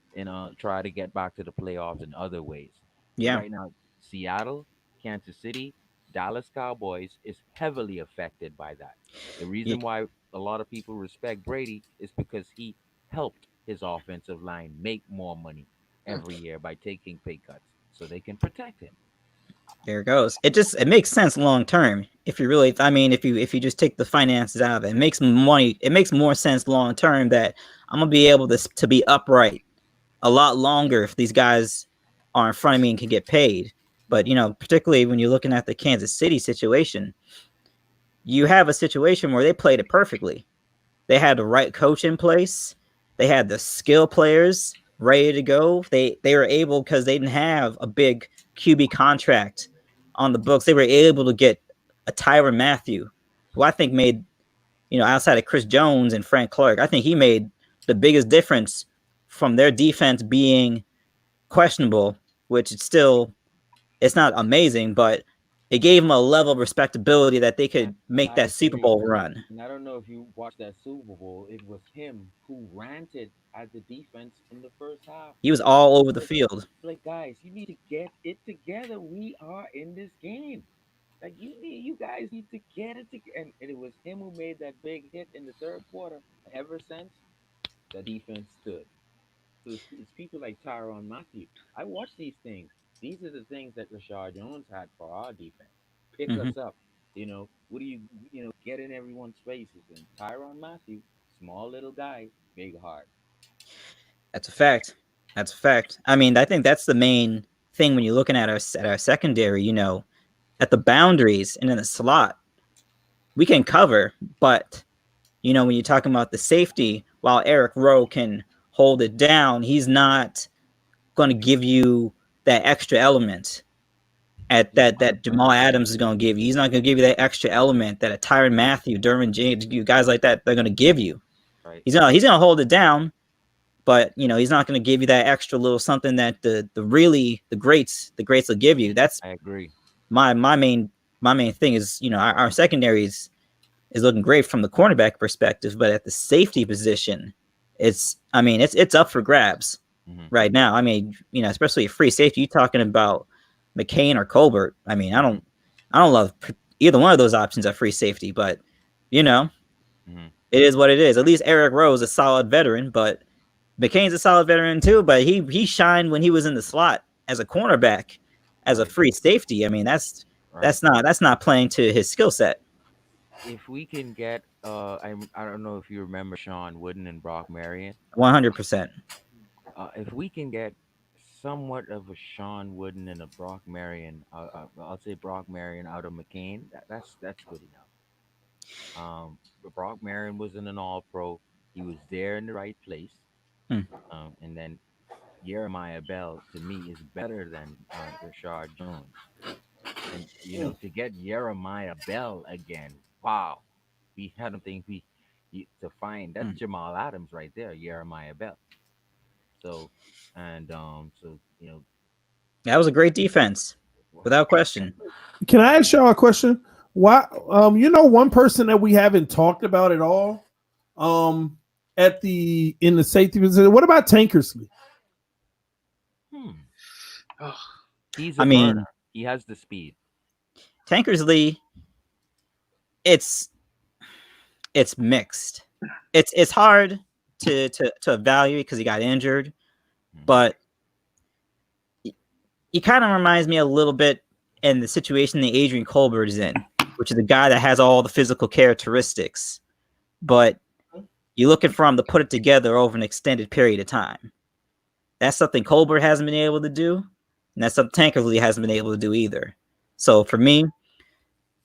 try to get back to the playoffs in other ways. But yeah. right now, Seattle, Kansas City, Dallas Cowboys is heavily affected by that. The Yeah. reason why a lot of people respect Brady is because he helped his offensive line make more money every year by taking pay cuts so they can protect him. There it goes. It makes sense long term. If you really, I mean, if you just take the finances out of it, it makes money. It makes more sense long term that I'm gonna be able to be upright a lot longer if these guys are in front of me and can get paid. But particularly when you're looking at the Kansas City situation, you have a situation where they played it perfectly. They had the right coach in place. They had the skill players ready to go. They were able, because they didn't have a big QB contract on the books. They were able to get a Tyrann Mathieu, who I think made, outside of Chris Jones and Frank Clark, I think he made the biggest difference from their defense being questionable, which it's not amazing, but it gave them a level of respectability that they could make I that Super agree. Bowl run. And I don't know if you watched that Super Bowl. It was him who ranted at the defense in the first half. He was all over the Like, field. like guys, you need to get it together. We are in this game. Like you guys need to get it together. And it was him who made that big hit in the third quarter. Ever since, the defense stood. So it's people like Tyron Matthew. I watch these things. These are the things that Rashard Jones had for our defense. Pick Hmm. us up. What do get in everyone's faces? And Tyron Matthew, small little guy, big heart. That's a fact. That's a fact. I mean, I think that's the main thing when you're looking at our secondary. At the boundaries and in the slot, we can cover, but when you're talking about the safety, while Eric Rowe can hold it down, he's not going to give you that extra element at Yeah, that Jamal Adams is going to give you. He's not going to give you that extra element that a Tyrann Mathieu, Derwin James, you guys like that, they're going to give you. right. He's gonna hold it down, but he's not going to give you that extra little something that the greats will give you. That's I agree. my main thing is our secondary is looking great from the cornerback perspective, but at the safety position, it's up for grabs Hmm. right now. I mean, especially a free safety. You talking about McCain or Colbert? I mean, I don't love either one of those options at free safety, but you know, Hmm. it is what it is. At least Eric Rowe is a solid veteran, but McCain's a solid veteran too. But he shined when he was in the slot as a cornerback, as a Right. free safety. I mean, that's Right. that's not that's not playing to his skill set. If we can get, I don't know if you remember Sean Wooden and Brock Marion. 100%. If we can get somewhat of a Sean Wooden and a Brock Marion, I'll say Brock Marion out of McCain. That's good enough. Brock Marion was in an All Pro. He was there in the right place. Hmm. And then Jeremiah Bell to me is better than Rashard Jones. And to get Jeremiah Bell again, wow. I don't think to find that's Hmm. Jamal Adams right there, Jeremiah Bell. So, and so That was a great defense, without question. Can I ask y'all a question? Why, one person that we haven't talked about at all, in the safety position. What about Tankersley? He's I a mean, burner. He has the speed. Tankersley, it's mixed. It's hard to evaluate because he got injured, but he kind of reminds me a little bit in the situation that Adrian Colbert is in, which is a guy that has all the physical characteristics, but you're looking for him to put it together over an extended period of time. That's something Colbert hasn't been able to do, and that's something Tankersley hasn't been able to do either. So for me,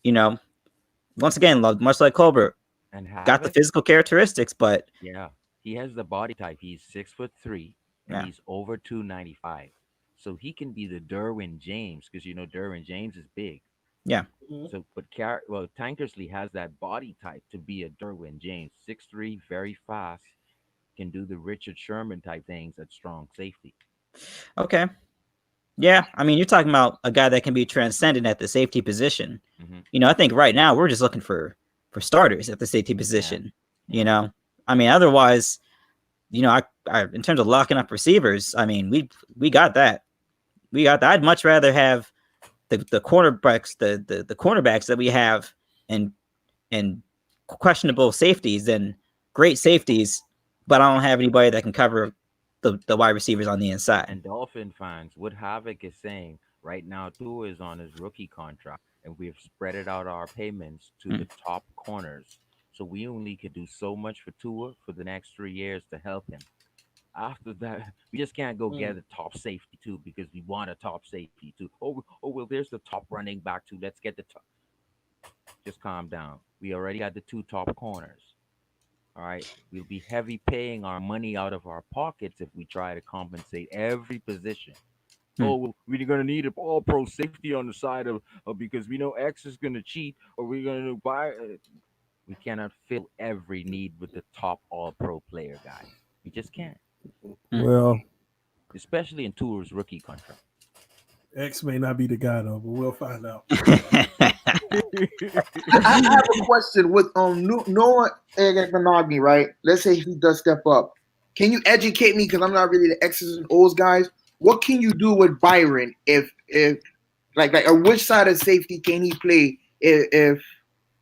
once again, much like Colbert, And got the Havoc, physical characteristics, but yeah, he has the body type. He's 6'3" and yeah, he's over 295. So he can be the Derwin James because Derwin James is big. yeah. So, but Tankersley has that body type to be a Derwin James, 6'3", very fast, can do the Richard Sherman type things at strong safety. Okay. Yeah, I mean, you're talking about a guy that can be transcendent at the safety position. I think right now we're just looking for starters at the safety position. I mean, otherwise, I in terms of locking up receivers, I mean, we got that. I'd much rather have the cornerbacks, the cornerbacks that we have, and questionable safeties than great safeties, but I don't have anybody that can cover the wide receivers on the inside. And Dolphin fans, what Havoc is saying right now, Tua is on his rookie contract, and we've spread it out our payments to the top corners. So we only could do so much for Tua for the next 3 years to help him. After that, we just can't go get a top safety too because we want a top safety too. Oh well, there's the top running back too. Let's get the top. Just calm down. We already got the 2 top corners. All right, we'll be heavy paying our money out of our pockets if we try to compensate every position. Oh, well, we're gonna need an all-pro safety on the side of because we know X is gonna cheat, or we're gonna buy. We cannot fill every need with the top all-pro player, guys. We just can't. Well, Especially in Tour's rookie contract. X may not be the guy though, but we'll find out. I have a question with Noah Eganagni, right? Let's say he does step up. Can you educate me because I'm not really the X's and O's guys? What can you do with Byron if like or which side of safety can he play if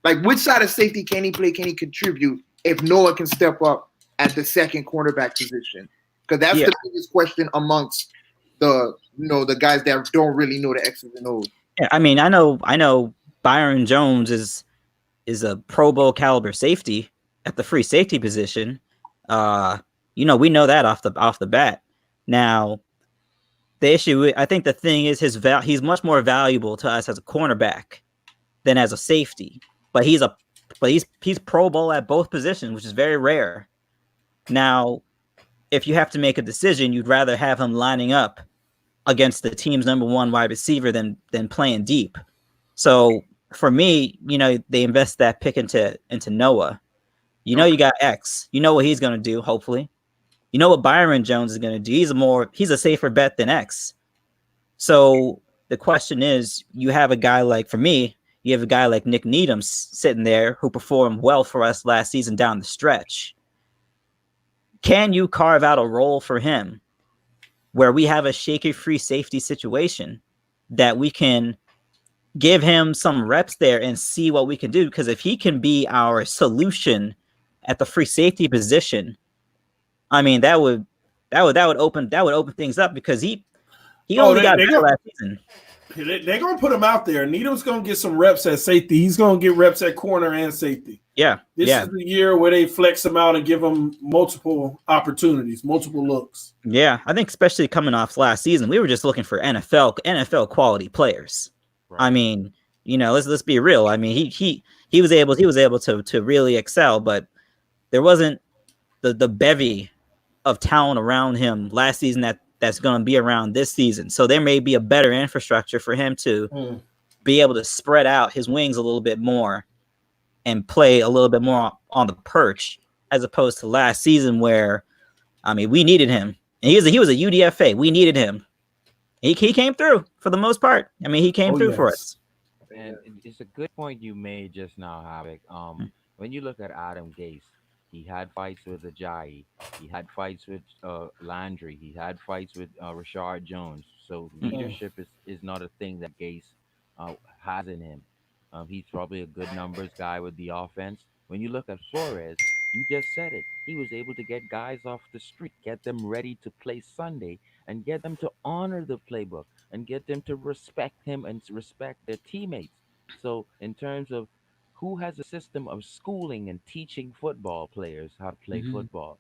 like which side of safety can he play? Can he contribute if Noah can step up at the second cornerback position? Because that's the biggest question amongst the the guys that don't really know the X's and O's. Yeah, I mean, I know Byron Jones is a Pro Bowl caliber safety at the free safety position. We know that off the bat. Now, the issue, I think the thing is he's much more valuable to us as a cornerback than as a safety. But he's Pro Bowl at both positions, which is very rare. Now, if you have to make a decision, you'd rather have him lining up against the team's number 1 wide receiver than playing deep. So for me, they invest that pick into Noah. You got X. You know what he's gonna do, hopefully. You know what Byron Jones is gonna do. He's a safer bet than X. So the question is, you have a guy like Nick Needham sitting there who performed well for us last season down the stretch. Can you carve out a role for him where we have a shaky free safety situation that we can give him some reps there and see what we can do? Because if he can be our solution at the free safety position, I mean, that would open things up because he only got better last season. They're gonna put him out there. Needham's gonna get some reps at safety. He's gonna get reps at corner and safety. Yeah. This is the year where they flex him out and give him multiple opportunities, multiple looks. Yeah, I think especially coming off last season, we were just looking for NFL quality players. Right. I mean, let's be real. I mean, he was able to really excel, but there wasn't the bevy of talent around him last season that's going to be around this season. So there may be a better infrastructure for him to be able to spread out his wings a little bit more and play a little bit more on the perch, as opposed to last season where, I mean, we needed him. And he was a UDFA. We needed him. He came through for the most part. I mean, he came Oh through for yes. us. And it's a good point you made just now, Havoc. When you look at Adam Gase, he had fights with Ajayi, he had fights with Landry, he had fights with Rashard Jones. So Mm. leadership is not a thing that Gase has in him. He's probably a good numbers guy with the offense. When you look at Flores, you just said it. He was able to get guys off the street, get them ready to play Sunday, and get them to honor the playbook and get them to respect him and respect their teammates. So, in terms of who has a system of schooling and teaching football players how to play Mhm. football,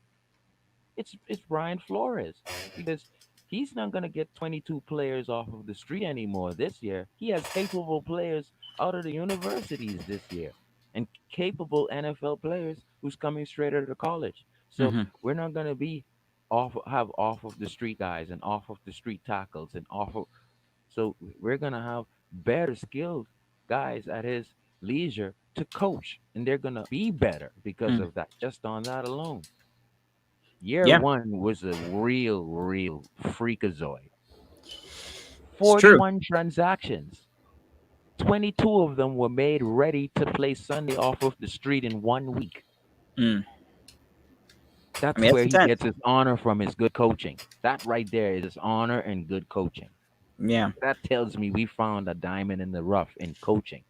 it's Brian Flores, because he's not going to get 22 players off of the street anymore this year. He has capable players out of the universities this year and capable NFL players who's coming straight out of college. So Mhm. we're not going to be off of the street guys and off of the street tackles and off of, so we're going to have better skilled guys at his leisure to coach, and they're going to be better because Mm. of that, just on that alone. Year Yeah, one was a real freakazoid. it's true. 41 transactions. 22 of them were made ready to play Sunday off of the street in 1 week. Mm. I That's mean, it's where he intense. gets his honor from his good coaching. That right there is his honor and good coaching. Yeah. That tells me we found a diamond in the rough in coaching.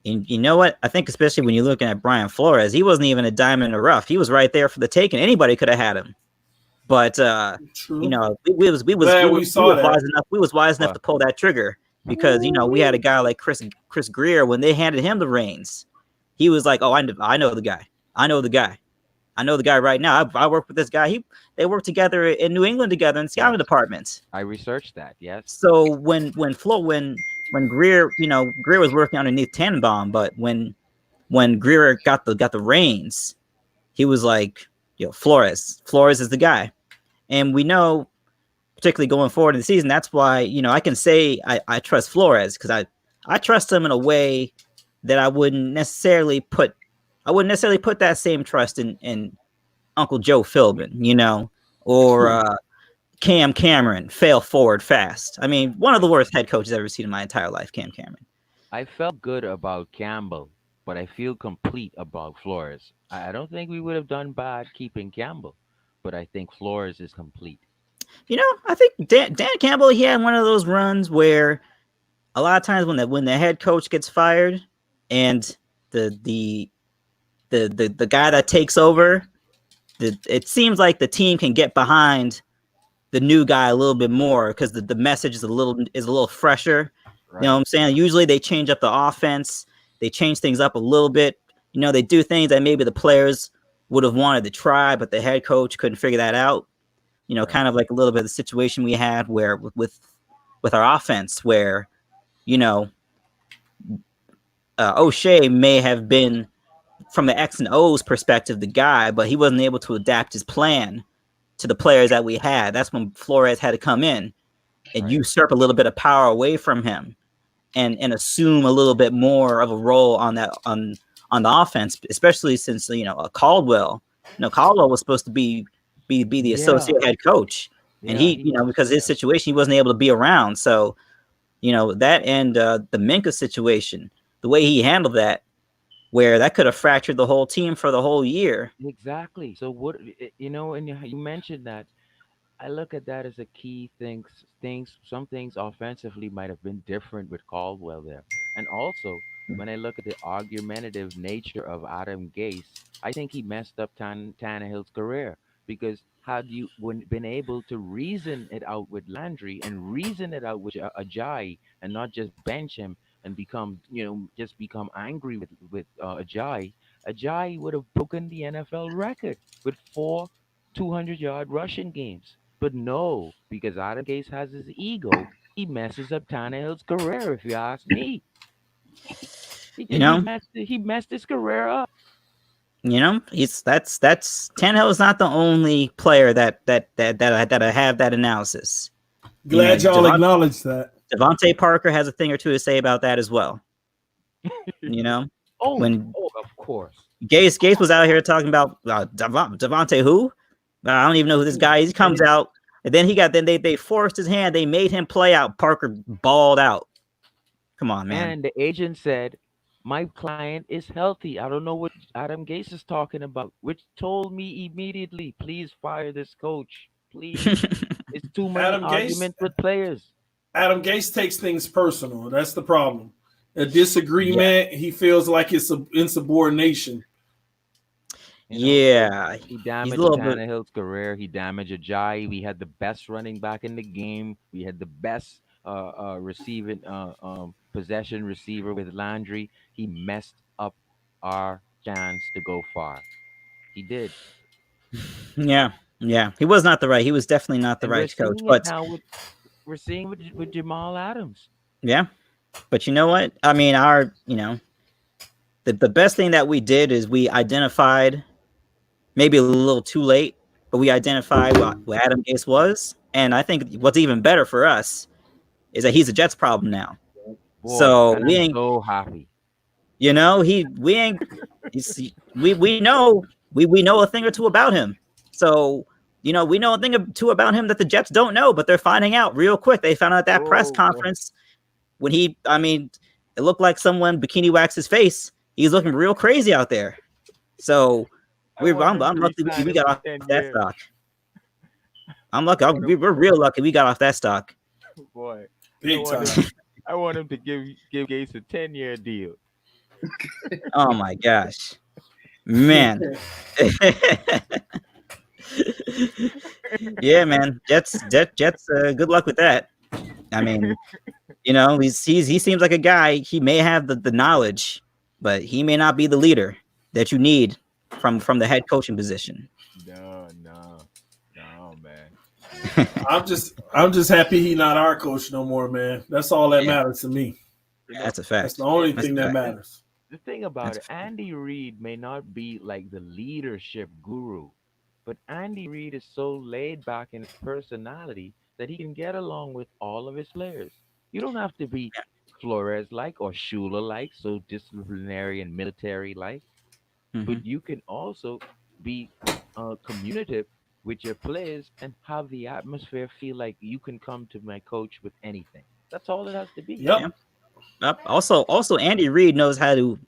And you know what? I think especially when you're looking at Brian Flores, he wasn't even a diamond in the rough. He was right there for the taking. Anybody could have had him. But you True. know, Glad we saw that. we was wise enough Well, to pull that trigger because you know we had a guy like Chris Greer when they handed him the reins, he was like, "Oh, I know the guy. I know the guy. I know the guy right now. I work with this guy. They work together in New England together in scouting yes, departments." I researched that. Yes. So when Greer, you know, Greer was working underneath Tannenbaum, but when Greer got the reins, he was like, "Yo, Flores is the guy." And we know, particularly going forward in the season, that's why, you know, I can say I trust Flores because I trust him in a way that I wouldn't necessarily put that same trust in Uncle Joe Philbin, you know, or Cam Cameron, fail forward fast. I mean, one of the worst head coaches I've ever seen in my entire life, Cam Cameron. I felt good about Campbell, but I feel complete about Flores. I don't think we would have done bad keeping Campbell, but I think Flores is complete. You know, I think Dan Campbell, he had one of those runs where a lot of times when the head coach gets fired and the the the guy that takes over, it seems like the team can get behind the new guy a little bit more because the message is a little fresher. You know Right. what I'm saying? Usually they change up the offense, they change things up a little bit. You know, they do things that maybe the players would have wanted to try, but the head coach couldn't figure that out. You know, Right. kind of like a little bit of the situation we had where with our offense, where you know O'Shea may have been from the X and O's perspective the guy, but he wasn't able to adapt his plan to the players that we had. That's when Flores had to come in and Right. usurp a little bit of power away from him and assume a little bit more of a role on the offense, especially since you know Caldwell. You know, Caldwell was supposed to be the Yeah. associate head coach, and Yeah. he, He you know, was. because of his situation, he wasn't able to be around. So you know that and the Minka situation, the way he handled that, where that could have fractured the whole team for the whole year. Exactly. So what you know, and you mentioned that. I look at that as a key things some things offensively might have been different with Caldwell there. And also, when I look at the argumentative nature of Adam Gase, I think he messed up Tannehill's career because had you been able to reason it out with Landry and reason it out with Ajayi and not just bench him and become, just become angry with Ajayi, Ajayi would have broken the NFL record with 4 200-yard rushing games. But no, because Adam Gase has his ego, he messes up Tannehill's career. If you ask me, You know, he messed his career up. he's that's Tannehill is not the only player that I have that analysis. You know, Glad y'all acknowledge that. Devontae Parker has a thing or two to say about that as well. You know, Oh, when of course. Gase was out here talking about Devontae who, I don't even know who this guy is. He comes out, and then they forced his hand. They made him play out. Parker balled out. Come on, man. And the agent said, "My client is healthy. I don't know what Adam Gase is talking about," which told me immediately, please fire this coach. Please. It's too many Adam Gase- arguments with players. Adam Gase takes things personal. That's the problem. A disagreement, he feels like it's insubordination. Yeah, He damaged a little bit. Tannehill's career. He damaged Ajayi. We had the best running back in the game. We had the best receiving possession receiver with Landry. He messed up our chance to go far. He did. Yeah. He was not the right. He was definitely not the And we're right coach. seeing it But now we're seeing with Jamal Adams. yeah, but you know what? I mean, the best thing that we did is we identified, maybe a little too late, but we identified what Adam Gase was. And I think what's even better for us is that he's a Jets problem now. Boy, So and we I'm ain't, so happy. we know we know a thing or two about him. So, we know a thing or two about him that the Jets don't know, but they're finding out real quick. They found out at that press conference when it looked like someone bikini waxed his face. He's looking real crazy out there. So I'm lucky we got off that stock. I'm lucky. We're real lucky we got off that stock. Boy, Big time. I want him to give Gase a 10-year deal. Oh my gosh, man. Yeah, man. Jets. Good luck with that. I mean, he seems like a guy. He may have the knowledge, but he may not be the leader that you need from the head coaching position. No, man. I'm just happy he's not our coach no more, man. That's all that matters to me. That's a fact. That's the only thing that matters. The thing about it, Andy Reid may not be like the leadership guru, but Andy Reid is so laid back in his personality that he can get along with all of his players. You don't have to be Flores-like or Shula-like, so disciplinary and military-like, but you can also be communicative with your players and have the atmosphere feel like you can come to my coach with anything. That's all it has to be. Yep. Also, Andy Reid knows how to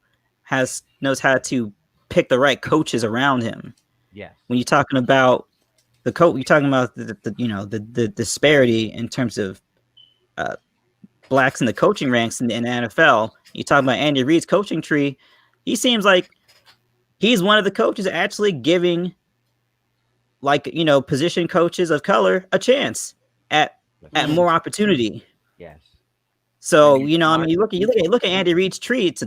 pick the right coaches around him. Yes. When you're talking about the coach, you're talking about the disparity in terms of blacks in the coaching ranks in the NFL. You talk about Andy Reid's coaching tree. He seems like he's one of the coaches actually giving, position coaches of color a chance at more opportunity. Yes. So you look at Andy Reid's tree. It's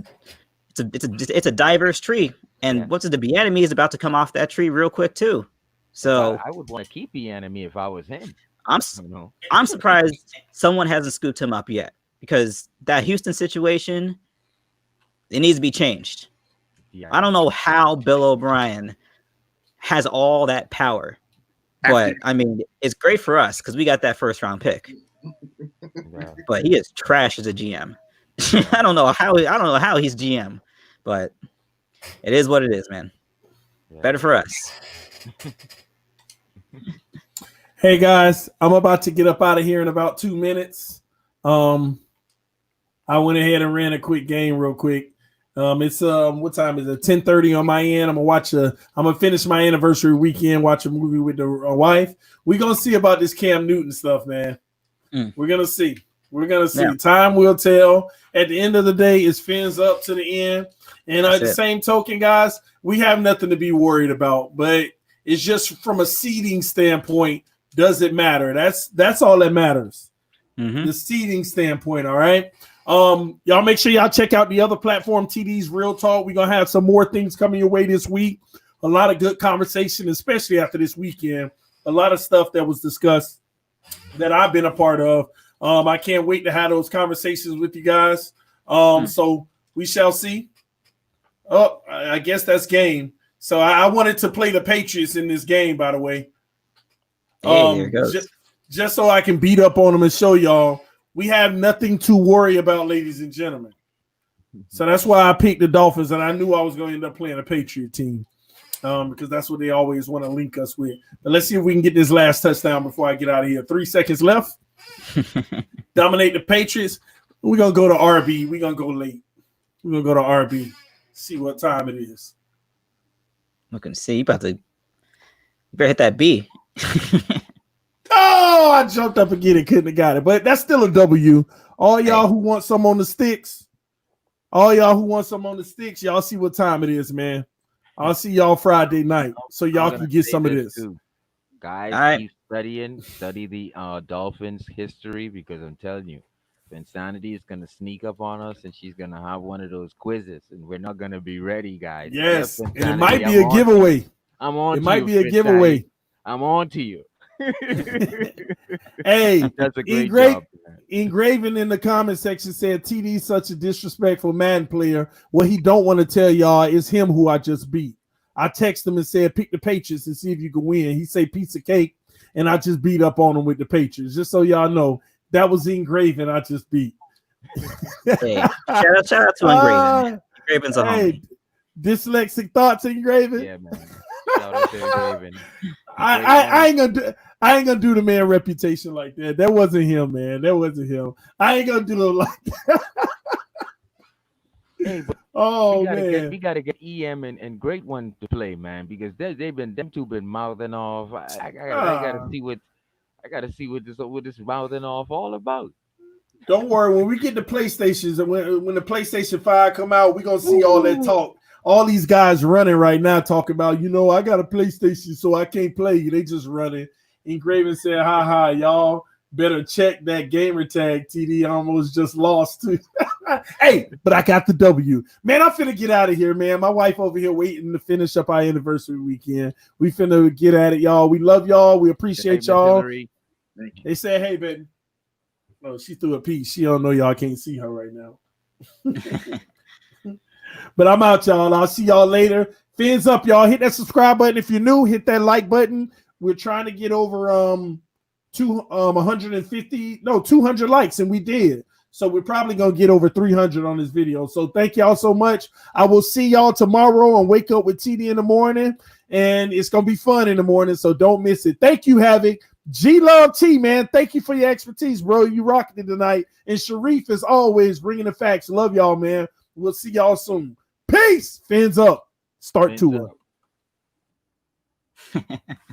a diverse tree, and what's the Bieniemy is about to come off that tree real quick too. So I would want to keep Bieniemy if I was him. I'm surprised someone hasn't scooped him up yet, because that Houston situation, it needs to be changed. Yeah. I don't know how Bill O'Brien has all that power, but it's great for us because we got that first round pick. Yeah. But he is trash as a GM. I don't know how he's GM, but it is what it is, man. Yeah. Better for us. Hey guys, I'm about to get up out of here in about 2 minutes. I went ahead and ran a quick game real quick. It's what time is it? 10:30 on my end. I'm gonna finish my anniversary weekend, watch a movie with the wife. We're gonna see about this Cam Newton stuff, man. We're gonna see. Yeah. Time will tell. At the end of the day, it's fins up to the end. And at the same token, guys, we have nothing to be worried about. But it's just from a seeding standpoint, does it matter? That's all that matters. The seeding standpoint, all right? Y'all make sure y'all check out the other platform, TD's Real Talk. We're gonna have some more things coming your way this week. A lot of good conversation, especially after this weekend. A lot of stuff that was discussed that I've been a part of. I can't wait to have those conversations with you guys. So we shall see. Oh, I guess that's game. So I wanted to play the Patriots in this game, by the way. Just so I can beat up on them and show y'all we have nothing to worry about, ladies and gentlemen. So that's why I picked the Dolphins, and I knew I was going to end up playing a Patriot team. because that's what they always want to link us with. But let's see if we can get this last touchdown before I get out of here. 3 seconds left. Dominate the Patriots. We're going to go to RB. We're going to go late. We're going to go to RB. See what time it is. Looking to see. You better hit that B. Oh, I jumped up again and couldn't have got it. But that's still a W. All y'all who want some on the sticks, y'all see what time it is, man. I'll see y'all Friday night so y'all can get some of this. Too. Guys, keep study the Dolphins history, because I'm telling you, Insanity is going to sneak up on us and she's going to have one of those quizzes and we're not going to be ready, guys. Yes, and it might be a giveaway. I'm on to you. It might be a giveaway. I'm on to you. Hey, that's a great job. Engraving in the comment section said TD's such a disrespectful man player. What he don't want to tell y'all is him who I just beat. I text him and said pick the Patriots and see if you can win. He say piece of cake, and I just beat up on him with the Patriots. Just so y'all know, that was Engraving I just beat. Hey, shout out to Engraving. Engraven's a homie. Dyslexic thoughts, Engraving. Yeah, man. Shout out to Engraving. I ain't gonna do the man reputation like that. That wasn't him, man. That wasn't him. I ain't gonna do it like that. Hey, we gotta get EM and Great One to play, man, because them two been mouthing off. I gotta see what this mouthing off all about. Don't worry, when we get the PlayStations and when the PlayStation 5 come out, we're gonna see all that talk. All these guys running right now talking about, I got a PlayStation, so I can't play. They just running. Engraving said, ha, y'all better check that gamer tag. TD almost just lost too. Hey, but I got the W. Man, I'm finna get out of here, man. My wife over here waiting to finish up our anniversary weekend. We finna get at it, y'all. We love y'all. We appreciate y'all. They said, hey, baby. Oh, she threw a piece. She don't know y'all can't see her right now. But I'm out, y'all. I'll see y'all later. Fins up, y'all. Hit that subscribe button if you're new. Hit that like button. We're trying to get over 200 likes, and we did. So we're probably gonna get over 300 on this video. So thank y'all so much. I will see y'all tomorrow on Wake Up with TD in the morning, and it's gonna be fun in the morning. So don't miss it. Thank you, Havoc. G-Love T, man. Thank you for your expertise, bro. You rocking it tonight. And Sharif, as always, bringing the facts. Love y'all, man. We'll see y'all soon. Peace. Fins up. Start to it.